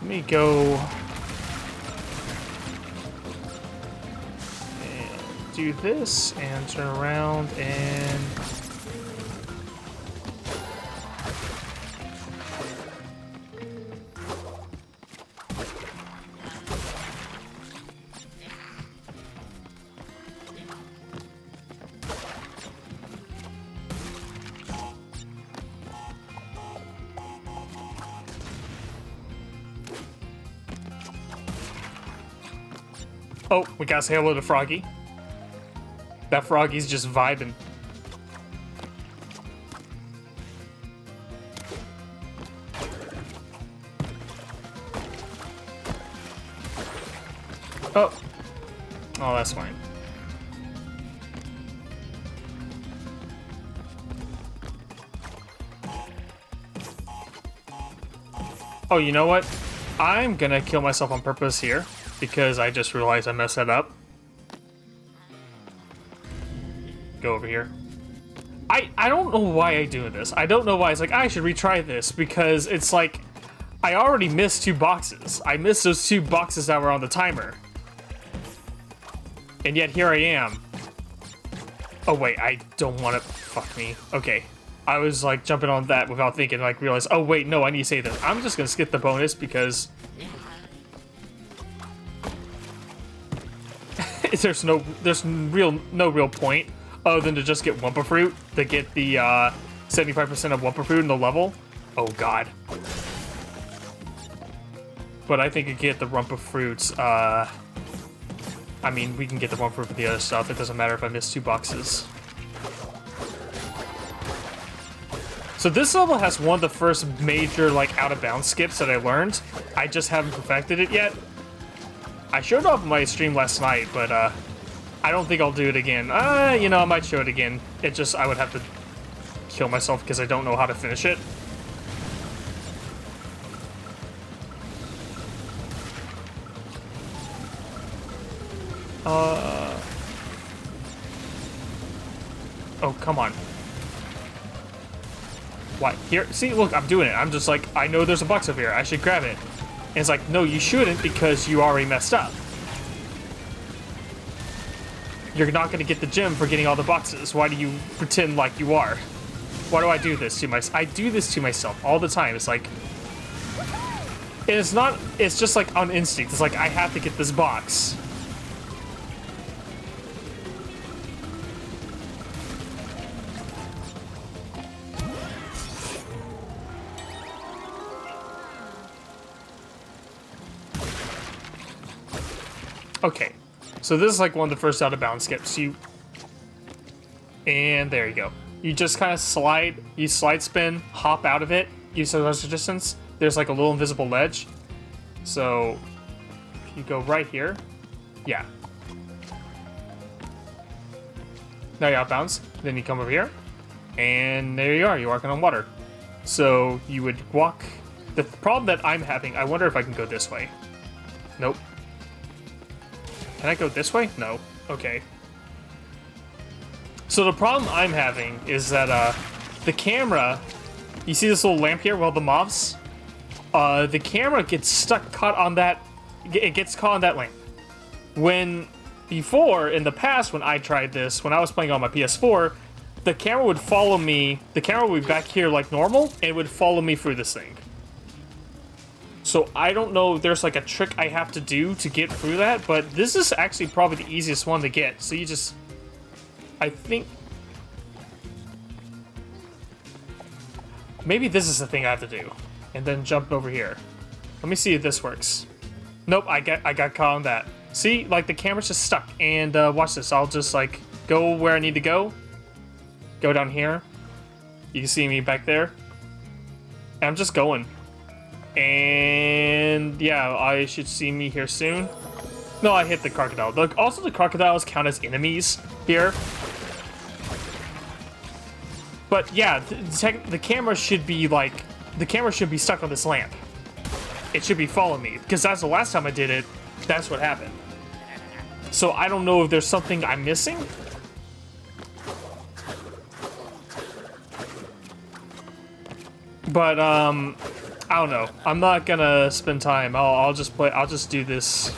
S1: Let me go and do this and turn around and oh, we gotta say hello to Froggy. That Froggy's just vibing. Oh. Oh, that's fine. Oh, you know what? I'm gonna kill myself on purpose here, because I just realized I messed that up. Go over here. I don't know why I do this. I don't know why. It's like, I should retry this, because it's like, I already missed 2 boxes. I missed those 2 boxes that were on the timer. And yet here I am. Oh wait, I don't want to... Fuck me. Okay. I was like jumping on that without thinking, like realized, oh wait, no, I need to save this. I'm just gonna skip the bonus because... there's no real point other than to just get Wumpa Fruit to get the 75% of Wumpa Fruit in the level. Oh god. But I think you get the Wumpa Fruits. I mean, we can get the Wumpa Fruit for the other stuff. It doesn't matter if I miss 2 boxes. So this level has one of the first major, like, out-of-bounds skips that I learned. I just haven't perfected it yet. I showed off my stream last night, but, I don't think I'll do it again. You know, I might show it again. It just, I would have to kill myself because I don't know how to finish it. Oh, come on. Why? Here, see, look, I'm doing it. I'm just like, I know there's a box up here. I should grab it. And it's like, no, you shouldn't because you already messed up. You're not going to get the gem for getting all the boxes. Why do you pretend like you are? Why do I do this to myself? I do this to myself all the time. It's like... It's just like on instinct. It's like, I have to get this box. Okay, so this is like one of the first out-of-bounds skips. And there you go. You just kind of slide spin, hop out of it, use the resistance. There's like a little invisible ledge. So, if you go right here, yeah. Now you outbounds, then you come over here, and there you are, you're walking on water. So, you would walk... The problem that I'm having, I wonder if I can go this way. Nope. Can I go this way? No. Okay. So the problem I'm having is that the camera, you see this little lamp here, well, the mobs? The camera gets caught on that lamp. When before, in the past, when I tried this, when I was playing on my PS4, the camera would follow me, the camera would be back here like normal, and it would follow me through this thing. So I don't know if there's like a trick I have to do to get through that, but this is actually probably the easiest one to get. So you just, I think, maybe this is the thing I have to do, and then jump over here. Let me see if this works. Nope, I got caught on that. See, like the camera's just stuck. And watch this. I'll just like go where I need to go. Go down here. You can see me back there. And I'm just going. And yeah, I should see me here soon. No, I hit the crocodile. Look, also the crocodiles count as enemies here. But yeah, the camera should be like, the camera should be stuck on this lamp. It should be following me, because that's the last time I did it, that's what happened. So I don't know if there's something I'm missing. But I don't know. I'm not gonna spend time. I'll just play. I'll just do this.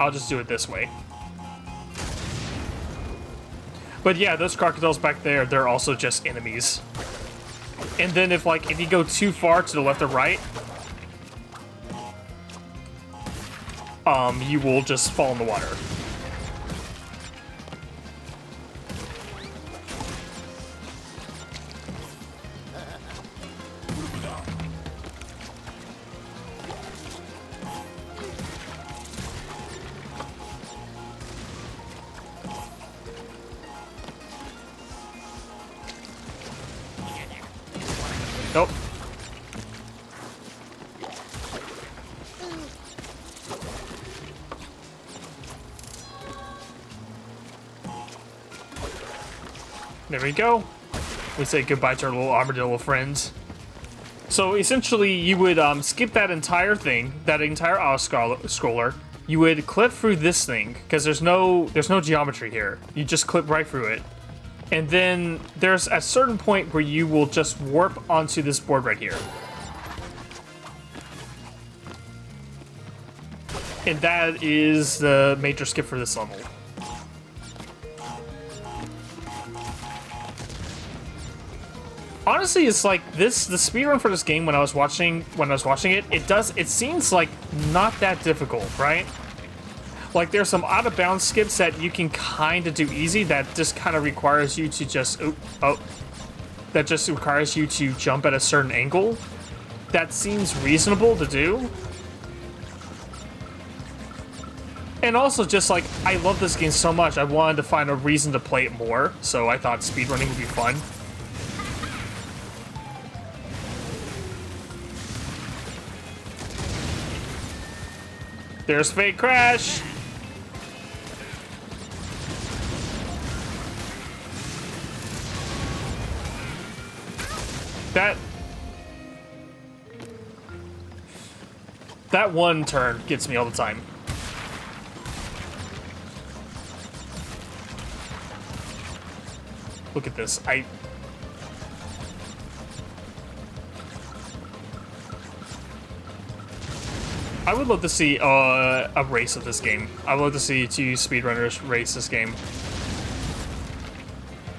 S1: I'll just do it this way. But yeah, those crocodiles back there, they're also just enemies. And then if you go too far to the left or right, you will just fall in the water. Nope. There we go. We say goodbye to our little armadillo friends. So essentially, you would skip that entire thing, that entire auto-scroller. You would clip through this thing because there's no geometry here. You just clip right through it. And then there's a certain point where you will just warp onto this board right here. And that is the major skip for this level. Honestly, it's like this, the speedrun for this game when I was watching it, it seems like not that difficult, right? Like, there's some out-of-bounds skips that you can kind of do easy that just kind of requires you to just... that just requires you to jump at a certain angle. That seems reasonable to do. And also, just like, I love this game so much, I wanted to find a reason to play it more, so I thought speedrunning would be fun. There's Fake Crash! That one turn gets me all the time. Look at this. I would love to see a race of this game. I would love to see 2 speedrunners race this game.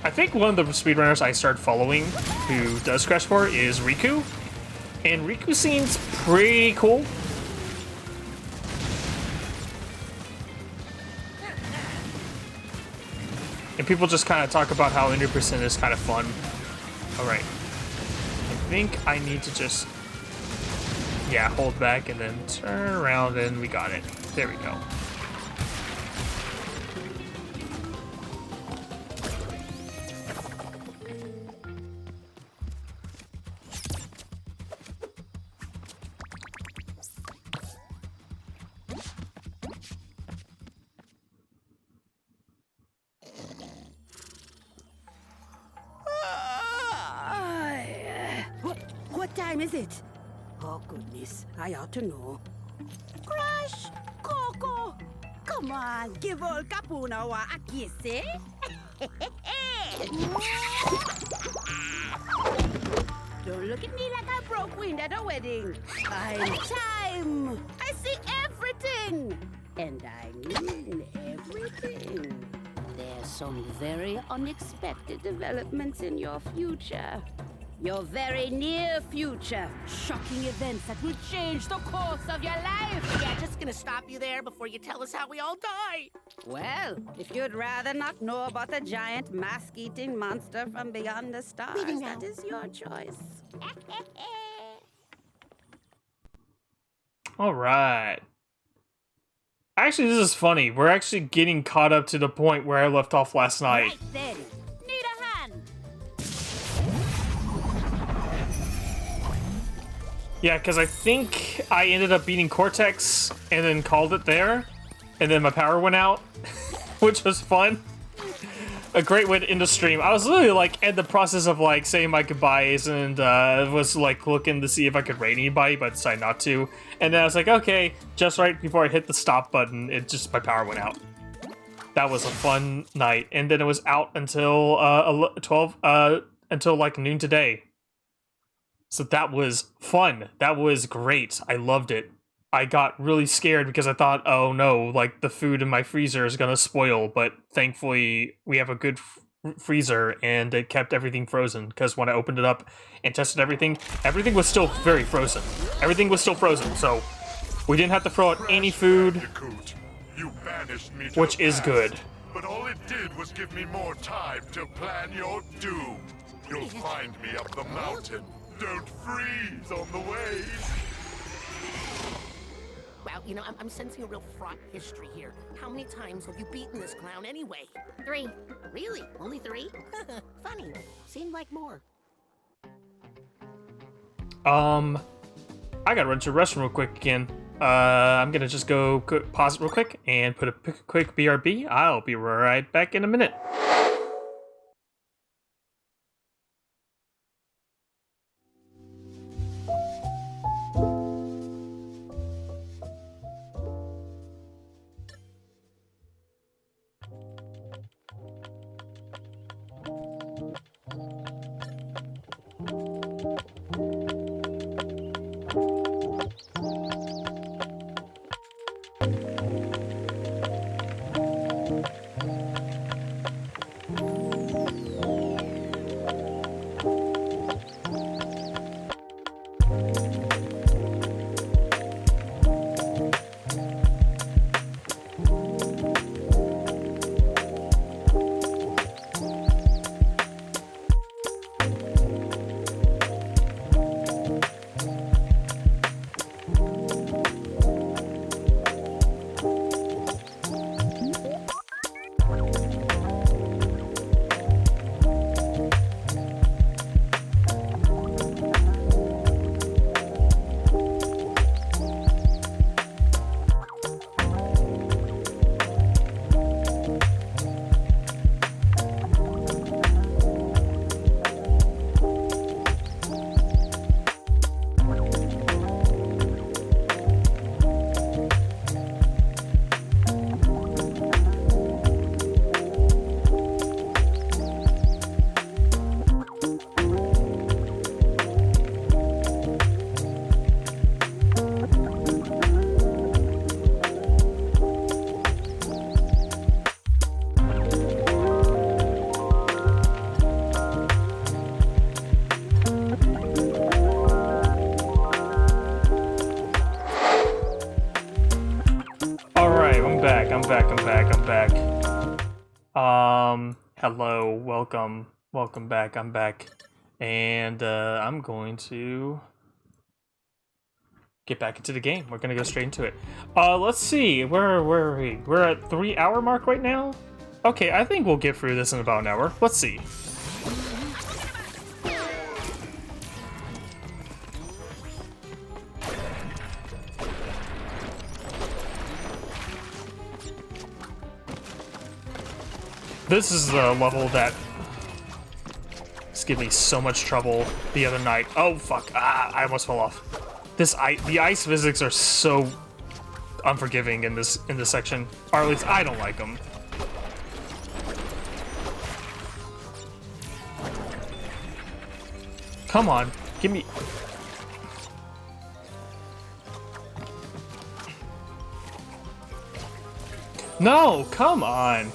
S1: I think one of the speedrunners I started following who does Crash 4 is Riku. And Riku seems pretty cool. And people just kind of talk about how 100% is kind of fun. Alright. I think I need to just... yeah, hold back and then turn around and we got it. There we go.
S13: What time is it? Oh, goodness. I ought to know. Crash! Coco! Come on, give old Capuna a kiss, eh? Don't look at me like I broke wind at a wedding. I'm time. I see everything. And I mean everything. There's some very unexpected developments in your future. Your very near future. Shocking events that will change the course of your life.
S5: Yeah, just gonna stop you there before you tell us how we all die.
S13: Well, if you'd rather not know about the giant mask-eating monster from beyond the stars, that is your choice.
S1: All right. Actually, this is funny. We're actually getting caught up to the point where I left off last night.
S13: Right then. Need a hand.
S1: Yeah, because I think I ended up beating Cortex and then called it there. And then my power went out, which was fun. A great way to end the stream. I was literally like in the process of like saying my goodbyes and was like looking to see if I could raid anybody, but I decided not to. And then I was like, okay, just right before I hit the stop button, my power went out. That was a fun night. And then it was out until until like noon today. So that was fun. That was great. I loved it. I got really scared because I thought, oh no, like the food in my freezer is gonna spoil, but thankfully we have a good freezer and it kept everything frozen because when I opened it up and tested everything was still very frozen. Everything was still frozen, so we didn't have to throw out any food,
S2: Bandicoot, you banished me to
S1: which
S2: the
S1: is
S2: past,
S1: good.
S2: But all it did was give me more time to plan your doom. You'll find me up the mountain. Don't freeze on the way.
S5: Well, you know, I'm sensing a real fraught history here. How many times have you beaten this clown anyway?
S7: 3.
S5: Really? Only 3? Funny. Seemed like more.
S1: I gotta run to the restroom real quick again. I'm gonna just go pause it real quick and put a quick BRB. I'll be right back in a minute. welcome. Welcome back. I'm back. And I'm going to get back into the game. We're gonna go straight into it. Let's see. Where are we? We're at 3-hour mark right now? Okay, I think we'll get through this in about an hour. Let's see. This is the level that just gave me so much trouble the other night. Oh fuck! I almost fell off. The ice physics are so unforgiving in this section, or at least I don't like them. Come on, give me. No, come on.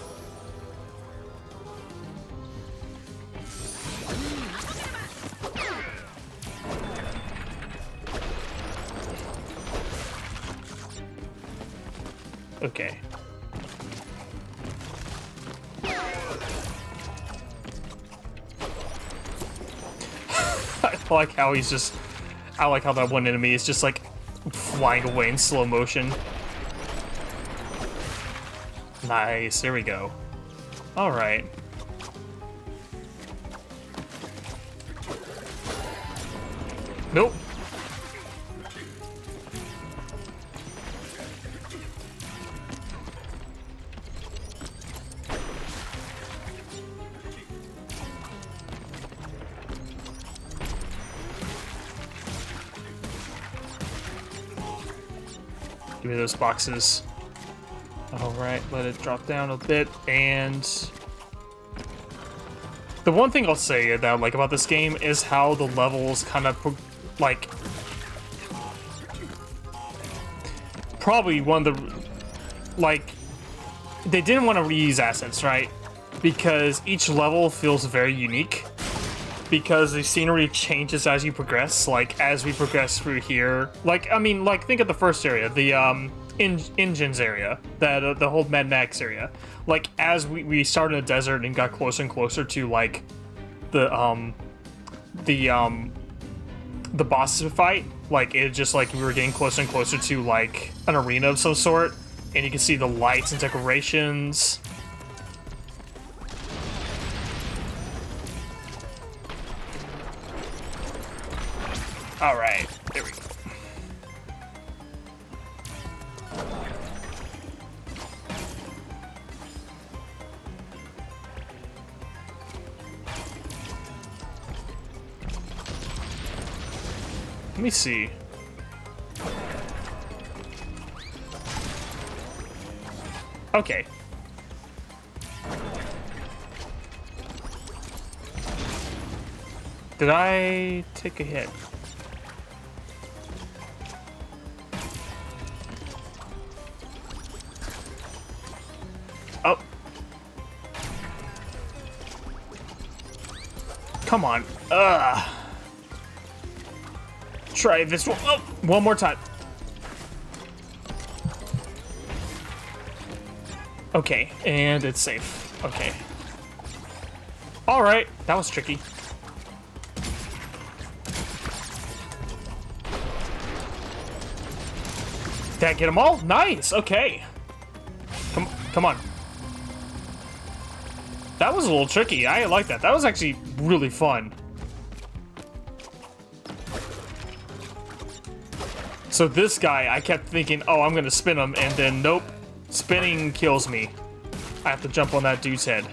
S1: Okay. I like how he's just... I like how that one enemy is just, like, flying away in slow motion. Nice, there we go. Alright. Nope. Give me those boxes. Alright, let it drop down a bit, and... The one thing I'll say that I like about this game is how the levels kind of, like... Probably one of the... Like... They didn't want to reuse assets, right? Because each level feels very unique. Because the scenery changes as you progress, like, as we progress through here. Like, I mean, like, think of the first area, the, engines area, that, the whole Mad Max area. Like, as we started in the desert and got closer and closer to, like, the boss fight, like, it just, like, we were getting closer and closer to, like, an arena of some sort, and you can see the lights and decorations. Alright, there we go. Let me see. Okay. Did I take a hit? Oh. Come on. Ugh. Try this one. Oh, one more time. Okay, and it's safe. Okay. Alright, that was tricky. Did I get them all? Nice, okay. Come on. That was a little tricky. I like that. That was actually really fun. So this guy, I kept thinking, oh, I'm gonna spin him, and then nope. Spinning kills me. I have to jump on that dude's head.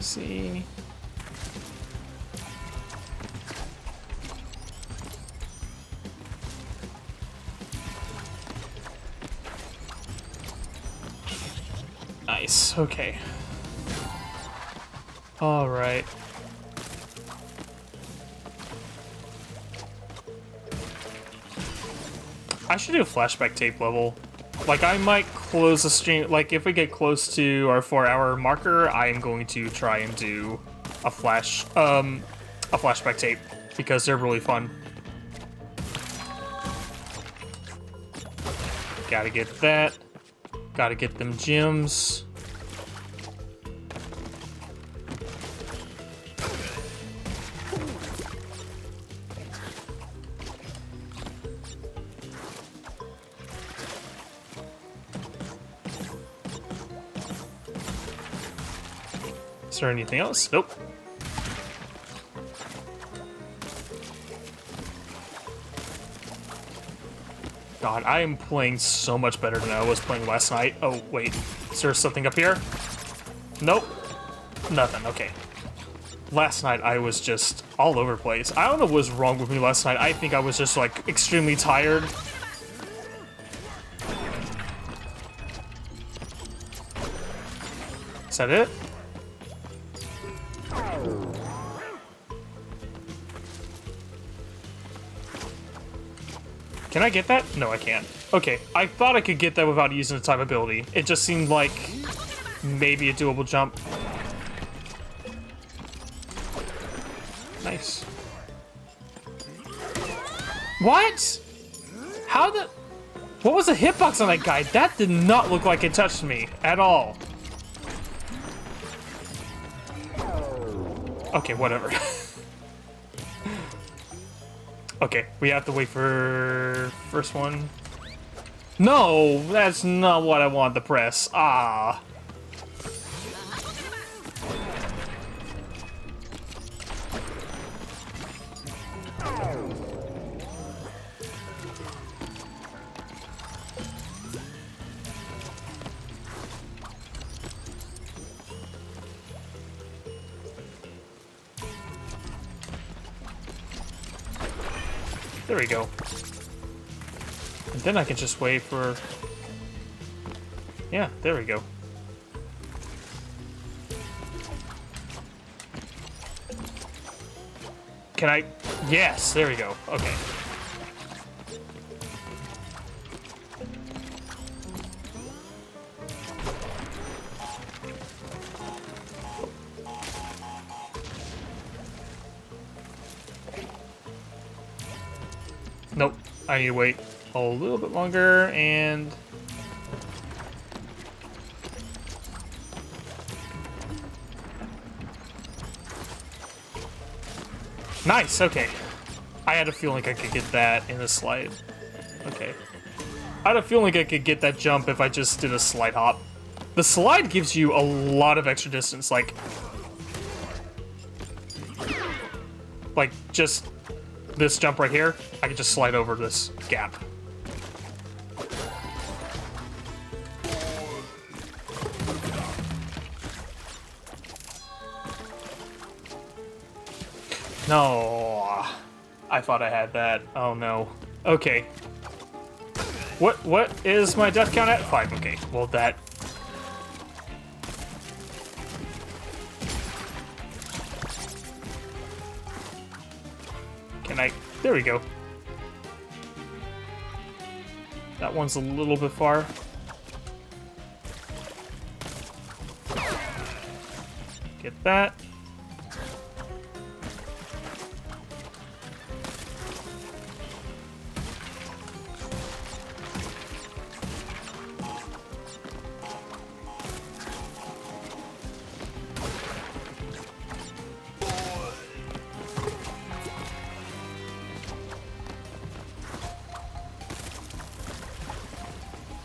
S1: See. Nice, okay. Alright. I should do a flashback tape level. Like, I might close the stream, like, if we get close to our 4-hour marker, I am going to try and do a a flashback tape because they're really fun. Gotta get that. Gotta get them gems. Is there anything else? Nope. God, I am playing so much better than I was playing last night. Oh, wait. Is there something up here? Nope. Nothing. Okay. Last night, I was just all over the place. I don't know what was wrong with me last night. I think I was just, like, extremely tired. Is that it? Can I get that? No, I can't. Okay, I thought I could get that without using the time ability. It just seemed like maybe a doable jump. Nice. What? How the... What was the hitbox on that guy? That did not look like it touched me at all. Okay, whatever. Okay, we have to wait for first one. No, that's not what I want to press. Ah. There we go. And then I can just wait for... Yeah, there we go. Can I... Yes, there we go. Okay. Nope. I need to wait a little bit longer and... Nice, okay. I had a feeling I could get that in a slide. Okay. I had a feeling I could get that jump if I just did a slide hop. The slide gives you a lot of extra distance, like just this jump right here, I can just slide over this gap. No, I thought I had that. Oh no. Okay. What is my death count at? 5. Okay. Well, that. Can I? There we go. That one's a little bit far. Get that.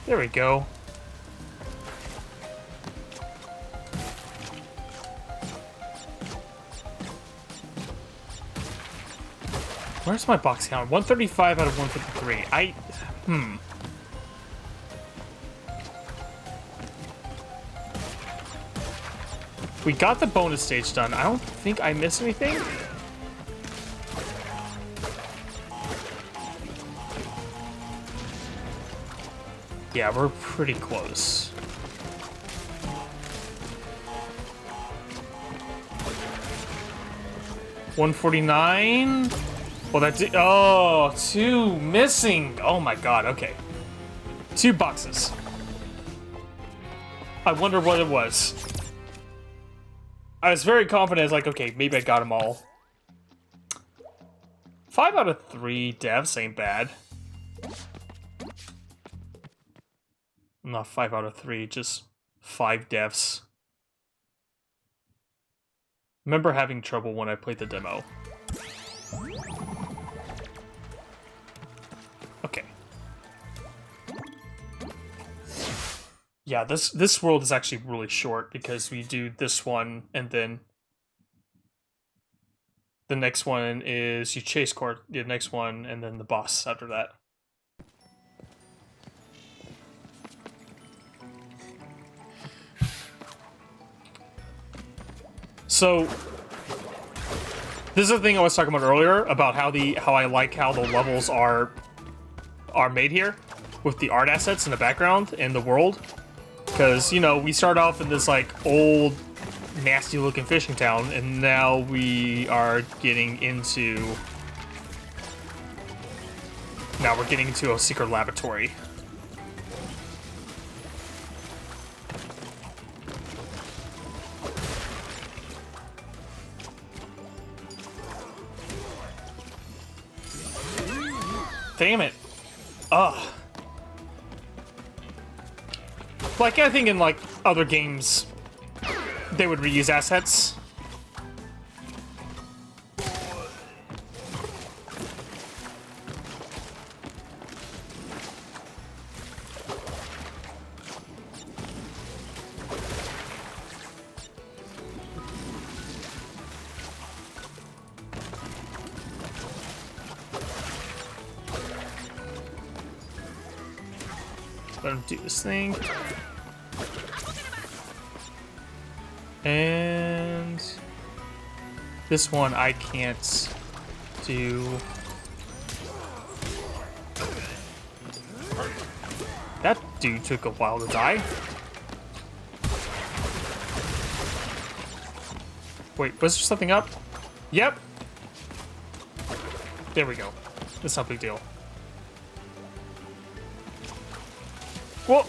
S1: There we go. Where's my box count? 135 out of 153. We got the bonus stage done. I don't think I missed anything. Yeah, we're pretty close. $149. Well, that's it. Oh, 2 missing. Oh my god. Okay, 2 boxes. I wonder what it was. I was very confident. I was like, okay, maybe I got them all. 5 out of 3 deaths ain't bad. Not 5 out of 3, just 5 deaths. Remember having trouble when I played the demo. Okay. Yeah, this world is actually really short because we do this one and then the next one is you chase court, the next one, and then the boss after that. So this is the thing I was talking about earlier about how I like how the levels are made here with the art assets in the background and the world. Because, you know, we start off in this like old nasty looking fishing town and now we are getting into a secret laboratory. Damn it. Ugh. Like, I think in, like, other games, they would reuse assets. Let him do this thing. And this one I can't do. That dude took a while to die. Wait, was there something up? Yep. There we go. That's not a big deal. Whoa!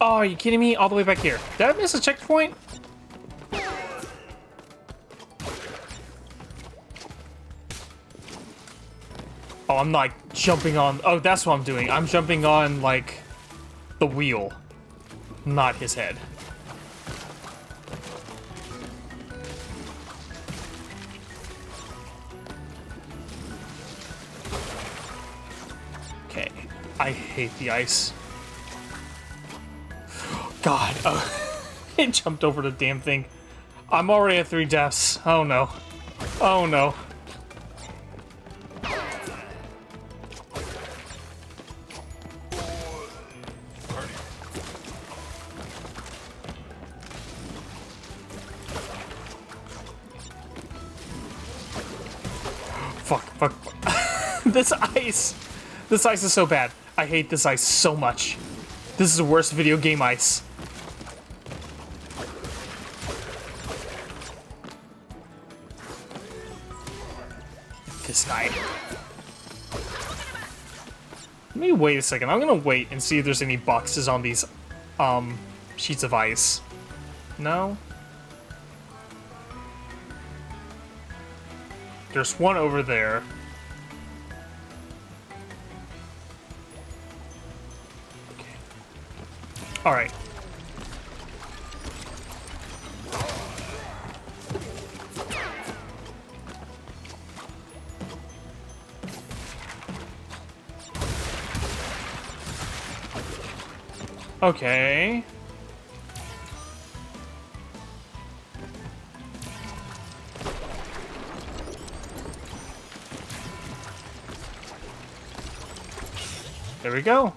S1: Oh, are you kidding me? All the way back here. Did I miss a checkpoint? Oh, I'm like jumping on... Oh, that's what I'm doing. I'm jumping on, like, the wheel. Not his head. Okay. I hate the ice. God, it jumped over the damn thing. I'm already at 3 deaths. Oh no. Oh no. Fuck, fuck, fuck. This ice is so bad. I hate this ice so much. This is the worst video game ice. This guy. Let me wait a second. I'm gonna wait and see if there's any boxes on these sheets of ice. No? There's one over there. Okay. All right. Okay. There we go.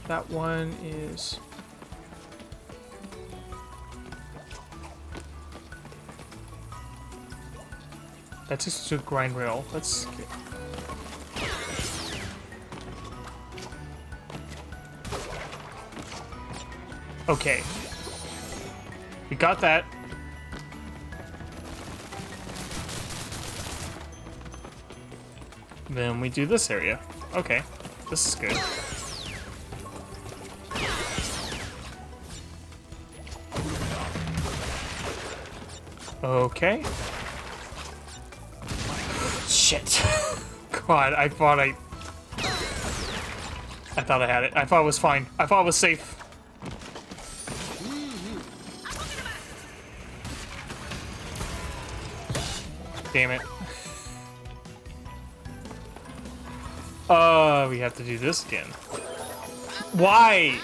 S1: That one is... That's just a grind rail. Let's get... Okay. We got that. Then we do this area. Okay. This is good. Okay. Shit. God, I thought I had it. I thought it was fine. I thought it was safe. Damn it. We have to do this again. Why?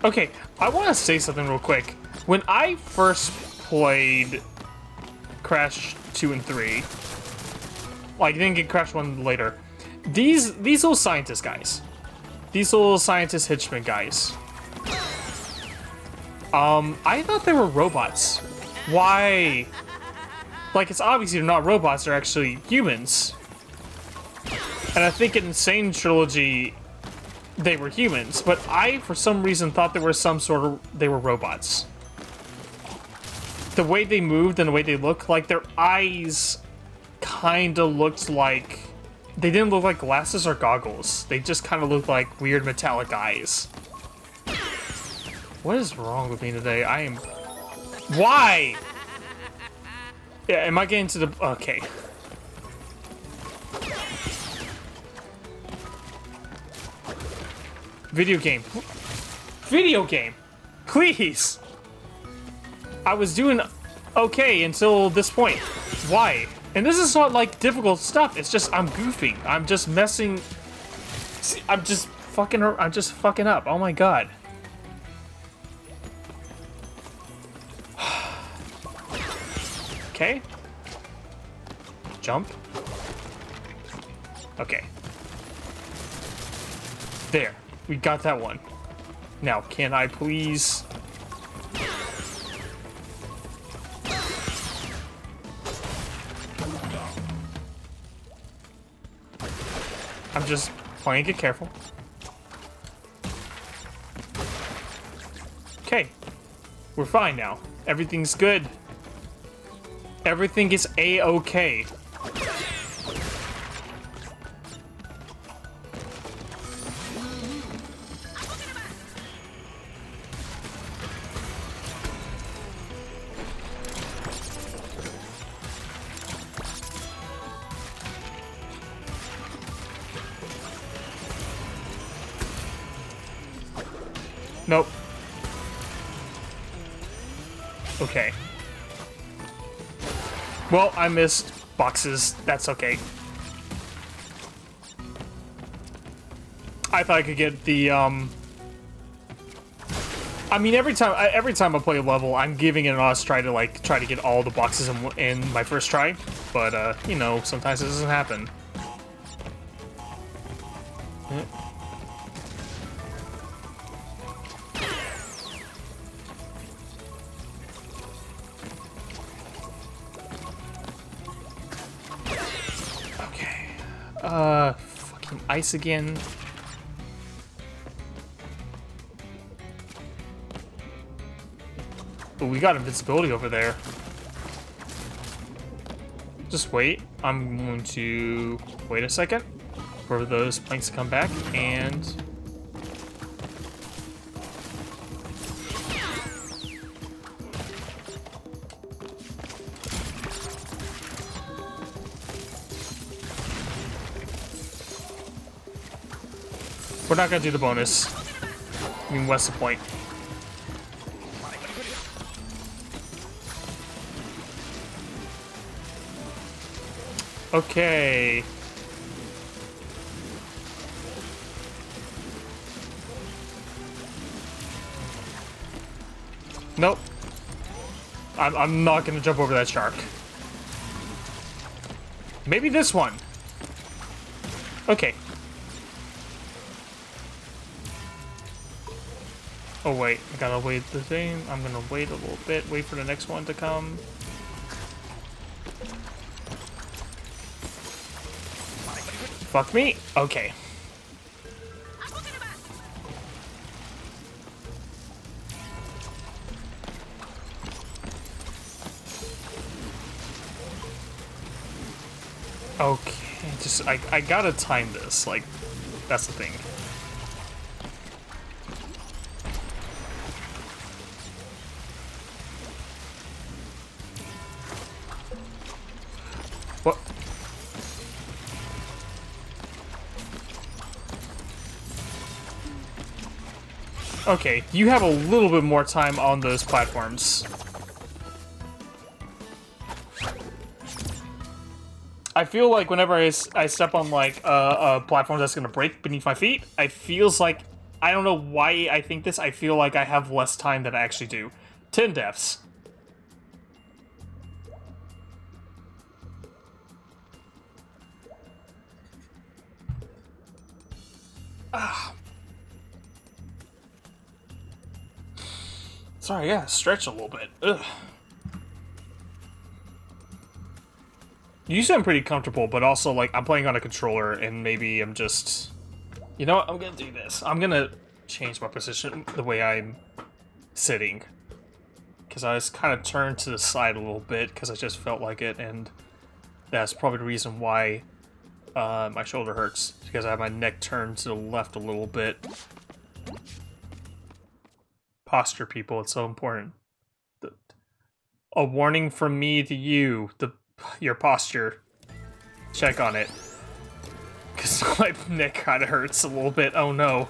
S1: Okay, I want to say something real quick. When I first played Crash 2 and 3, like, I didn't get Crash 1 later, these little scientist guys, these little scientist henchmen guys, I thought they were robots. Why? Like, it's obviously they're not robots, they're actually humans. And I think in Insane Trilogy, they were humans, but I, for some reason, thought they were robots. The way they moved and the way they looked, like, their eyes kind of looked like... They didn't look like glasses or goggles. They just kind of looked like weird metallic eyes. What is wrong with me today? I am... Why? Yeah, am I getting to the... Okay. Video game. Video game. Please. I was doing okay until this point. Why? And this is not like difficult stuff. It's just I'm goofing. I'm just messing. I'm just fucking up. Oh my god. Okay. Jump. Okay. There. We got that one. Now, can I please... I'm just playing it careful. Okay. We're fine now. Everything's good. Everything is A-okay. Nope. Okay. Well, I missed boxes. That's okay. I thought I could get the, I mean, every time I play a level, I'm giving it an honest try to get all the boxes in my first try. But, you know, sometimes it doesn't happen. Fucking ice again. Oh, we got invincibility over there. Just wait. I'm going to wait a second for those planks to come back and... We're not gonna do the bonus. I mean, what's the point? Okay. Nope. I'm not gonna jump over that shark. Maybe this one. Okay. Oh wait, I gotta wait the same. I'm gonna wait a little bit, wait for the next one to come. Fuck me. Okay. Okay, just I gotta time this, like, that's the thing. Okay, you have a little bit more time on those platforms. I feel like whenever I step on like a platform that's gonna break beneath my feet, I feels like, I don't know why I think this, I feel like I have less time than I actually do. 10 deaths. Ah. Sorry, yeah, stretch a little bit. Ugh. Usually I'm pretty comfortable, but also, like, I'm playing on a controller, and maybe I'm just... You know what? I'm gonna do this. I'm gonna change my position, the way I'm sitting. Because I was kind of turned to the side a little bit, because I just felt like it, and that's probably the reason why my shoulder hurts. Because I have my neck turned to the left a little bit. Posture, people, it's so important. A warning from me to you, your posture. Check on it. Because my neck kind of hurts a little bit. Oh no.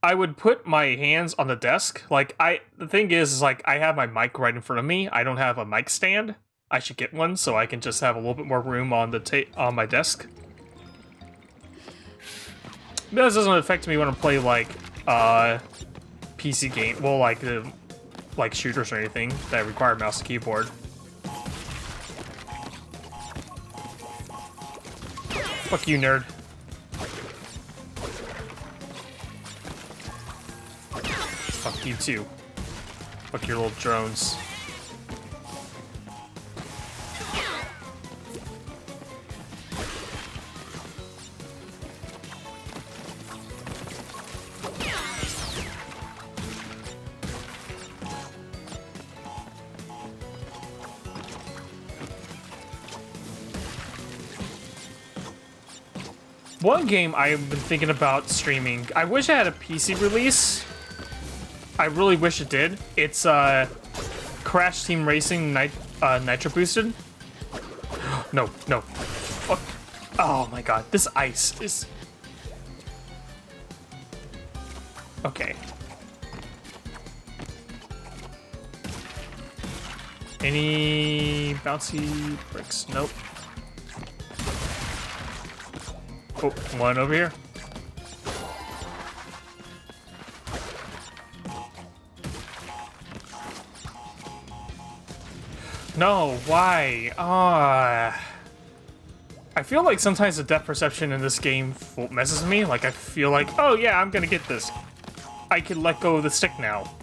S1: I would put my hands on the desk. Like, the thing is like, I have my mic right in front of me. I don't have a mic stand. I should get one so I can just have a little bit more room on the on my desk. But this doesn't affect me when I play like PC game. Well, like shooters or anything that require mouse and keyboard. Fuck you, nerd. Fuck you too. Fuck your little drones. One game I've been thinking about streaming, I wish I had a PC release. I really wish it did. It's Crash Team Racing Nitro Boosted. No, no. Fuck. Oh my god, this ice is... Okay. Any bouncy bricks? Nope. Oh, one over here. No, why? I feel like sometimes the depth perception in this game messes with me. Like, I feel like, oh yeah, I'm gonna get this. I can let go of the stick now.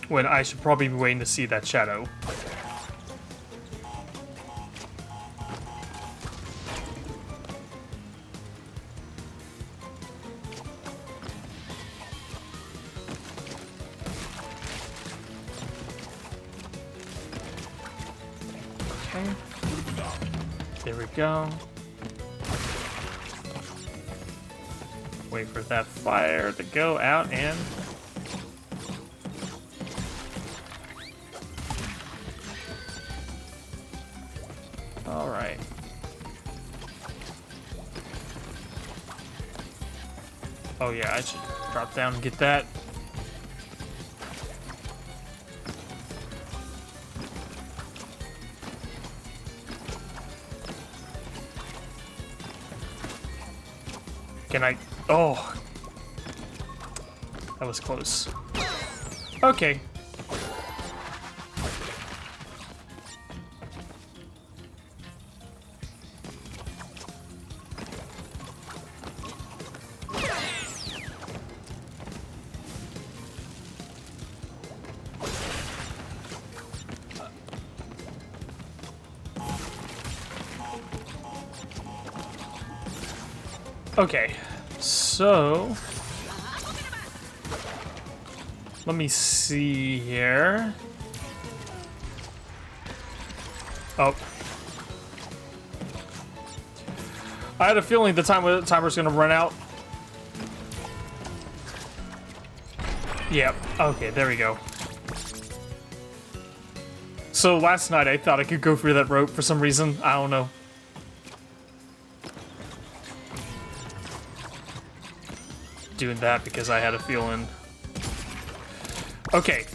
S1: When I should probably be waiting to see that shadow. There we go. Wait for that fire to go out and... Alright. Oh yeah, I should drop down and get that. Can I... Oh! That was close. Okay. Okay, so let me see here. Oh, I had a feeling the timer's gonna run out. Yep. Okay, there we go. So last night I thought I could go through that rope for some reason. I don't know. Doing that because I had a feeling. Okay.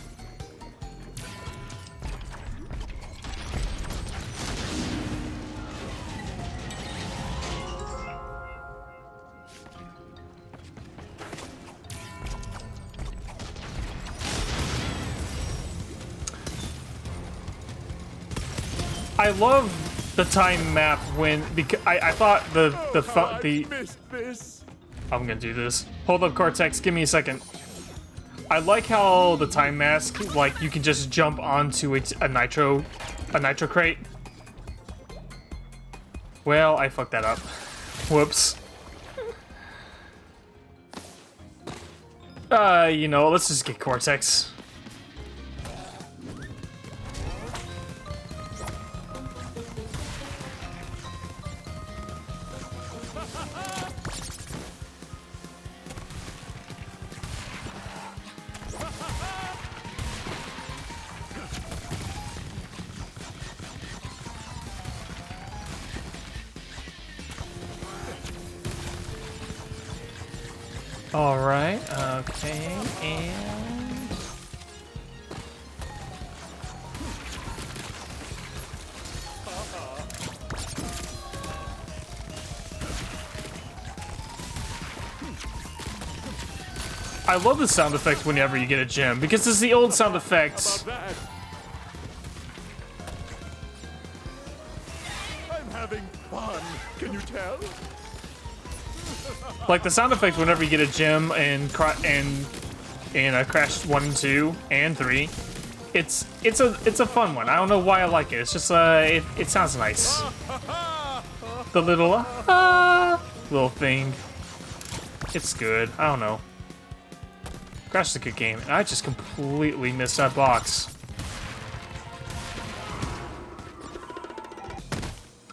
S1: I love the time map when because I thought the I'm gonna do this. Hold up, Cortex. Give me a second. I like how the time mask, like you can just jump onto a nitro crate. Well, I fucked that up. Whoops. You know, let's just get Cortex. Alright, okay, and... I love the sound effect whenever you get a gem, because it's the old sound effects.
S2: I'm having fun. Can you tell?
S1: Like the sound effect whenever you get a gem and Crash 1 and 2 and 3, it's a fun one. I don't know why I like it. It's just it sounds nice. The little little thing. It's good. I don't know. Crash is a good game, and I just completely missed that box.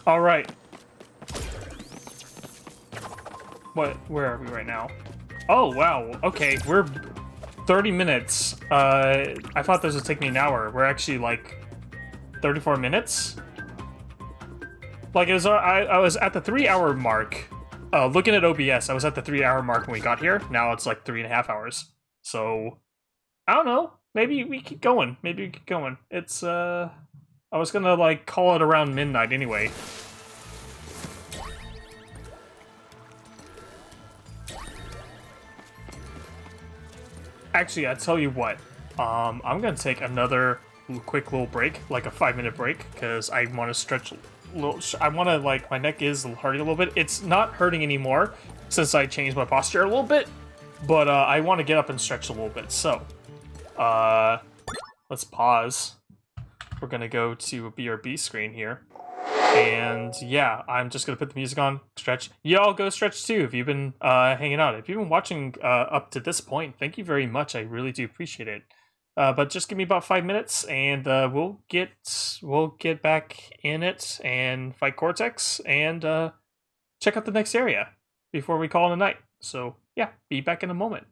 S1: All right. Where are we right now? Oh, wow. Okay, we're 30 minutes. I thought this would take me an hour. We're actually like 34 minutes. Like it was, I was at the 3-hour mark. Looking at OBS, I was at the 3-hour mark when we got here. Now it's like 3.5 hours. So I don't know. Maybe we keep going. Maybe we keep going. It's I was gonna like call it around midnight anyway. Actually, I tell you what, I'm gonna take another quick little break, like a 5-minute break, because I want to stretch a little. I want to, like, my neck is hurting a little bit. It's not hurting anymore since I changed my posture a little bit, but I want to get up and stretch a little bit. So, let's pause. We're gonna go to a BRB screen here. And yeah, I'm just gonna put the music on, stretch. Y'all go stretch too if you've been hanging out. If you've been watching up to this point, thank you very much. I really do appreciate it. But just give me about 5 minutes, and we'll get back in it and fight Cortex and check out the next area before we call it a night. So yeah, be back in a moment.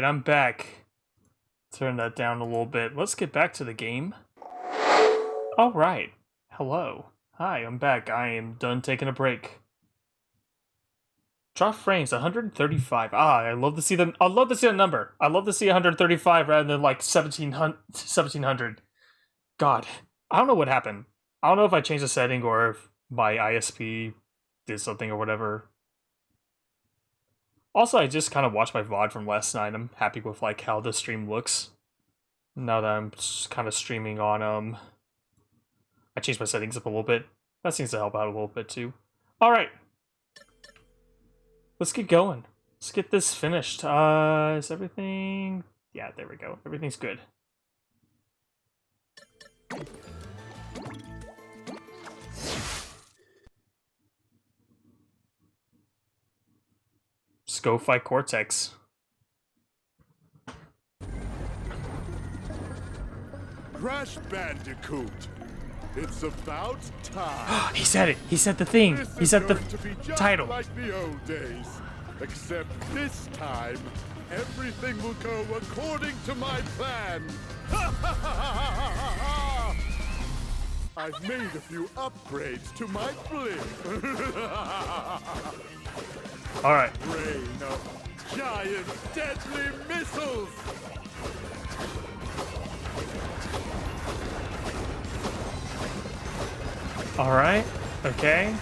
S1: Alright, I'm back. Turn that down a little bit. Let's get back to the game. Alright. Hello. Hi, I'm back. I am done taking a break. Drop frames, 135. I love to see them. I'd love to see a number. I'd love to see 135 rather than like 1700. God, I don't know what happened. I don't know if I changed the setting or if my ISP did something or whatever. Also, I just kind of watched my VOD from last night. I'm happy with like how the stream looks. Now that I'm kind of streaming on I changed my settings up a little bit. That seems to help out a little bit too. Alright. Let's get going. Let's get this finished. Is everything... Yeah, there we go. Everything's good. Let's go fight Cortex.
S2: Crash Bandicoot. It's about time.
S1: He said it. He said the thing.
S2: This
S1: He
S2: is
S1: said the
S2: going to be just
S1: title.
S2: like the old days. Except this time, everything will go according to my plan. I've made a few upgrades to my blimp.
S1: All right.
S2: Rain of giant deadly missiles.
S1: All right. Okay.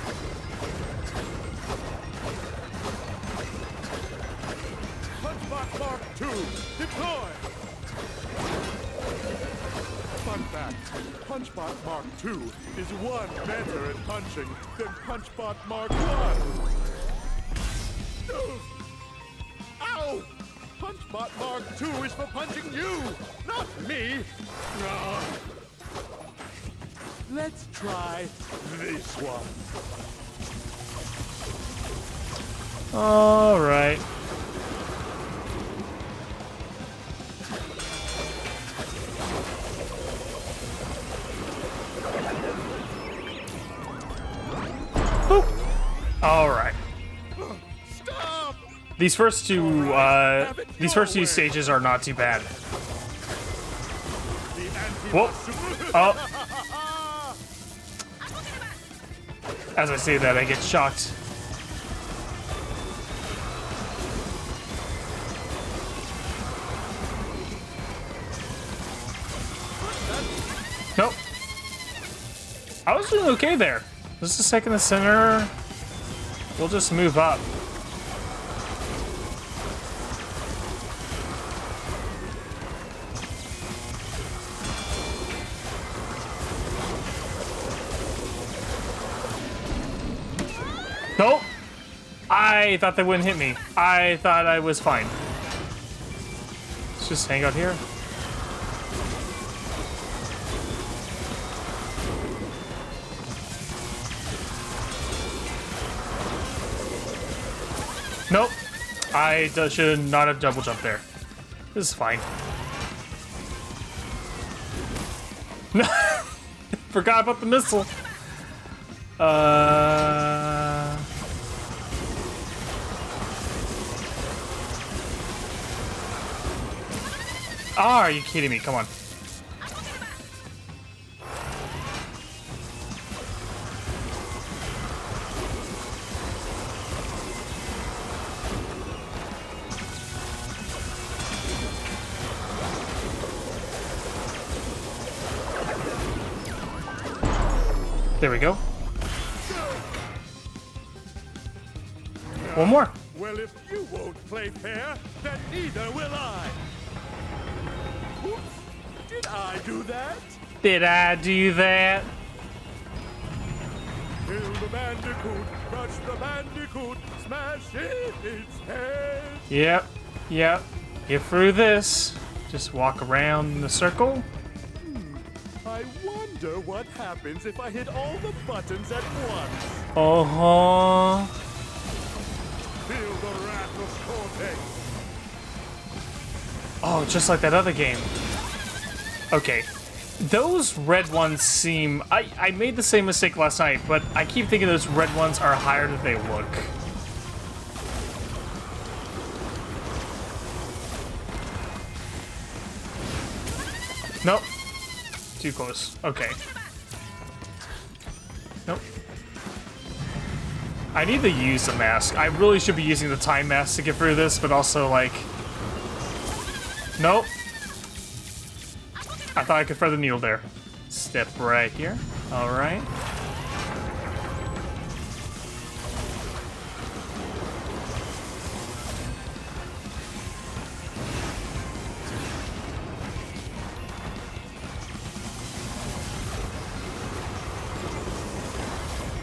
S2: Punchbot Mark II, deploy! Fun fact, Punchbot Mark II is one better at punching than Punchbot Mark I. Ow! Punchbot Mark II is for punching you, not me! Let's try this one.
S1: All right. Boop. All right.
S2: Stop!
S1: These first two stages are not too bad. Whoa. Oh. As I say that, I get shocked. Nope. I was doing okay there. Just a second in the center. We'll just move up. Nope. I thought they wouldn't hit me. I thought I was fine. Let's just hang out here. Nope. I should not have double jumped there. This is fine. No. Forgot about the missile. Oh, are you kidding me? Come on. There we go. One more.
S2: Well, if you won't play fair, then neither will I. Oops. Did I do that?
S1: Did I do that?
S2: Kill the Bandicoot, crush the Bandicoot, smash in its head.
S1: Yep. Yep. Get through this. Just walk around in a circle.
S2: I wonder what happens if I hit all the buttons at once.
S1: Uh-huh.
S2: Feel the wrath of Cortex.
S1: Oh, just like that other game. Okay. Those red ones seem... I made the same mistake last night, but I keep thinking those red ones are higher than they look. Too close. Okay. Nope. I need to use the mask. I really should be using the time mask to get through this, but also, like... Nope. I thought I could throw the needle there. Step right here. Alright.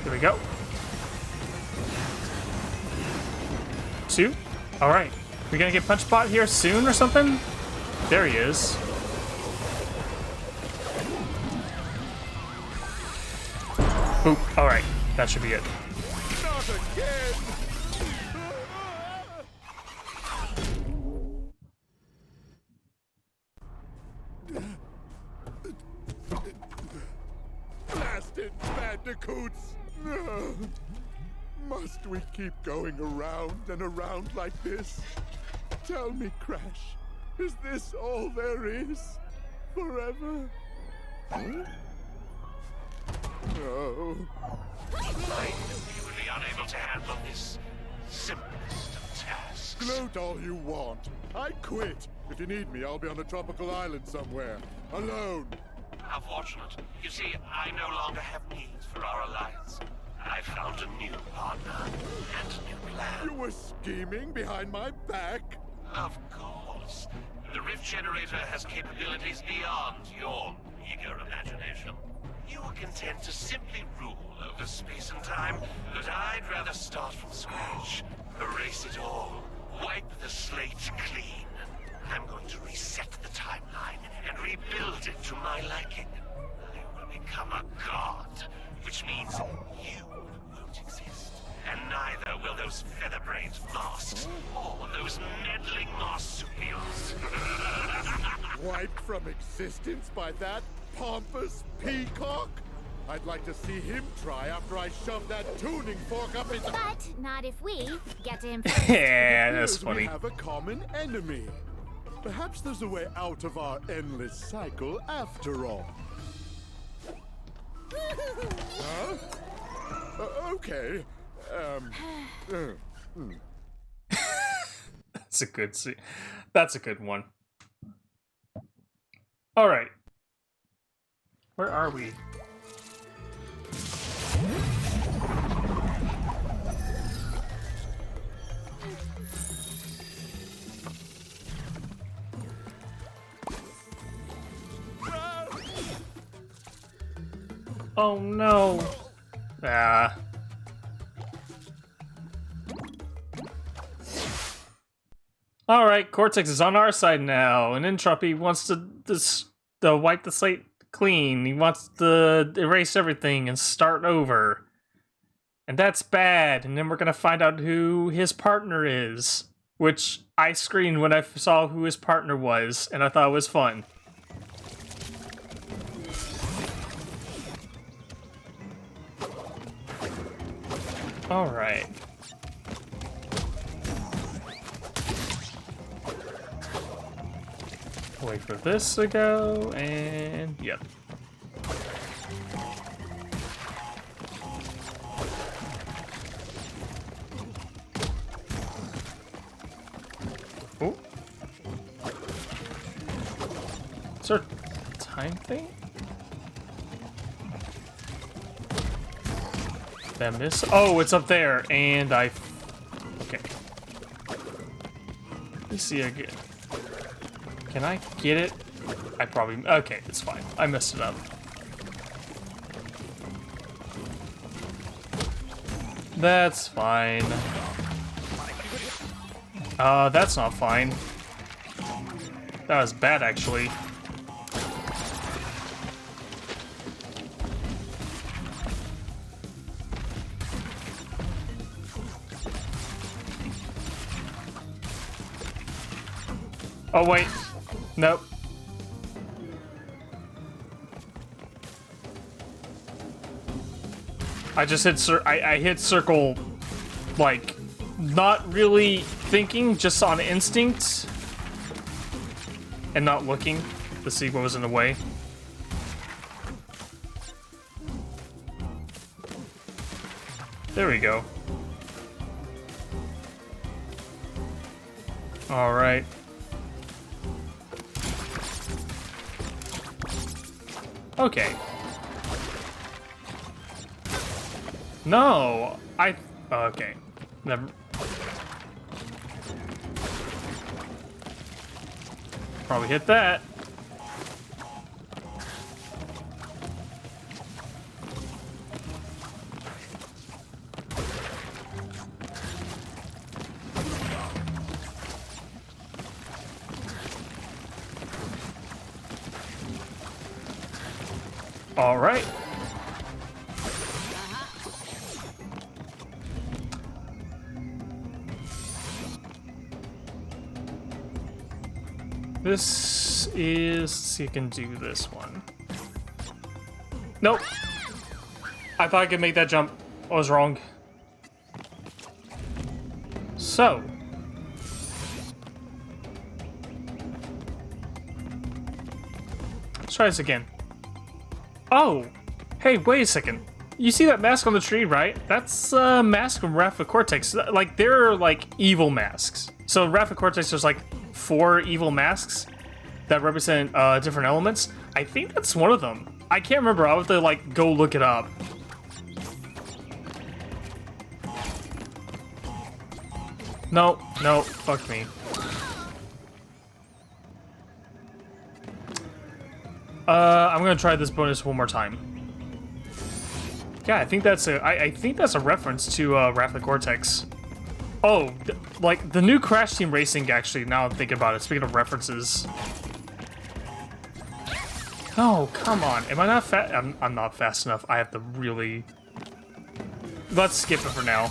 S1: There we go. 2. Alright. We gonna get Punchbot here soon or something? There he is. Boop. Alright. That should be it.
S2: Not again! Blasted bandicoots! Must we keep going around and around like this? Tell me, Crash, is this all there is? Forever? No.
S4: I knew you would be unable to handle this simplest of tasks.
S2: Gloat all you want. I quit. If you need me, I'll be on a tropical island somewhere. Alone.
S4: How fortunate. You see, I no longer have needs for our alliance. I found a new partner and a new plan.
S2: You were scheming behind my back?
S4: Of course. The Rift Generator has capabilities beyond your eager imagination. You were content to simply rule over space and time, but I'd rather start from scratch. Erase it all. Wipe the slate clean. I'm going to reset the timeline and rebuild it to my liking. I will become a god, which means you won't exist. And neither will those featherbrained masks or those meddling marsupials.
S2: Wiped from existence by that pompous peacock? I'd like to see him try after I shove that tuning fork up his...
S7: But not if we get to him.
S1: Yeah, that's
S2: Appears
S1: funny.
S2: We have a common enemy. Perhaps there's a way out of our endless cycle after all. Huh? Okay.
S1: That's a good scene. That's a good one. All right. Where are we? Oh no. Ah. Alright, Cortex is on our side now, and Entropy wants to wipe the slate clean. He wants to erase everything and start over. And that's bad, and then we're gonna find out who his partner is. Which I screamed when I saw who his partner was, and I thought it was fun. Alright. Wait for this to go, and yep. Oh. Is there a time thing? Did I miss? Oh, it's up there, and I... Okay. Let me see again. Can I get it? I probably... Okay, it's fine. I messed it up. That's fine. That's not fine. That was bad, actually. Oh, wait. Nope. I just hit I hit circle, like, not really thinking, just on instinct. And not looking to see what was in the way. There we go. All right. Okay. No, okay. Never. Probably hit that. All right. This is, let's see if I can do this one. Nope. I thought I could make that jump. I was wrong. So. Let's try this again. Oh! Hey, wait a second. You see that mask on the tree, right? That's a mask from Wrath of Cortex. Like, they're like evil masks. So in Wrath of Cortex, there's like 4 evil masks that represent different elements. I think that's one of them. I can't remember. I'll have to like go look it up. No, no, fuck me. I'm gonna try this bonus one more time. Yeah, I think that's a reference to Wrath of Cortex. Oh, like the new Crash Team Racing. Actually, now I'm thinking about it. Speaking of references. Oh, come on. Am I not fast? I'm not fast enough. I have to really. Let's skip it for now.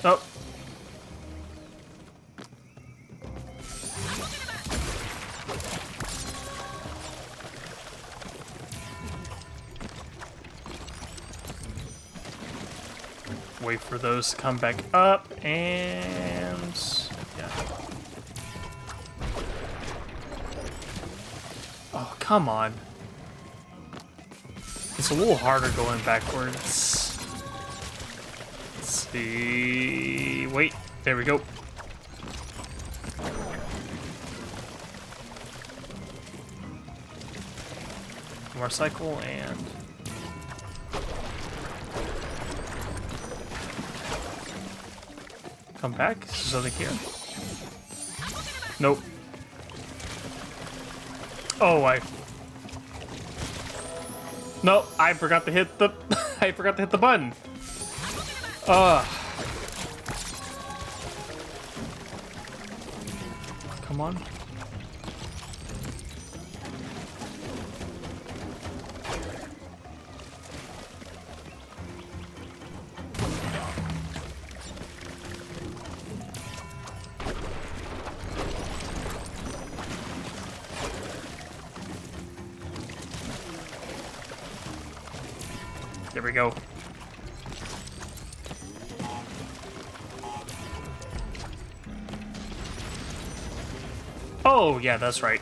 S1: Oh. Wait for those to come back up, and yeah. Oh, come on. It's a little harder going backwards. Let's see. Wait, there we go. Motorcycle and come back. Is there something here? Nope. Oh, no, I forgot to hit the I forgot to hit the button. Come on. There we go. Oh, yeah, that's right.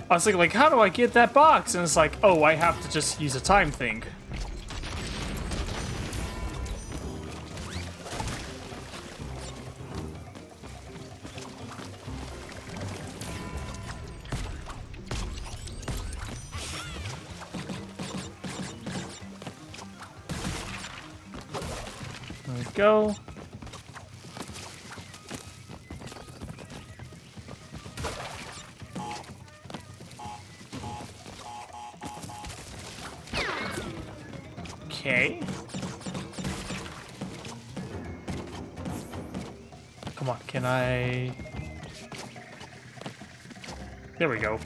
S1: I was thinking, like, how do I get that box? And it's like, oh, I have to just use a time thing. There we go. Okay. Come on, can I... There we go.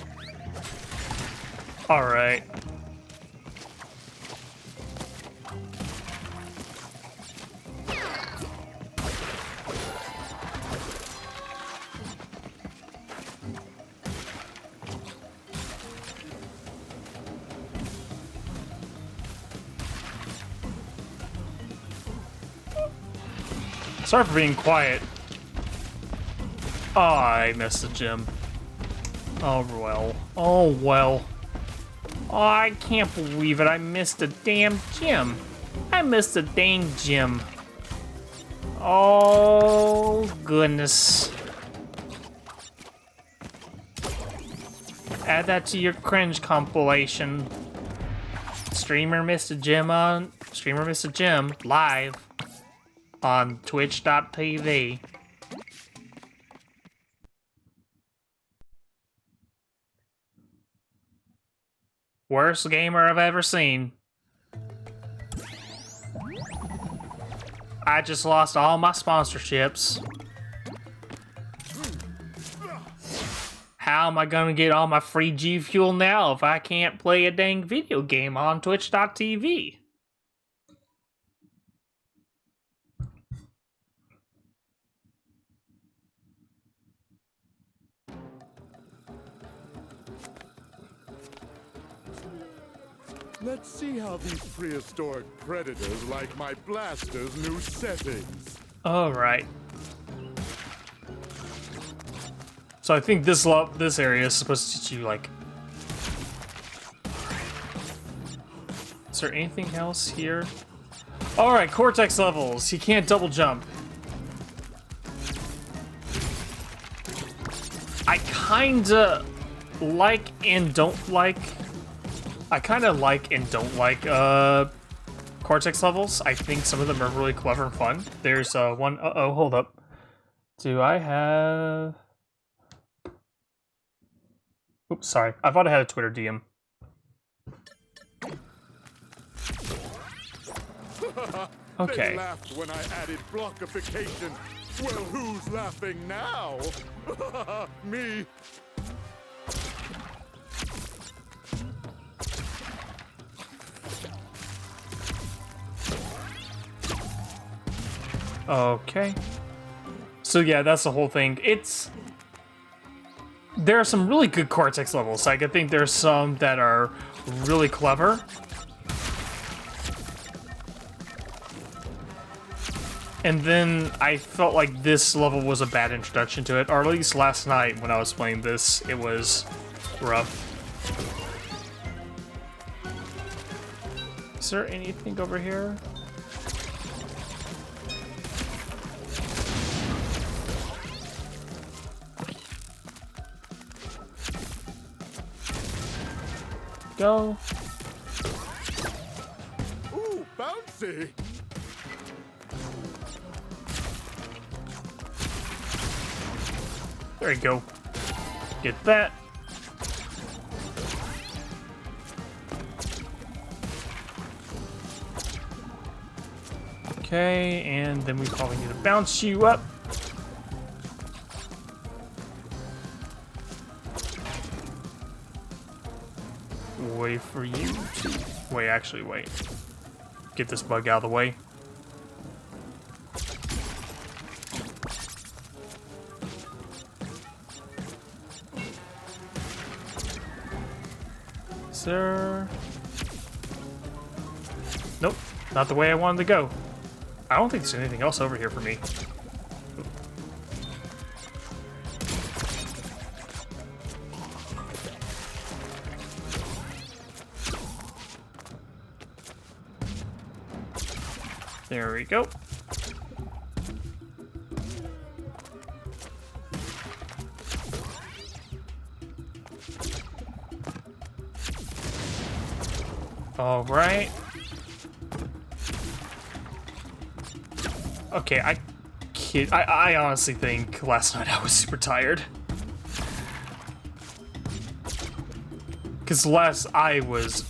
S1: All right. Sorry for being quiet. Oh, I missed the gym. Oh, well. Oh, well. Oh, I can't believe it. I missed a damn gym. I missed a dang gym. Oh, goodness. Add that to your cringe compilation. Streamer missed a gym live on twitch.tv. Worst gamer I've ever seen. I just lost all my sponsorships. How am I gonna get all my free G Fuel now if I can't play a dang video game on twitch.tv?
S2: Let's see how these prehistoric predators like my blaster's new settings.
S1: Alright. So I think this area is supposed to teach you, like... Is there anything else here? Alright, Cortex levels. He can't double jump. I kinda like and don't like... I kinda like and don't like, Cortex levels. I think some of them are really clever and fun. There's, one... Uh-oh, hold up. Do I have... Oops, sorry. I thought I had a Twitter DM. Okay.
S2: They laughed when I added blockification. Well, who's laughing now? Me.
S1: Okay. So yeah, that's the whole thing. There are some really good Cortex levels. Like, I think there's some that are really clever. And then I felt like this level was a bad introduction to it, or at least last night when I was playing this, it was rough. Is there anything over here? Go.
S2: Ooh, bouncy.
S1: There you go. Get that. Okay, and then we probably need to bounce you up. Wait for you to... Wait, actually, wait. Get this bug out of the way. Sir... Nope, not the way I wanted to go. I don't think there's anything else over here for me. There we go. All right. Okay, I honestly think last night I was super tired. Because I was...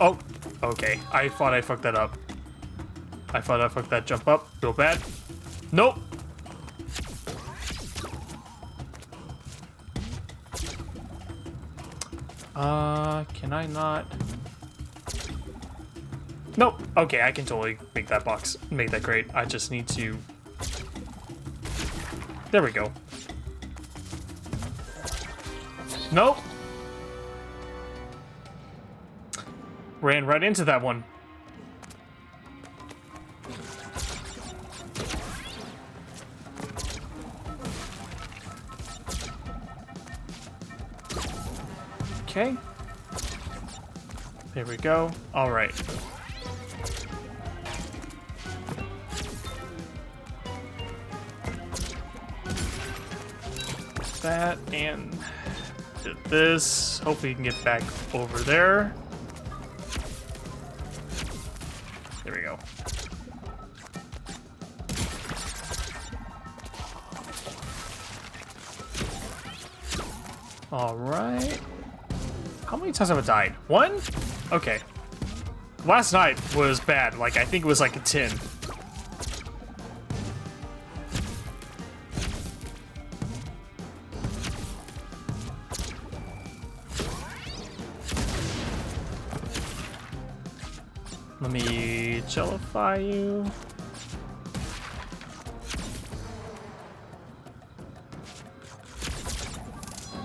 S1: Oh, okay. I thought I fucked that up. I thought I fucked that jump up real bad. Nope. Can I not? Nope. Okay, I can totally make that crate. I just need to... There we go. Nope. Ran right into that one. Okay. There we go. All right. That and did this. Hopefully you can get back over there. There we go. All right. How many times have I died? 1? Okay. Last night was bad. Like, I think it was like a 10. Let me jellify you.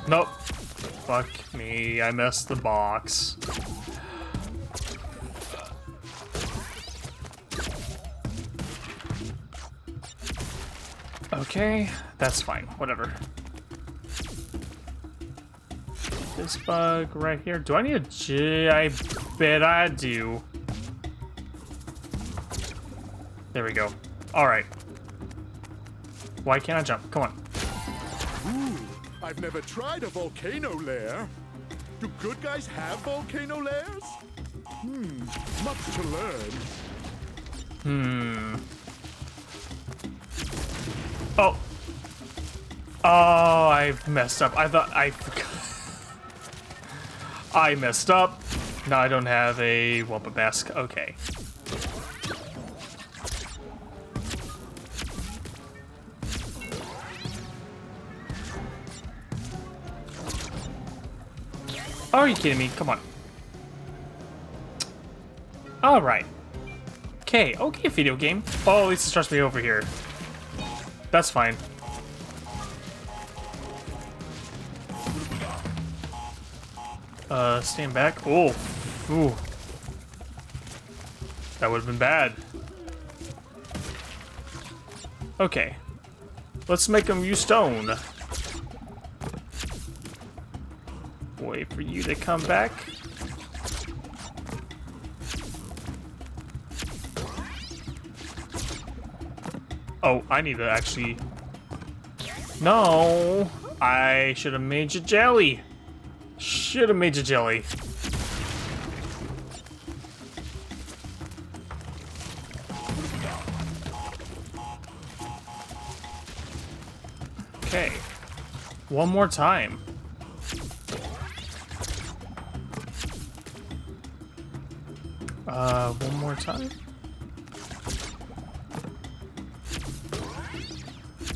S1: Nope. Fuck me, I messed the box. Okay, that's fine, whatever. This bug right here. Do I need a G? I bet I do. There we go. Alright. Why can't I jump? Come on.
S2: Ooh, I've never tried a volcano lair. Do good guys have volcano lairs? Much to learn.
S1: Oh. Oh, I messed up. I thought I I messed up. Now I don't have a Wumpa mask. Okay. Oh, are you kidding me? Come on. Alright. Okay, okay, video game. Oh, at least it starts me over here. That's fine. Stand back. Oh, ooh. That would have been bad. Okay. Let's make them use stone. Wait for you to come back. Oh, I need to actually... No! I should have made you jelly. Should have made you jelly. Okay. One more time. One more time.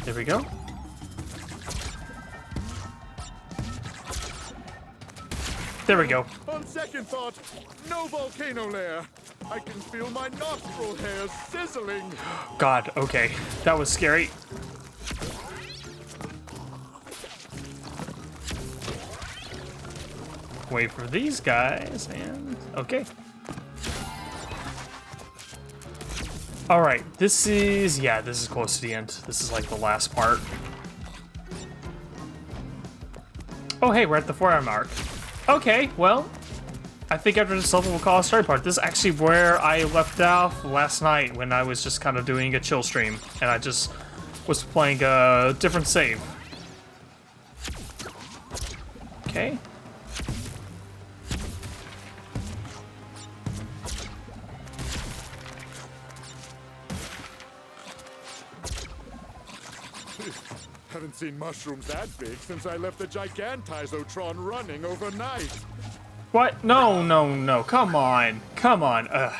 S1: There we go. There we go.
S2: On second thought, no volcano lair. I can feel my nostril hairs sizzling.
S1: God, okay. That was scary. Wait for these guys, and... Okay. Alright, this is... Yeah, this is close to the end. This is like the last part. Oh, hey, we're at the 4-hour mark. Okay, well... I think after this level we'll call a story part. This is actually where I left off last night when I was just kind of doing a chill stream. And I just was playing a different save. Okay.
S2: Haven't seen mushrooms that big since I left the Gigantizotron running overnight.
S1: What? No, no, no. Come on. Come on. Ugh.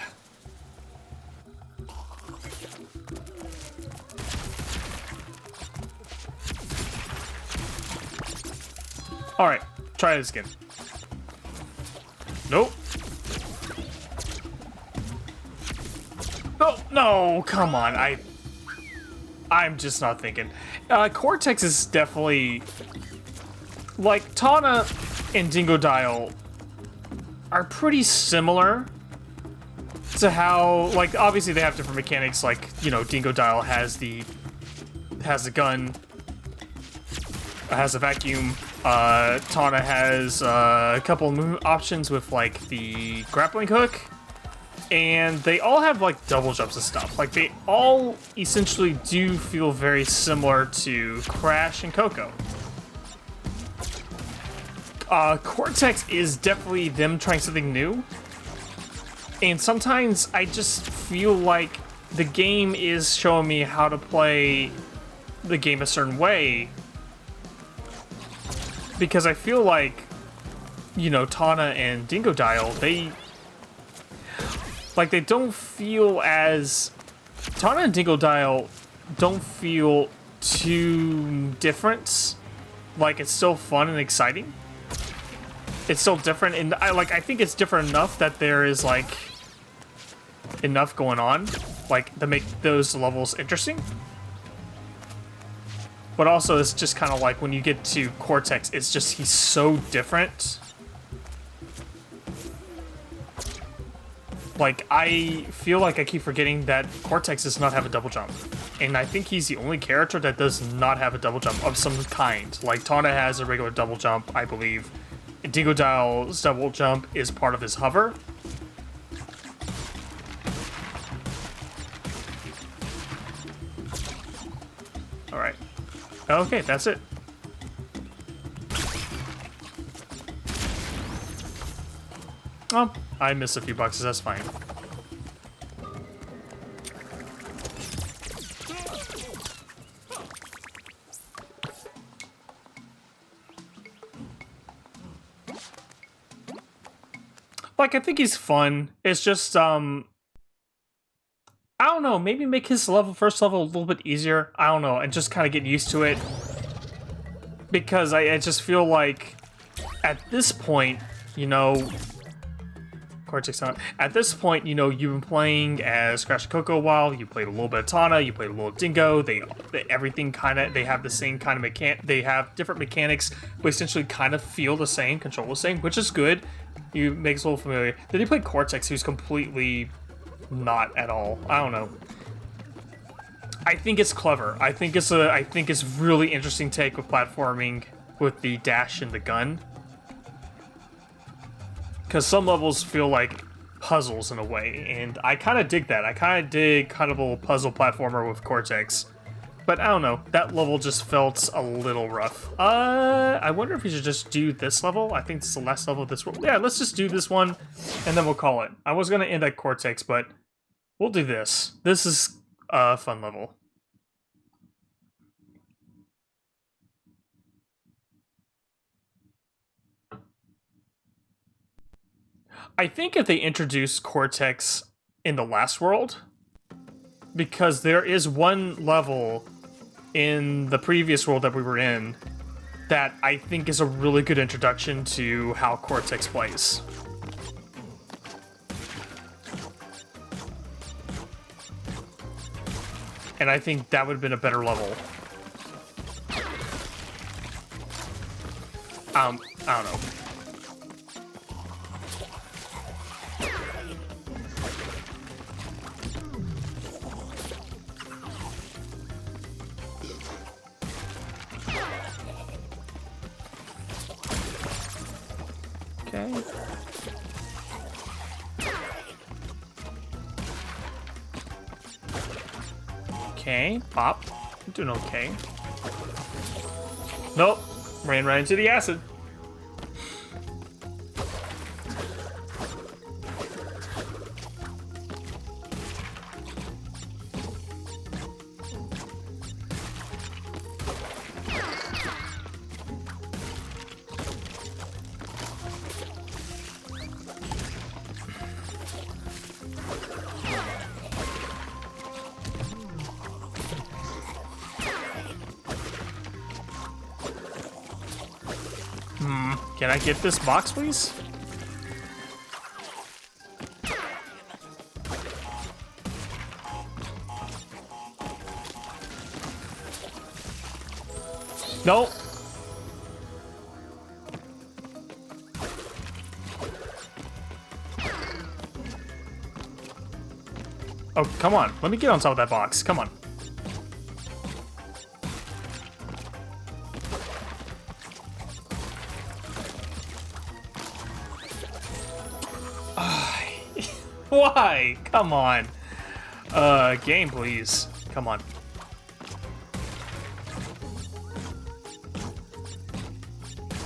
S1: Alright. Try this again. Nope. No, no. Come on. I'm just not thinking. Cortex is definitely... Like, Tana and Dingodile are pretty similar to how, like, obviously they have different mechanics, like, you know, Dingodile has a gun, has a vacuum, Tana has a couple move options with like the grappling hook, and they all have like double jumps and stuff. Like they all essentially do feel very similar to Crash and Coco. Cortex is definitely them trying something new, and sometimes I just feel like the game is showing me how to play the game a certain way, because I feel like, you know, Tana and Dingo Dial, they don't feel as... Tana and Dingo Dial don't feel too different. Like, it's still fun and exciting. It's still different, and I think it's different enough that there is, like, enough going on, like, to make those levels interesting. But also, it's just kind of like when you get to Cortex, it's just, he's so different. Like, I feel like I keep forgetting that Cortex does not have a double jump. And I think he's the only character that does not have a double jump of some kind. Like, Tana has a regular double jump, I believe. And Dingo Dial's double jump is part of his hover. Alright. Okay, that's it. Oh, I missed a few boxes, that's fine. Like, I think he's fun. It's just, I don't know, maybe make his first level a little bit easier. I don't know, and just kind of get used to it. Because I just feel like, at this point, you know... Cortex on. At this point, you know, you've been playing as Crash and Coco a while. You played a little bit of Tana, you played a little Dingo. Everything kind of, they have the same kind of they have different mechanics, but essentially kind of feel the same, control the same, which is good. You makes a little familiar. Then you play Cortex, who's completely not at all. I don't know. I think it's clever. I think it's really interesting take with platforming with the dash and the gun. Because some levels feel like puzzles in a way, and I kind of dig that. I kind of dig kind of a little puzzle platformer with Cortex. But I don't know, that level just felt a little rough. I wonder if we should just do this level. I think this is the last level of this world. Yeah, let's just do this one, and then we'll call it. I was going to end at Cortex, but we'll do this. This is a fun level. I think if they introduce Cortex in the last world, because there is one level in the previous world that we were in that I think is a really good introduction to how Cortex plays. And I think that would have been a better level. I don't know. Okay. Okay, pop. I'm doing okay. Nope. Ran right into the acid. Can I get this box, please? Nope. Oh, come on. Let me get on top of that box. Come on. Why? Come on. Game, please. Come on.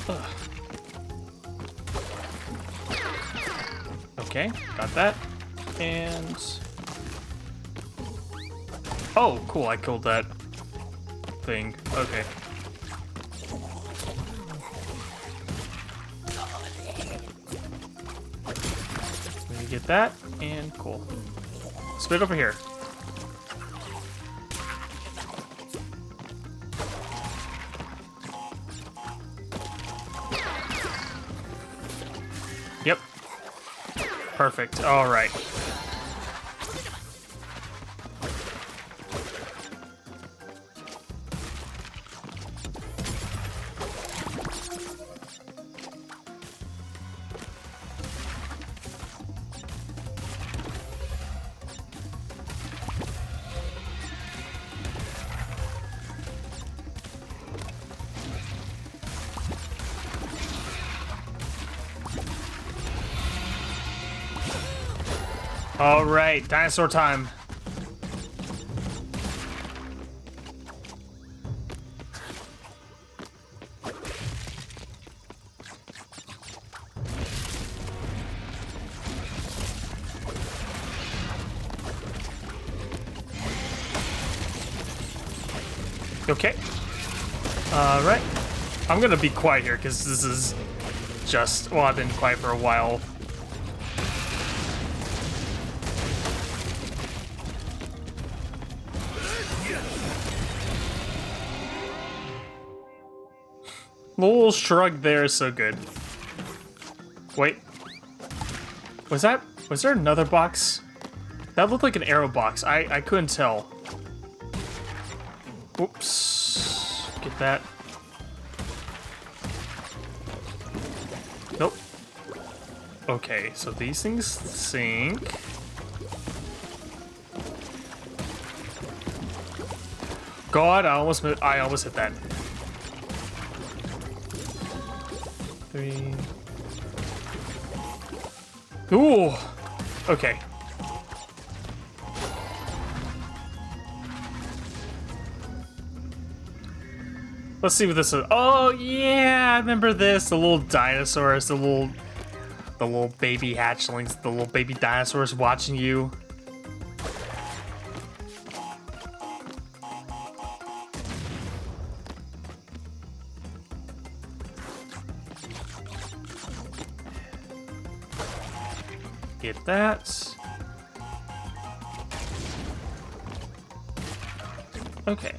S1: Ugh. Okay, got that. And... oh, cool, I killed that thing. Okay. Let me get that, and cool. Spit over here. Yep. Perfect. All right. All right, dinosaur time. Okay. All right. I'm gonna be quiet here because this is just, well, I've been quiet for a while. The little shrug there is so good. Wait. Was there another box? That looked like an arrow box. I couldn't tell. Oops. Get that. Nope. Okay, so these things sink. God, I almost hit that. 3. Ooh. Okay. Let's see what this is. Oh yeah, I remember this. The little dinosaurs, the little baby hatchlings, the little baby dinosaurs watching you. Get that. Okay.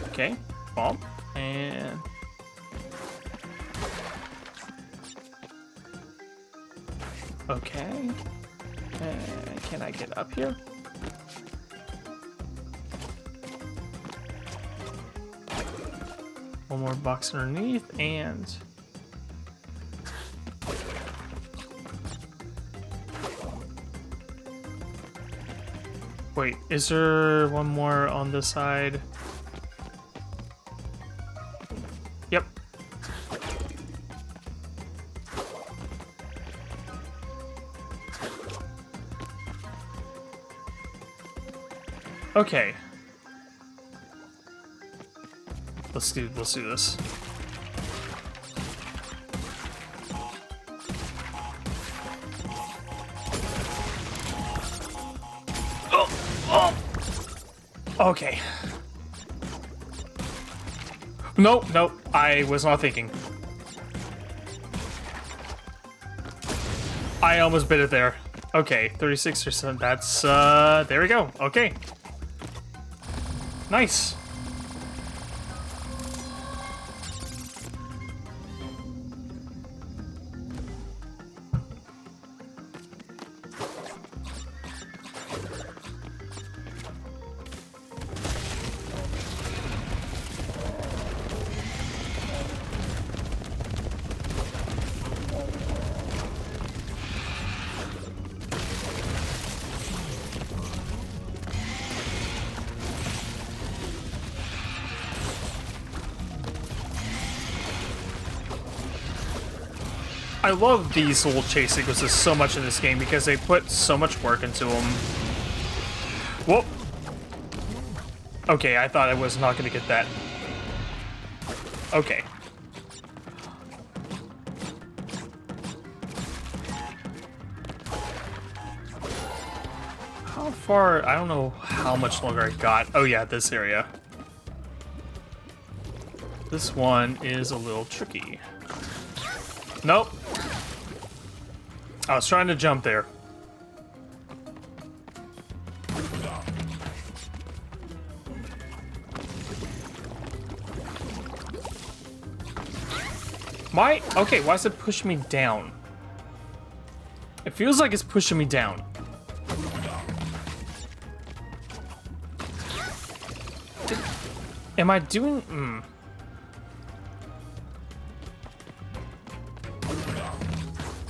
S1: Okay, bomb, and... okay. Can I get up here? One more box underneath, and... wait, is there one more on this side? Yep. Okay. Let's do this. Oh. Okay. Nope, I was not thinking. I almost bit it there. Okay, 36%. That's there we go. Okay. Nice. I love these little chase sequences so much in this game because they put so much work into them. Whoop. Okay, I thought I was not going to get that. Okay. How far? I don't know how much longer I got. Oh yeah, this area. This one is a little tricky. Nope. I was trying to jump there. Okay, why does it push me down? It feels like it's pushing me down. Am I doing...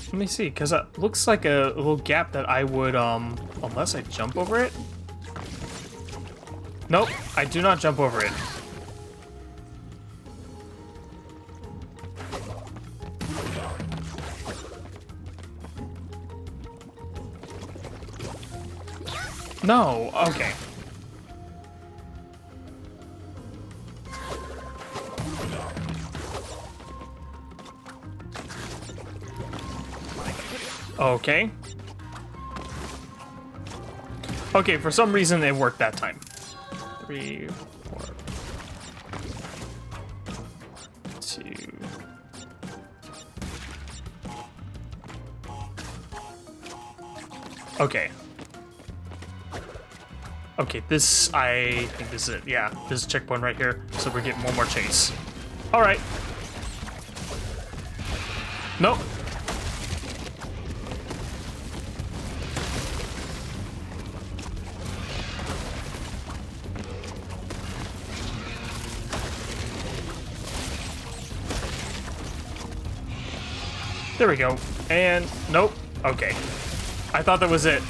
S1: Let me see, because it looks like a little gap that I would, unless I jump over it? Nope, I do not jump over it. No, okay. Okay. Okay, for some reason it worked that time. 3, 4, 2. Okay. Okay, this, I think this is it. Yeah, this is checkpoint right here. So we're getting one more chase. All right. Nope. There we go. And nope. Okay. I thought that was it.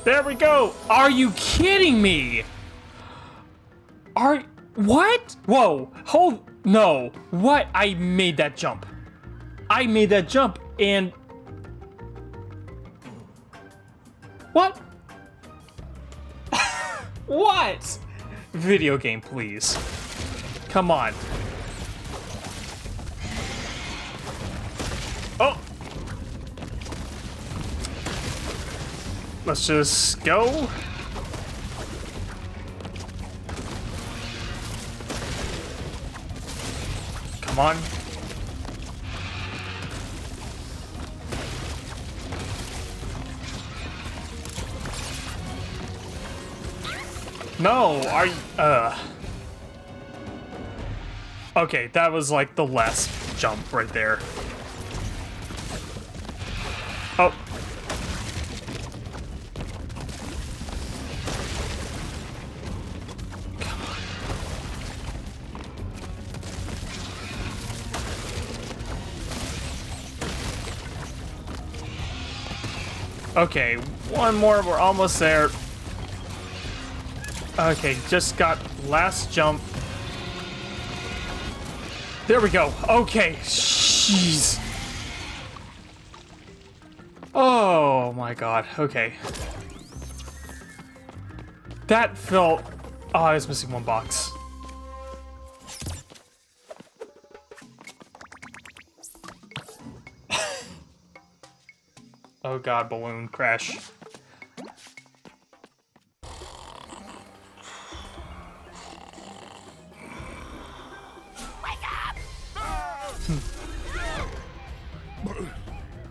S1: There we go. Are you kidding me? What? Whoa. Hold. No. What? I made that jump. I made that jump and... What? What? Video game, please. Come on. Oh! Let's just go. Come on. No, are you, Okay, that was like the last jump right there. Oh. Come on. Okay, one more, we're almost there. Okay, just got last jump. There we go. Okay, jeez. Oh my god, okay. That felt... Oh, I was missing one box. Oh god, balloon crash.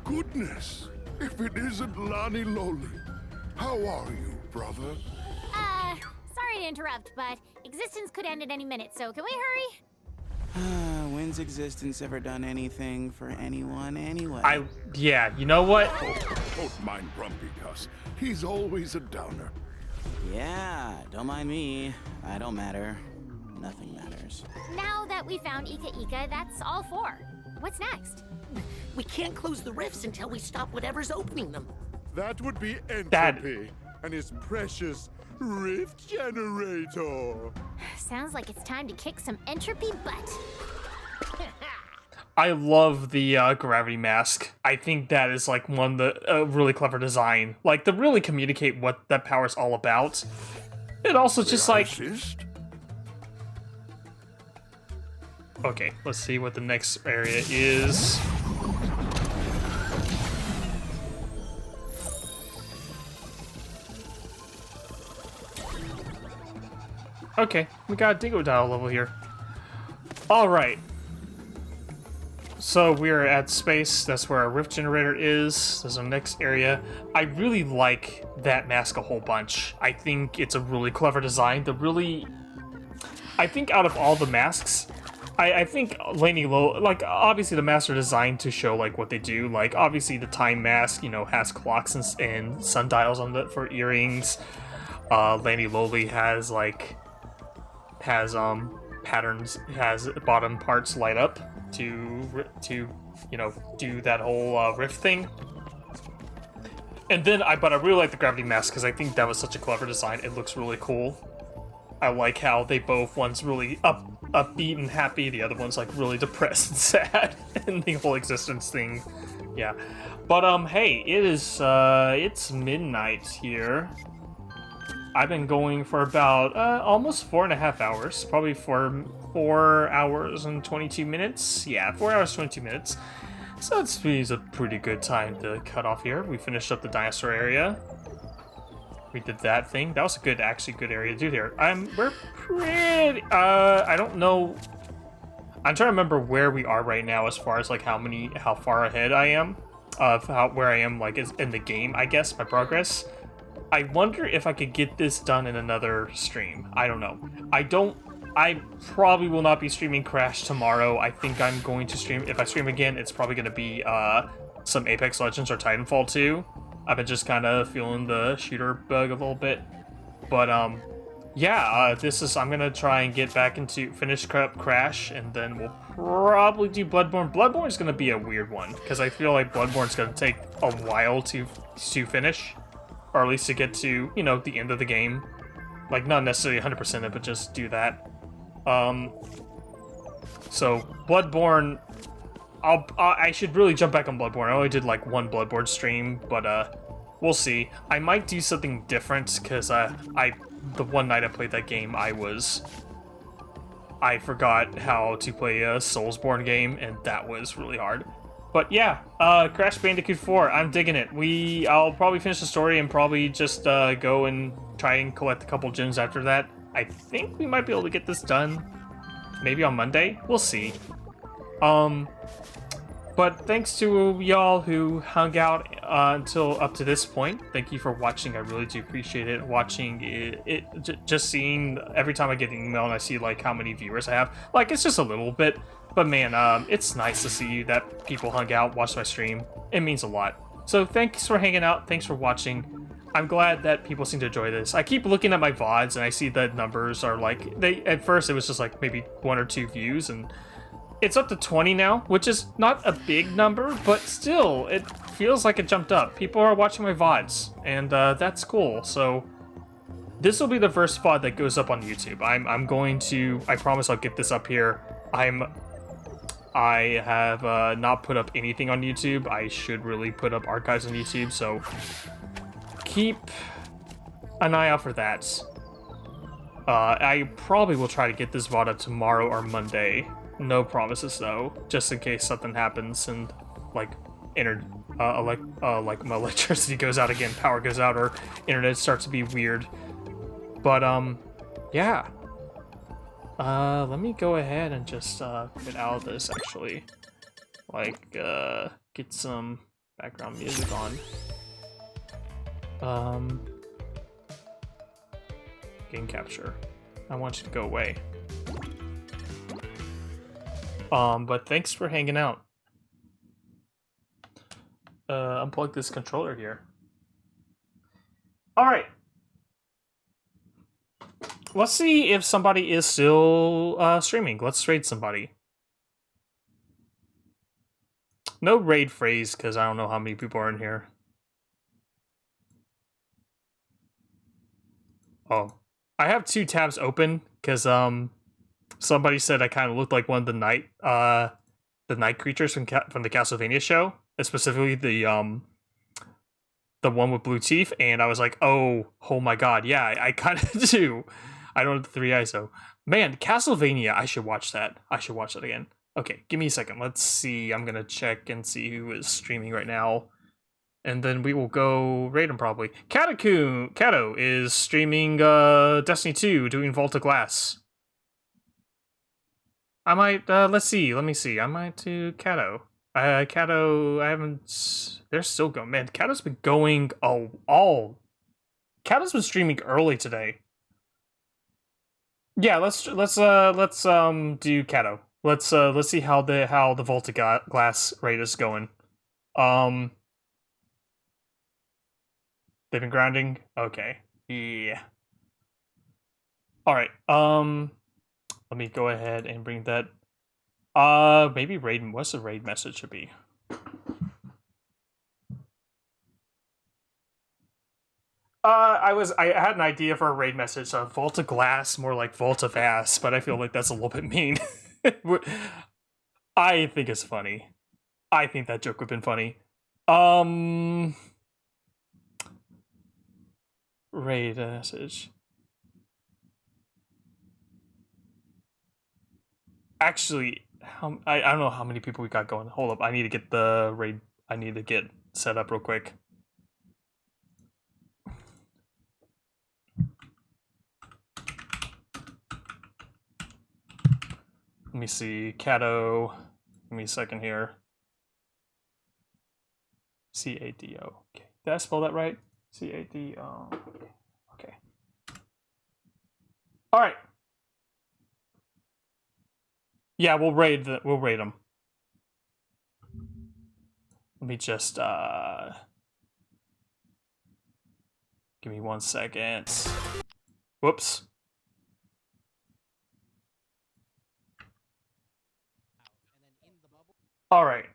S2: Goodness, if it isn't Lonnie Loli. How are you, brother?
S7: Sorry to interrupt, but existence could end at any minute, so can we hurry?
S14: When's existence ever done anything for anyone anyway?
S1: Yeah, you know what?
S2: Don't mind Grumpy Cuss. He's always a downer.
S14: Yeah, don't mind me. I don't matter. Nothing matters.
S7: Now that we found Ika Ika, that's all 4. What's next?
S5: We can't close the rifts until we stop whatever's opening them.
S2: That would be Entropy and his precious rift generator.
S7: Sounds like it's time to kick some entropy butt.
S1: I love the gravity mask. I think that is like one of the really clever design. Like to really communicate what that power is all about. It also just like. Okay, let's see what the next area is. Okay, we got a Dingo Dial level here. Alright. So we're at space, that's where our rift generator is. There's our next area. I really like that mask a whole bunch. I think it's a really clever design. I think out of all the masks, I think Laney Low, like, obviously the masks are designed to show, like, what they do. Like, obviously the time mask, you know, has clocks and sundials on it for earrings. Laney Lowly has, like, patterns, has bottom parts light up to you know, do that whole rift thing. And then but I really like the gravity mask because I think that was such a clever design. It looks really cool. I like how they both, one's really upbeat and happy, the other one's like really depressed and sad, and the whole existence thing. Yeah. But hey, it's midnight here. I've been going for about almost 4.5 hours, probably for 4 hours and 22 minutes. Yeah, 4 hours 22 minutes. So that's a pretty good time to cut off here. We finished up the dinosaur area. We did that thing. That was a actually good area to do here. We're pretty. I don't know. I'm trying to remember where we are right now as far as like how far ahead I am of where I am like in the game. I guess my progress. I wonder if I could get this done in another stream. I don't know. I probably will not be streaming Crash tomorrow. I think I'm going to stream, if I stream again, it's probably going to be some Apex Legends or Titanfall 2. I've been just kind of feeling the shooter bug a little bit. But yeah, I'm going to try and get back into finish up Crash, and then we'll probably do Bloodborne. Bloodborne is going to be a weird one, because I feel like Bloodborne's going to take a while to finish. Or at least to get to, you know, the end of the game. Like, not necessarily 100% it, but just do that. So, Bloodborne... I should really jump back on Bloodborne. I only did, like, one Bloodborne stream, but, we'll see. I might do something different, because, the one night I played that game, I forgot how to play a Soulsborne game, and that was really hard. But yeah, Crash Bandicoot 4, I'm digging it. I'll probably finish the story and probably just go and try and collect a couple gems after that. I think we might be able to get this done maybe on Monday. We'll see. But thanks to y'all who hung out until up to this point. Thank you for watching. I really do appreciate it. Watching just seeing every time I get an email and I see like how many viewers I have. Like it's just a little bit. But man, it's nice to see that people hung out, watched my stream. It means a lot. So thanks for hanging out. Thanks for watching. I'm glad that people seem to enjoy this. I keep looking at my VODs and I see that numbers are like, at first it was just like maybe 1 or 2 views, and it's up to 20 now, which is not a big number, but still, it feels like it jumped up. People are watching my VODs, and that's cool. So this will be the first VOD that goes up on YouTube. I'm going to, I promise I'll get this up here. I have not put up anything on YouTube. I should really put up archives on YouTube, so keep an eye out for that. I probably will try to get this VOD up tomorrow or Monday. No promises though, just in case something happens and like like my electricity goes out again, power goes out, or internet starts to be weird. But yeah. Let me go ahead and just get out of this actually. Like get some background music on. Game capture. I want you to go away. But thanks for hanging out. Unplug this controller here. Alright. Let's see if somebody is still streaming. Let's raid somebody. No raid phrase, because I don't know how many people are in here. Oh. I have 2 tabs open because somebody said I kind of looked like one of the night creatures from the Castlevania show, specifically the one with blue teeth, and I was like, oh my god, yeah, I kind of do. I don't have the 3 eyes though. Man, Castlevania, I should watch that. I should watch that again. Okay, give me a second. Let's see. I'm gonna check and see who is streaming right now. And then we will go raid him probably. Kato is streaming Destiny 2, doing Vault of Glass. I might, let me see. I might do Kato. Kato, I haven't, they're still going. Man, Kato's been going, Kato's been streaming early today. Yeah, let's do Kato. Let's see how the Vault of Glass raid is going. They've been grinding? Okay. Yeah. Alright, let me go ahead and bring that. Maybe raid, what's the raid message should be? I had an idea for a raid message, Vault of Glass, more like Vault of Ass, but I feel like that's a little bit mean. I think it's funny. I think that joke would have been funny. Raid message. Actually, I don't know how many people we got going. Hold up, I need to get the raid. I need to get set up real quick. Let me see, Kato. Give me a second here. C-A-D-O. Okay, did I spell that right? C-A-D-O. Okay. All right. Yeah, we'll raid them. Let me just give me 1 second. Whoops. All right.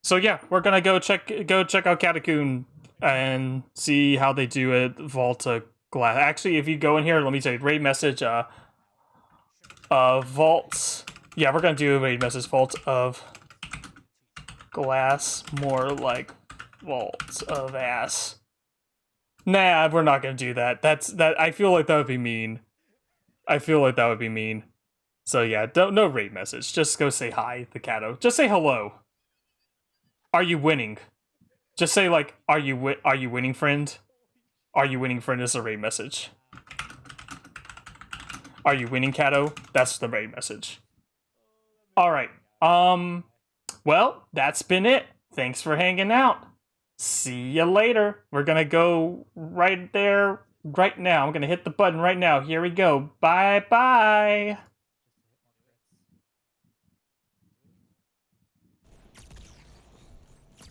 S1: So yeah, we're gonna go check out Catacomb and see how they do it. Vault of Glass. Actually, if you go in here, let me tell you, raid message. Vault. Yeah, we're gonna do a raid message. Vault of Glass, more like Vault of Ass. Nah, we're not gonna do that. That. I feel like that would be mean. So yeah, no raid message. Just go say hi, the Kato. Just say hello. Are you winning? Just say like, are you winning, friend? Are you winning, friend? Is a raid message. Are you winning, Kato? That's the raid message. All right. Well, that's been it. Thanks for hanging out. See you later. We're gonna go right there right now. I'm gonna hit the button right now. Here we go. Bye bye.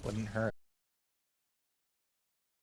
S15: Wouldn't hurt.